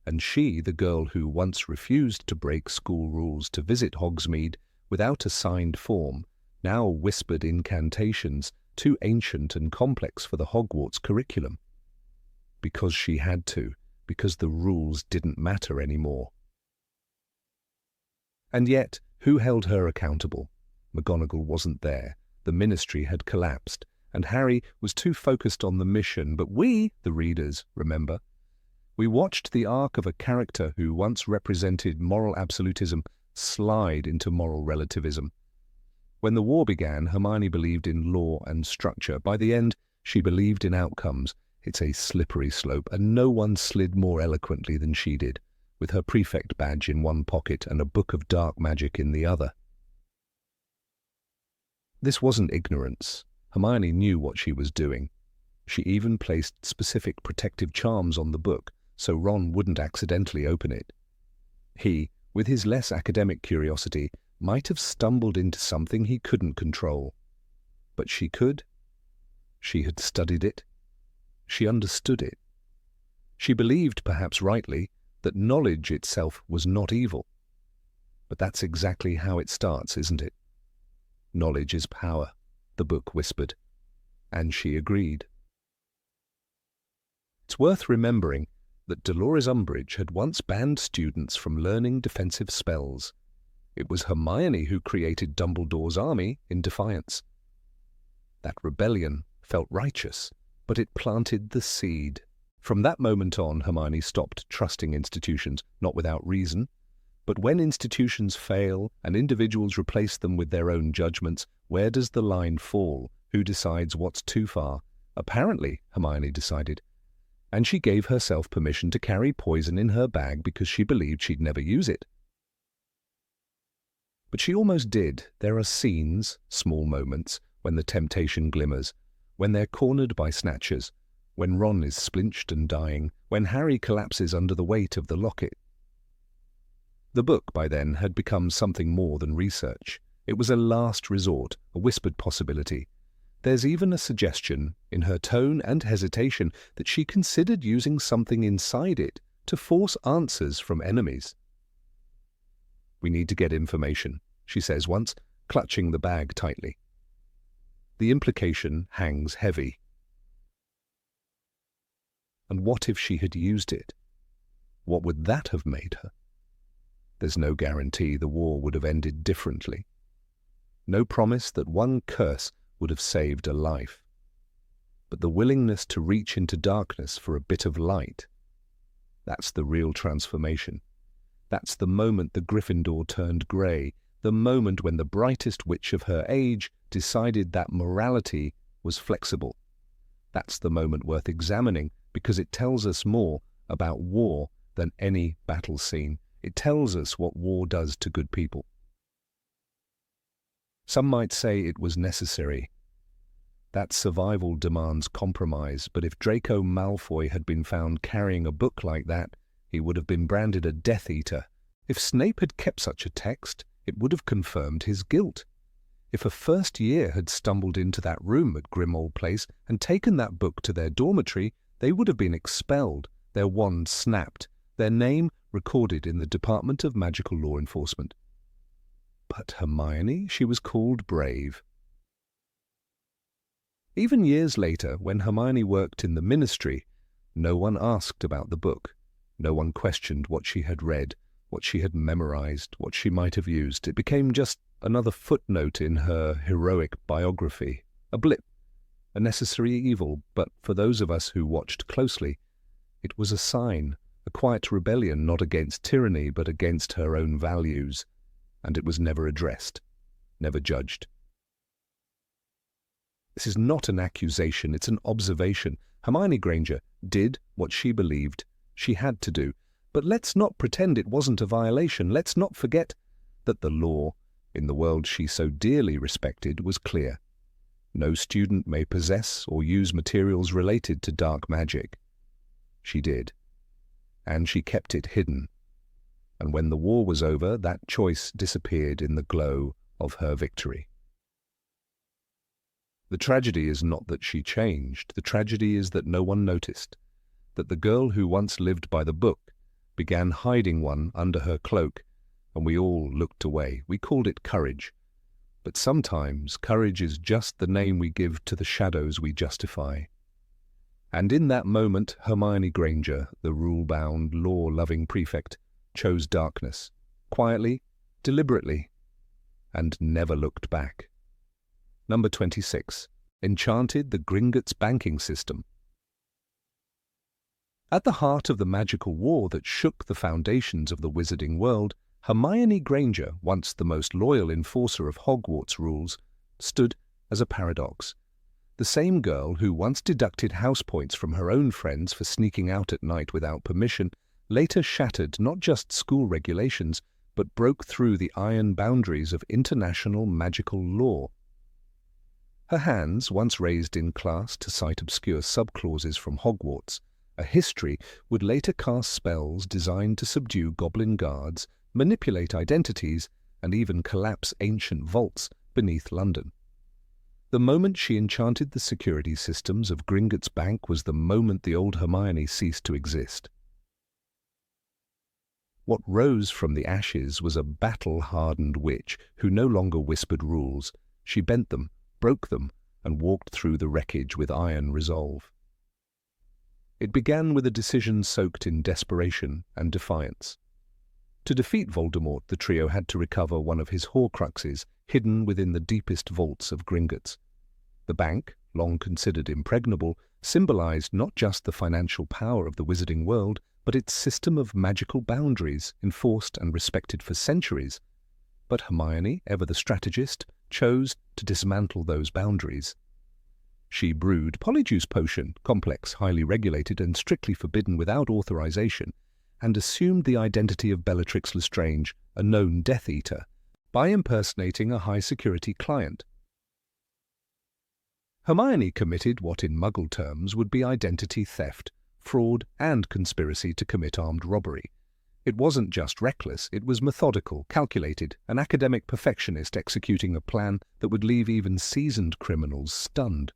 And she, the girl who once refused to break school rules to visit Hogsmeade without a signed form, now whispered incantations too ancient and complex for the Hogwarts curriculum. Because she had to, because the rules didn't matter anymore. And yet, who held her accountable? McGonagall wasn't there, the Ministry had collapsed, and Harry was too focused on the mission, but we, the readers, remember. We watched the arc of a character who once represented moral absolutism slide into moral relativism. When the war began, Hermione believed in law and structure. By the end, she believed in outcomes. It's a slippery slope, and no one slid more eloquently than she did, with her prefect badge in one pocket and a book of dark magic in the other. This wasn't ignorance. Hermione knew what she was doing. She even placed specific protective charms on the book, so Ron wouldn't accidentally open it. He, with his less academic curiosity, might have stumbled into something he couldn't control. But she could. She had studied it. She understood it. She believed, perhaps rightly, that knowledge itself was not evil. But that's exactly how it starts, isn't it? Knowledge is power, the book whispered. And she agreed. It's worth remembering that Dolores Umbridge had once banned students from learning defensive spells. It was Hermione who created Dumbledore's army in defiance. That rebellion felt righteous, but it planted the seed. From that moment on, Hermione stopped trusting institutions, not without reason. But when institutions fail and individuals replace them with their own judgments, where does the line fall? Who decides what's too far? Apparently, Hermione decided. And she gave herself permission to carry poison in her bag because she believed she'd never use it. But she almost did. There are scenes, small moments, when the temptation glimmers, when they're cornered by snatchers, when Ron is splinched and dying, when Harry collapses under the weight of the locket. The book, by then, had become something more than research. It was a last resort, a whispered possibility. There's even a suggestion, in her tone and hesitation, that she considered using something inside it to force answers from enemies. "We need to get information," she says once, clutching the bag tightly. The implication hangs heavy. And what if she had used it? What would that have made her? There's no guarantee the war would have ended differently. No promise that one curse would have saved a life. But the willingness to reach into darkness for a bit of light, that's the real transformation. That's the moment the Gryffindor turned grey, the moment when the brightest witch of her age decided that morality was flexible. That's the moment worth examining because it tells us more about war than any battle scene. It tells us what war does to good people. Some might say it was necessary. That survival demands compromise, but if Draco Malfoy had been found carrying a book like that, he would have been branded a Death Eater. If Snape had kept such a text, it would have confirmed his guilt. If a first year had stumbled into that room at Grimmauld Place and taken that book to their dormitory, they would have been expelled, their wands snapped, their name recorded in the Department of Magical Law Enforcement. But Hermione, she was called brave. Even years later, when Hermione worked in the Ministry, no one asked about the book. No one questioned what she had read, what she had memorized, what she might have used. It became just another footnote in her heroic biography, a blip, a necessary evil, but for those of us who watched closely, It was a sign, a quiet rebellion not against tyranny but against her own values, and it was never addressed, never judged. This is not an accusation, it's an observation. Hermione Granger did what she believed she had to do, but let's not pretend it wasn't a violation. Let's not forget that the law, in the world she so dearly respected, was clear. No student may possess or use materials related to dark magic. She did, and she kept it hidden. And when the war was over, that choice disappeared in the glow of her victory. The tragedy is not that she changed. The tragedy is that no one noticed, that the girl who once lived by the book began hiding one under her cloak, and we all looked away. We called it courage. But sometimes courage is just the name we give to the shadows we justify. And in that moment, Hermione Granger, the rule-bound, law-loving prefect, chose darkness, quietly, deliberately, and never looked back. Number 26. Enchanted the Gringotts banking system. At the heart of the magical war that shook the foundations of the wizarding world, Hermione Granger, once the most loyal enforcer of Hogwarts rules, stood as a paradox. The same girl who once deducted house points from her own friends for sneaking out at night without permission, later shattered not just school regulations, but broke through the iron boundaries of international magical law. Her hands, once raised in class to cite obscure subclauses from Hogwarts, a history, would later cast spells designed to subdue goblin guards, manipulate identities, and even collapse ancient vaults beneath London. The moment she enchanted the security systems of Gringotts Bank was the moment the old Hermione ceased to exist. What rose from the ashes was a battle-hardened witch who no longer whispered rules. She bent them, broke them, and walked through the wreckage with iron resolve. It began with a decision soaked in desperation and defiance. To defeat Voldemort, the trio had to recover one of his Horcruxes hidden within the deepest vaults of Gringotts. The bank, long considered impregnable, symbolized not just the financial power of the wizarding world, but its system of magical boundaries, enforced and respected for centuries. But Hermione, ever the strategist, chose to dismantle those boundaries. She brewed Polyjuice Potion, complex, highly regulated, and strictly forbidden without authorization, and assumed the identity of Bellatrix Lestrange, a known Death Eater, by impersonating a high-security client. Hermione committed what in Muggle terms would be identity theft, fraud, and conspiracy to commit armed robbery. It wasn't just reckless, it was methodical, calculated, an academic perfectionist executing a plan that would leave even seasoned criminals stunned.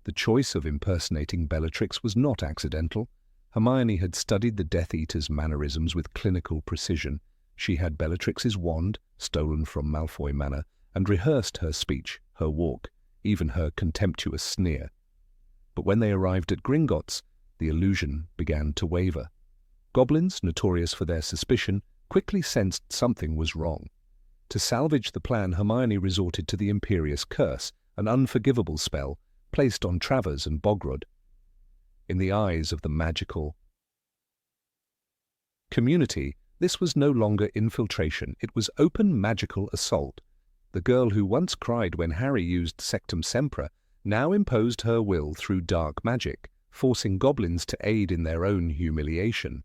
The choice of impersonating Bellatrix was not accidental. Hermione had studied the Death Eater's mannerisms with clinical precision. She had Bellatrix's wand, stolen from Malfoy Manor, and rehearsed her speech, her walk, even her contemptuous sneer. But when they arrived at Gringotts, the illusion began to waver. Goblins, notorious for their suspicion, quickly sensed something was wrong. To salvage the plan, Hermione resorted to the Imperious Curse, an unforgivable spell placed on Travers and Bogrod. In the eyes of the magical community, this was no longer infiltration, it was open magical assault. The girl who once cried when Harry used Sectum Sempra now imposed her will through dark magic, forcing goblins to aid in their own humiliation.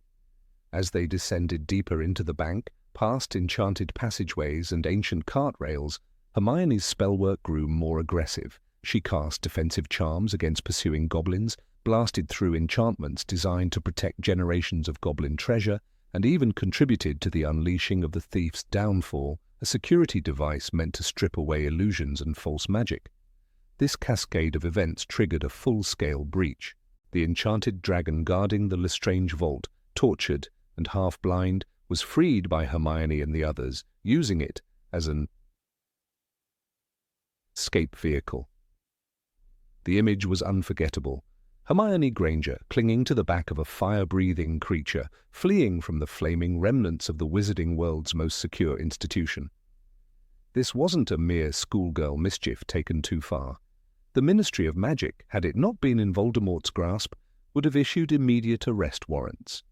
As they descended deeper into the bank, past enchanted passageways and ancient cart rails, Hermione's spellwork grew more aggressive. She cast defensive charms against pursuing goblins, blasted through enchantments designed to protect generations of goblin treasure, and even contributed to the unleashing of the thief's downfall, a security device meant to strip away illusions and false magic. This cascade of events triggered a full-scale breach. The enchanted dragon guarding the Lestrange vault, tortured and half-blind, was freed by Hermione and the others, using it as an escape vehicle. The image was unforgettable. Hermione Granger, clinging to the back of a fire-breathing creature, fleeing from the flaming remnants of the wizarding world's most secure institution. This wasn't a mere schoolgirl mischief taken too far. The Ministry of Magic, had it not been in Voldemort's grasp, would have issued immediate arrest warrants.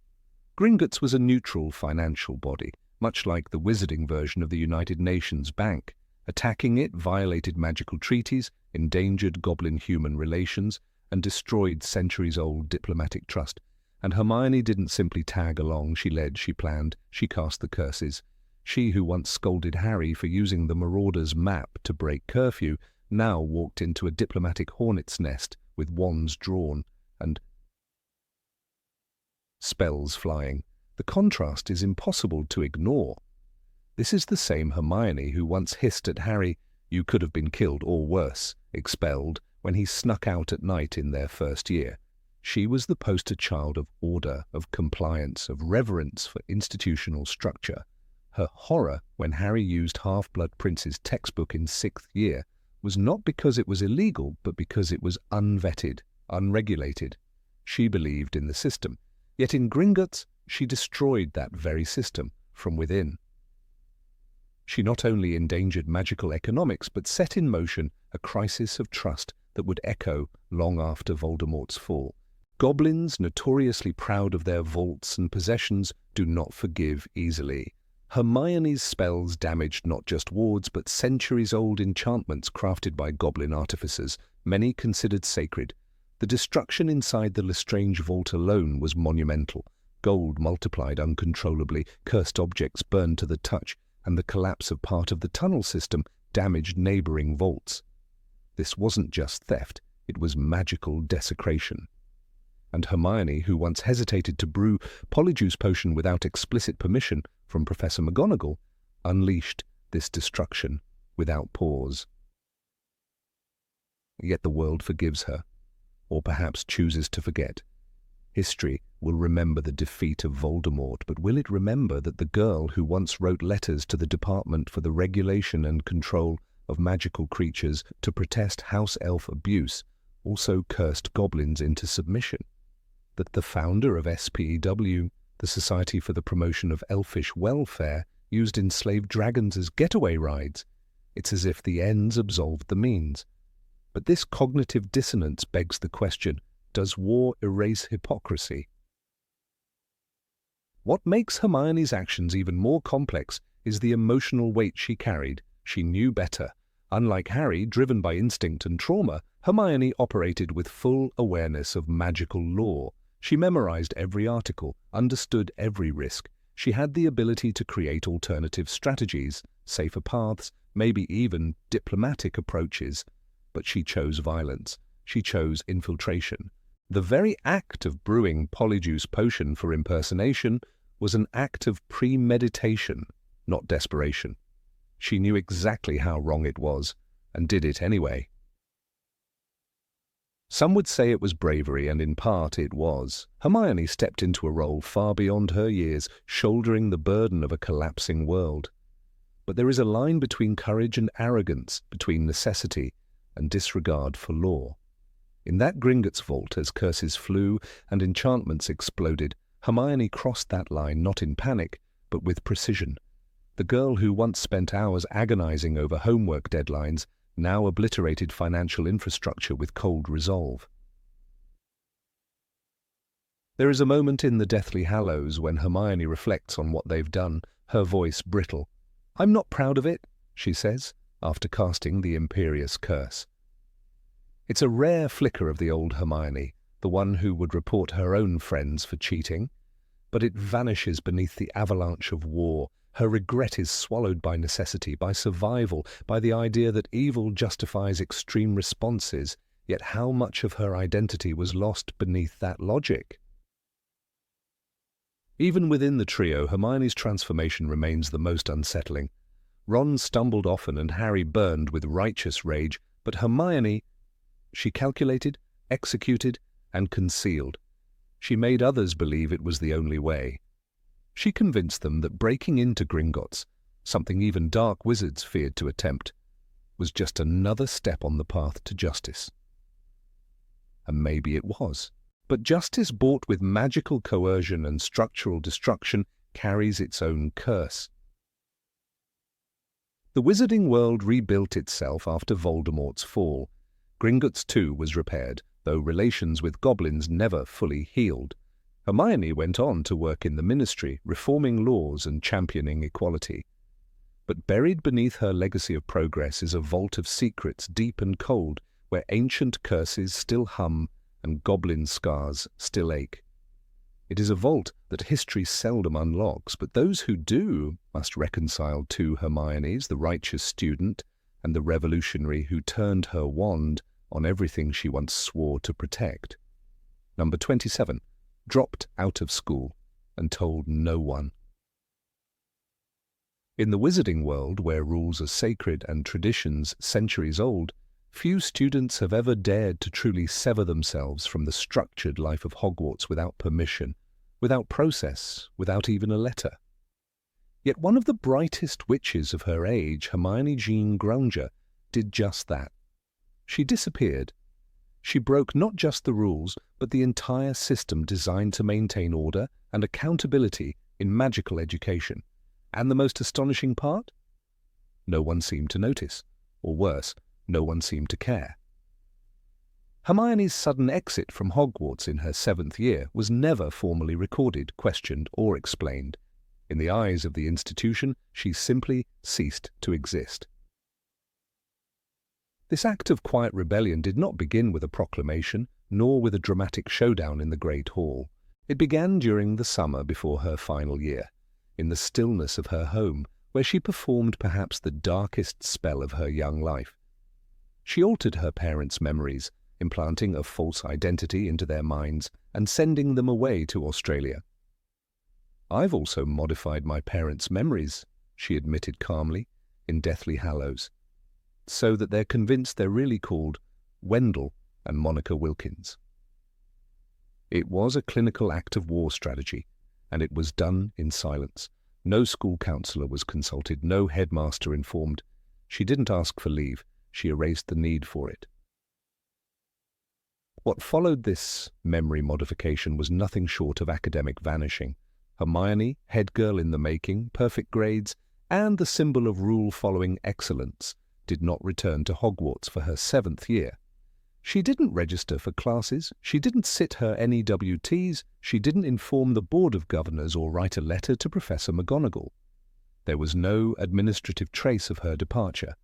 Gringotts was a neutral financial body, much like the wizarding version of the United Nations Bank. Attacking it violated magical treaties, endangered goblin-human relations, and destroyed centuries-old diplomatic trust. And Hermione didn't simply tag along, she led, she planned, she cast the curses. She who once scolded Harry for using the Marauder's map to break curfew now walked into a diplomatic hornet's nest with wands drawn and spells flying. The contrast is impossible to ignore. This is the same Hermione who once hissed at Harry, "You could have been killed or worse," expelled, when he snuck out at night in their first year. She was the poster child of order, of compliance, of reverence for institutional structure. Her horror when Harry used Half-Blood Prince's textbook in 6th year was not because it was illegal, but because it was unvetted, unregulated. She believed in the system, yet in Gringotts she destroyed that very system from within. She not only endangered magical economics, but set in motion a crisis of trust that would echo long after Voldemort's fall. Goblins, notoriously proud of their vaults and possessions, do not forgive easily. Hermione's spells damaged not just wards, but centuries-old enchantments crafted by goblin artificers, many considered sacred. The destruction inside the Lestrange vault alone was monumental. Gold multiplied uncontrollably, cursed objects burned to the touch, and the collapse of part of the tunnel system damaged neighboring vaults. This wasn't just theft, it was magical desecration. And Hermione, who once hesitated to brew Polyjuice Potion without explicit permission from Professor McGonagall, unleashed this destruction without pause. Yet the world forgives her, or perhaps chooses to forget. History will remember the defeat of Voldemort, but will it remember that the girl who once wrote letters to the Department for the Regulation and Control of Magical Creatures to protest house elf abuse also cursed goblins into submission? That the founder of SPEW, the Society for the Promotion of Elfish Welfare, used enslaved dragons as getaway rides? It's as if the ends absolved the means. But this cognitive dissonance begs the question, does war erase hypocrisy? What makes Hermione's actions even more complex is the emotional weight she carried. She knew better. Unlike Harry, driven by instinct and trauma, Hermione operated with full awareness of magical law. She memorized every article, understood every risk. She had the ability to create alternative strategies, safer paths, maybe even diplomatic approaches. But she chose violence. She chose infiltration. The very act of brewing Polyjuice Potion for impersonation was an act of premeditation, not desperation. She knew exactly how wrong it was, and did it anyway. Some would say it was bravery, and in part it was. Hermione stepped into a role far beyond her years, shouldering the burden of a collapsing world. But there is a line between courage and arrogance, between necessity and disregard for law. In that Gringotts vault, as curses flew and enchantments exploded, Hermione crossed that line not in panic, but with precision. The girl who once spent hours agonizing over homework deadlines now obliterated financial infrastructure with cold resolve. There is a moment in the Deathly Hallows when Hermione reflects on what they've done, her voice brittle. "I'm not proud of it," she says, after casting the imperious curse. It's a rare flicker of the old Hermione, the one who would report her own friends for cheating, but it vanishes beneath the avalanche of war. Her regret is swallowed by necessity, by survival, by the idea that evil justifies extreme responses, yet how much of her identity was lost beneath that logic? Even within the trio, Hermione's transformation remains the most unsettling. Ron stumbled often and Harry burned with righteous rage, but Hermione, she calculated, executed, and concealed. She made others believe it was the only way. She convinced them that breaking into Gringotts, something even dark wizards feared to attempt, was just another step on the path to justice. And maybe it was. But justice bought with magical coercion and structural destruction carries its own curse. The wizarding world rebuilt itself after Voldemort's fall. Gringotts too was repaired, though relations with goblins never fully healed. Hermione went on to work in the ministry, reforming laws and championing equality. But buried beneath her legacy of progress is a vault of secrets deep and cold, where ancient curses still hum and goblin scars still ache. It is a vault that history seldom unlocks, but those who do must reconcile two Hermiones, the righteous student and the revolutionary who turned her wand on everything she once swore to protect. Number 27. Dropped out of school and told no one. In the wizarding world, where rules are sacred and traditions centuries old, few students have ever dared to truly sever themselves from the structured life of Hogwarts without permission, without process, without even a letter. Yet one of the brightest witches of her age, Hermione Jean Granger, did just that. She disappeared. She broke not just the rules, but the entire system designed to maintain order and accountability in magical education. And the most astonishing part? No one seemed to notice, or worse, no one seemed to care. Hermione's sudden exit from Hogwarts in her 7th year was never formally recorded, questioned, or explained. In the eyes of the institution, she simply ceased to exist. This act of quiet rebellion did not begin with a proclamation, nor with a dramatic showdown in the Great Hall. It began during the summer before her final year, in the stillness of her home, where she performed perhaps the darkest spell of her young life. She altered her parents' memories, implanting a false identity into their minds and sending them away to Australia. "I've also modified my parents' memories," she admitted calmly, in Deathly Hallows, "so that they're convinced they're really called Wendell and Monica Wilkins." It was a clinical act of war strategy, and it was done in silence. No school counsellor was consulted, no headmaster informed. She didn't ask for leave. She erased the need for it. What followed this memory modification was nothing short of academic vanishing. Hermione, head girl in the making, perfect grades, and the symbol of rule-following excellence, did not return to Hogwarts for her 7th year. She didn't register for classes, she didn't sit her NEWTs, she didn't inform the Board of Governors or write a letter to Professor McGonagall. There was no administrative trace of her departure.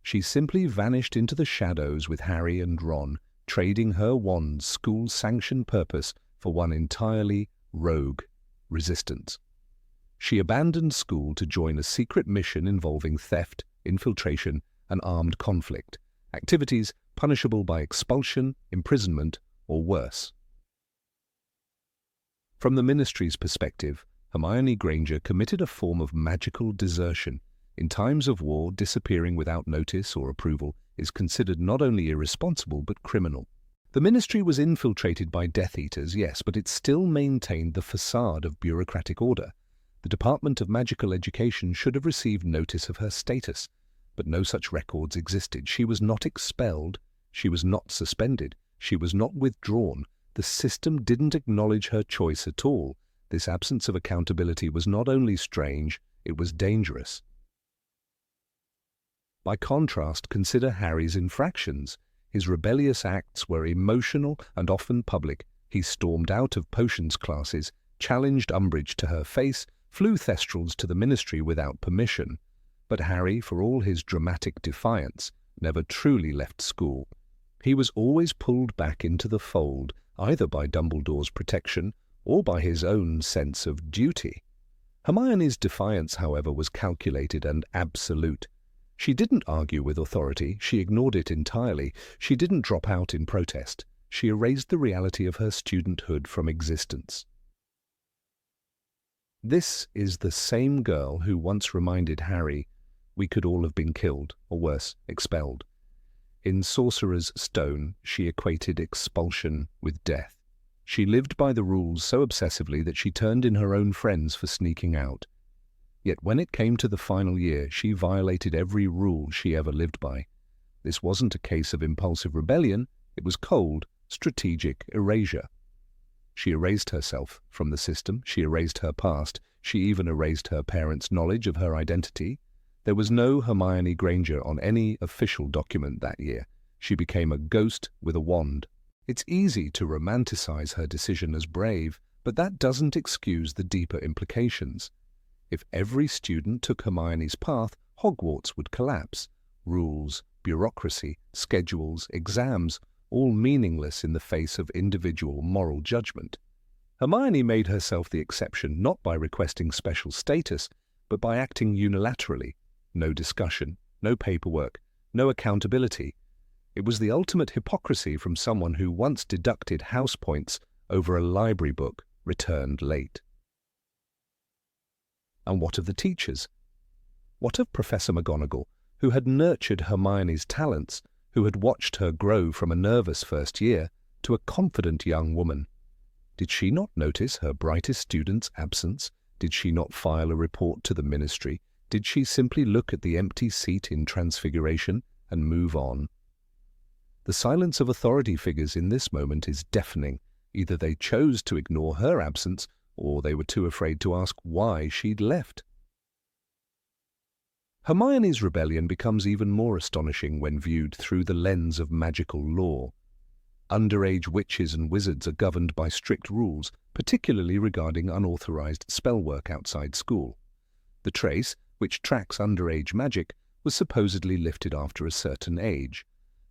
She simply vanished into the shadows with Harry and Ron, trading her wand's school-sanctioned purpose for one entirely rogue resistance. She abandoned school to join a secret mission involving theft, infiltration, and armed conflict, activities punishable by expulsion, imprisonment, or worse. From the Ministry's perspective, Hermione Granger committed a form of magical desertion. In times of war, disappearing without notice or approval is considered not only irresponsible but criminal. The Ministry was infiltrated by Death Eaters, yes, but it still maintained the facade of bureaucratic order. The Department of Magical Education should have received notice of her status, but no such records existed. She was not expelled, she was not suspended, she was not withdrawn. The system didn't acknowledge her choice at all. This absence of accountability was not only strange, it was dangerous. By contrast, consider Harry's infractions. His rebellious acts were emotional and often public. He stormed out of potions classes, challenged Umbridge to her face, flew Thestrals to the Ministry without permission. But Harry, for all his dramatic defiance, never truly left school. He was always pulled back into the fold, either by Dumbledore's protection or by his own sense of duty. Hermione's defiance, however, was calculated and absolute. She didn't argue with authority, she ignored it entirely. She didn't drop out in protest. She erased the reality of her studenthood from existence. This is the same girl who once reminded Harry, "We could all have been killed, or worse, expelled." In Sorcerer's Stone, she equated expulsion with death. She lived by the rules so obsessively that she turned in her own friends for sneaking out. Yet when it came to the final year, she violated every rule she ever lived by. This wasn't a case of impulsive rebellion, it was cold, strategic erasure. She erased herself from the system, she erased her past, she even erased her parents' knowledge of her identity. There was no Hermione Granger on any official document that year. She became a ghost with a wand. It's easy to romanticize her decision as brave, but that doesn't excuse the deeper implications. If every student took Hermione's path, Hogwarts would collapse. Rules, bureaucracy, schedules, exams, all meaningless in the face of individual moral judgment. Hermione made herself the exception not by requesting special status, but by acting unilaterally. No discussion, no paperwork, no accountability. It was the ultimate hypocrisy from someone who once deducted house points over a library book returned late. And what of the teachers? What of Professor McGonagall, who had nurtured Hermione's talents, who had watched her grow from a nervous first year to a confident young woman? Did she not notice her brightest student's absence? Did she not file a report to the ministry? Did she simply look at the empty seat in Transfiguration and move on? The silence of authority figures in this moment is deafening. Either they chose to ignore her absence, or they were too afraid to ask why she'd left. Hermione's rebellion becomes even more astonishing when viewed through the lens of magical law. Underage witches and wizards are governed by strict rules, particularly regarding unauthorized spell work outside school. The trace, which tracks underage magic, was supposedly lifted after a certain age.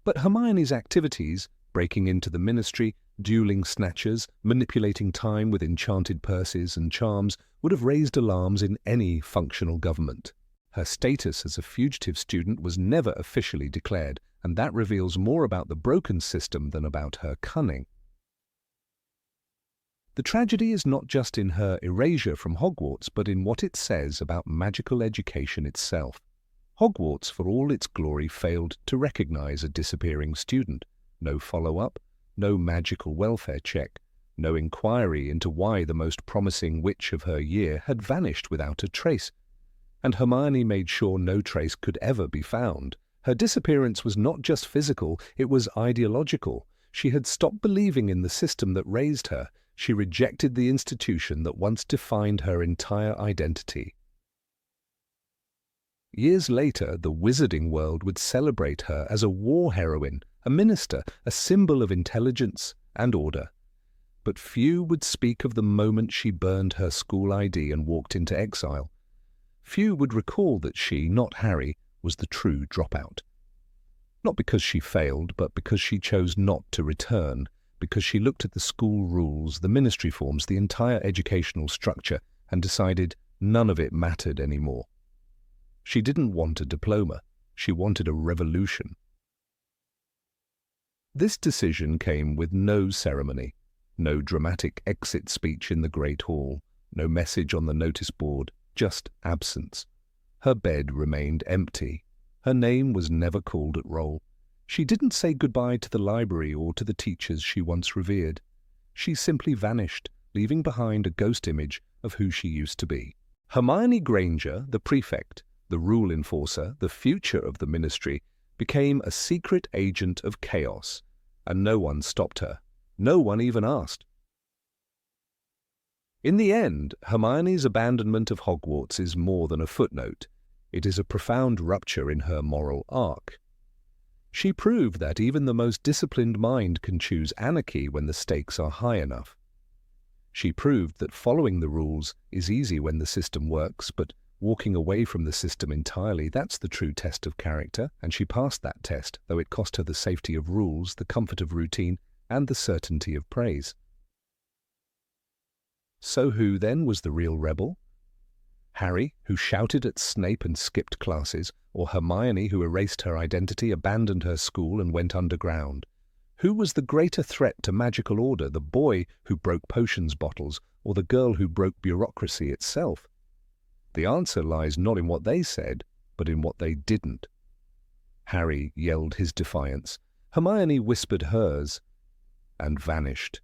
But Hermione's activities, breaking into the ministry, dueling snatchers, manipulating time with enchanted purses and charms, would have raised alarms in any functional government. Her status as a fugitive student was never officially declared, and that reveals more about the broken system than about her cunning. The tragedy is not just in her erasure from Hogwarts, but in what it says about magical education itself. Hogwarts, for all its glory, failed to recognize a disappearing student. No follow-up, no magical welfare check, no inquiry into why the most promising witch of her year had vanished without a trace. And Hermione made sure no trace could ever be found. Her disappearance was not just physical, it was ideological. She had stopped believing in the system that raised her. She rejected the institution that once defined her entire identity. Years later, the wizarding world would celebrate her as a war heroine, a minister, a symbol of intelligence and order. But few would speak of the moment she burned her school ID and walked into exile. Few would recall that she, not Harry, was the true dropout. Not because she failed, but because she chose not to return, because she looked at the school rules, the ministry forms, the entire educational structure, and decided none of it mattered anymore. She didn't want a diploma, she wanted a revolution. This decision came with no ceremony, no dramatic exit speech in the Great Hall, no message on the notice board, just absence. Her bed remained empty. Her name was never called at roll. She didn't say goodbye to the library or to the teachers she once revered. She simply vanished, leaving behind a ghost image of who she used to be. Hermione Granger, the prefect, the rule enforcer, the future of the ministry, became a secret agent of chaos, and no one stopped her. No one even asked. In the end, Hermione's abandonment of Hogwarts is more than a footnote. It is a profound rupture in her moral arc. She proved that even the most disciplined mind can choose anarchy when the stakes are high enough. She proved that following the rules is easy when the system works, but walking away from the system entirely, that's the true test of character, and she passed that test, though it cost her the safety of rules, the comfort of routine, and the certainty of praise. So who, then, was the real rebel? Harry, who shouted at Snape and skipped classes, or Hermione, who erased her identity, abandoned her school, and went underground? Who was the greater threat to magical order, the boy who broke potions bottles, or the girl who broke bureaucracy itself? The answer lies not in what they said, but in what they didn't. Harry yelled his defiance. Hermione whispered hers, and vanished.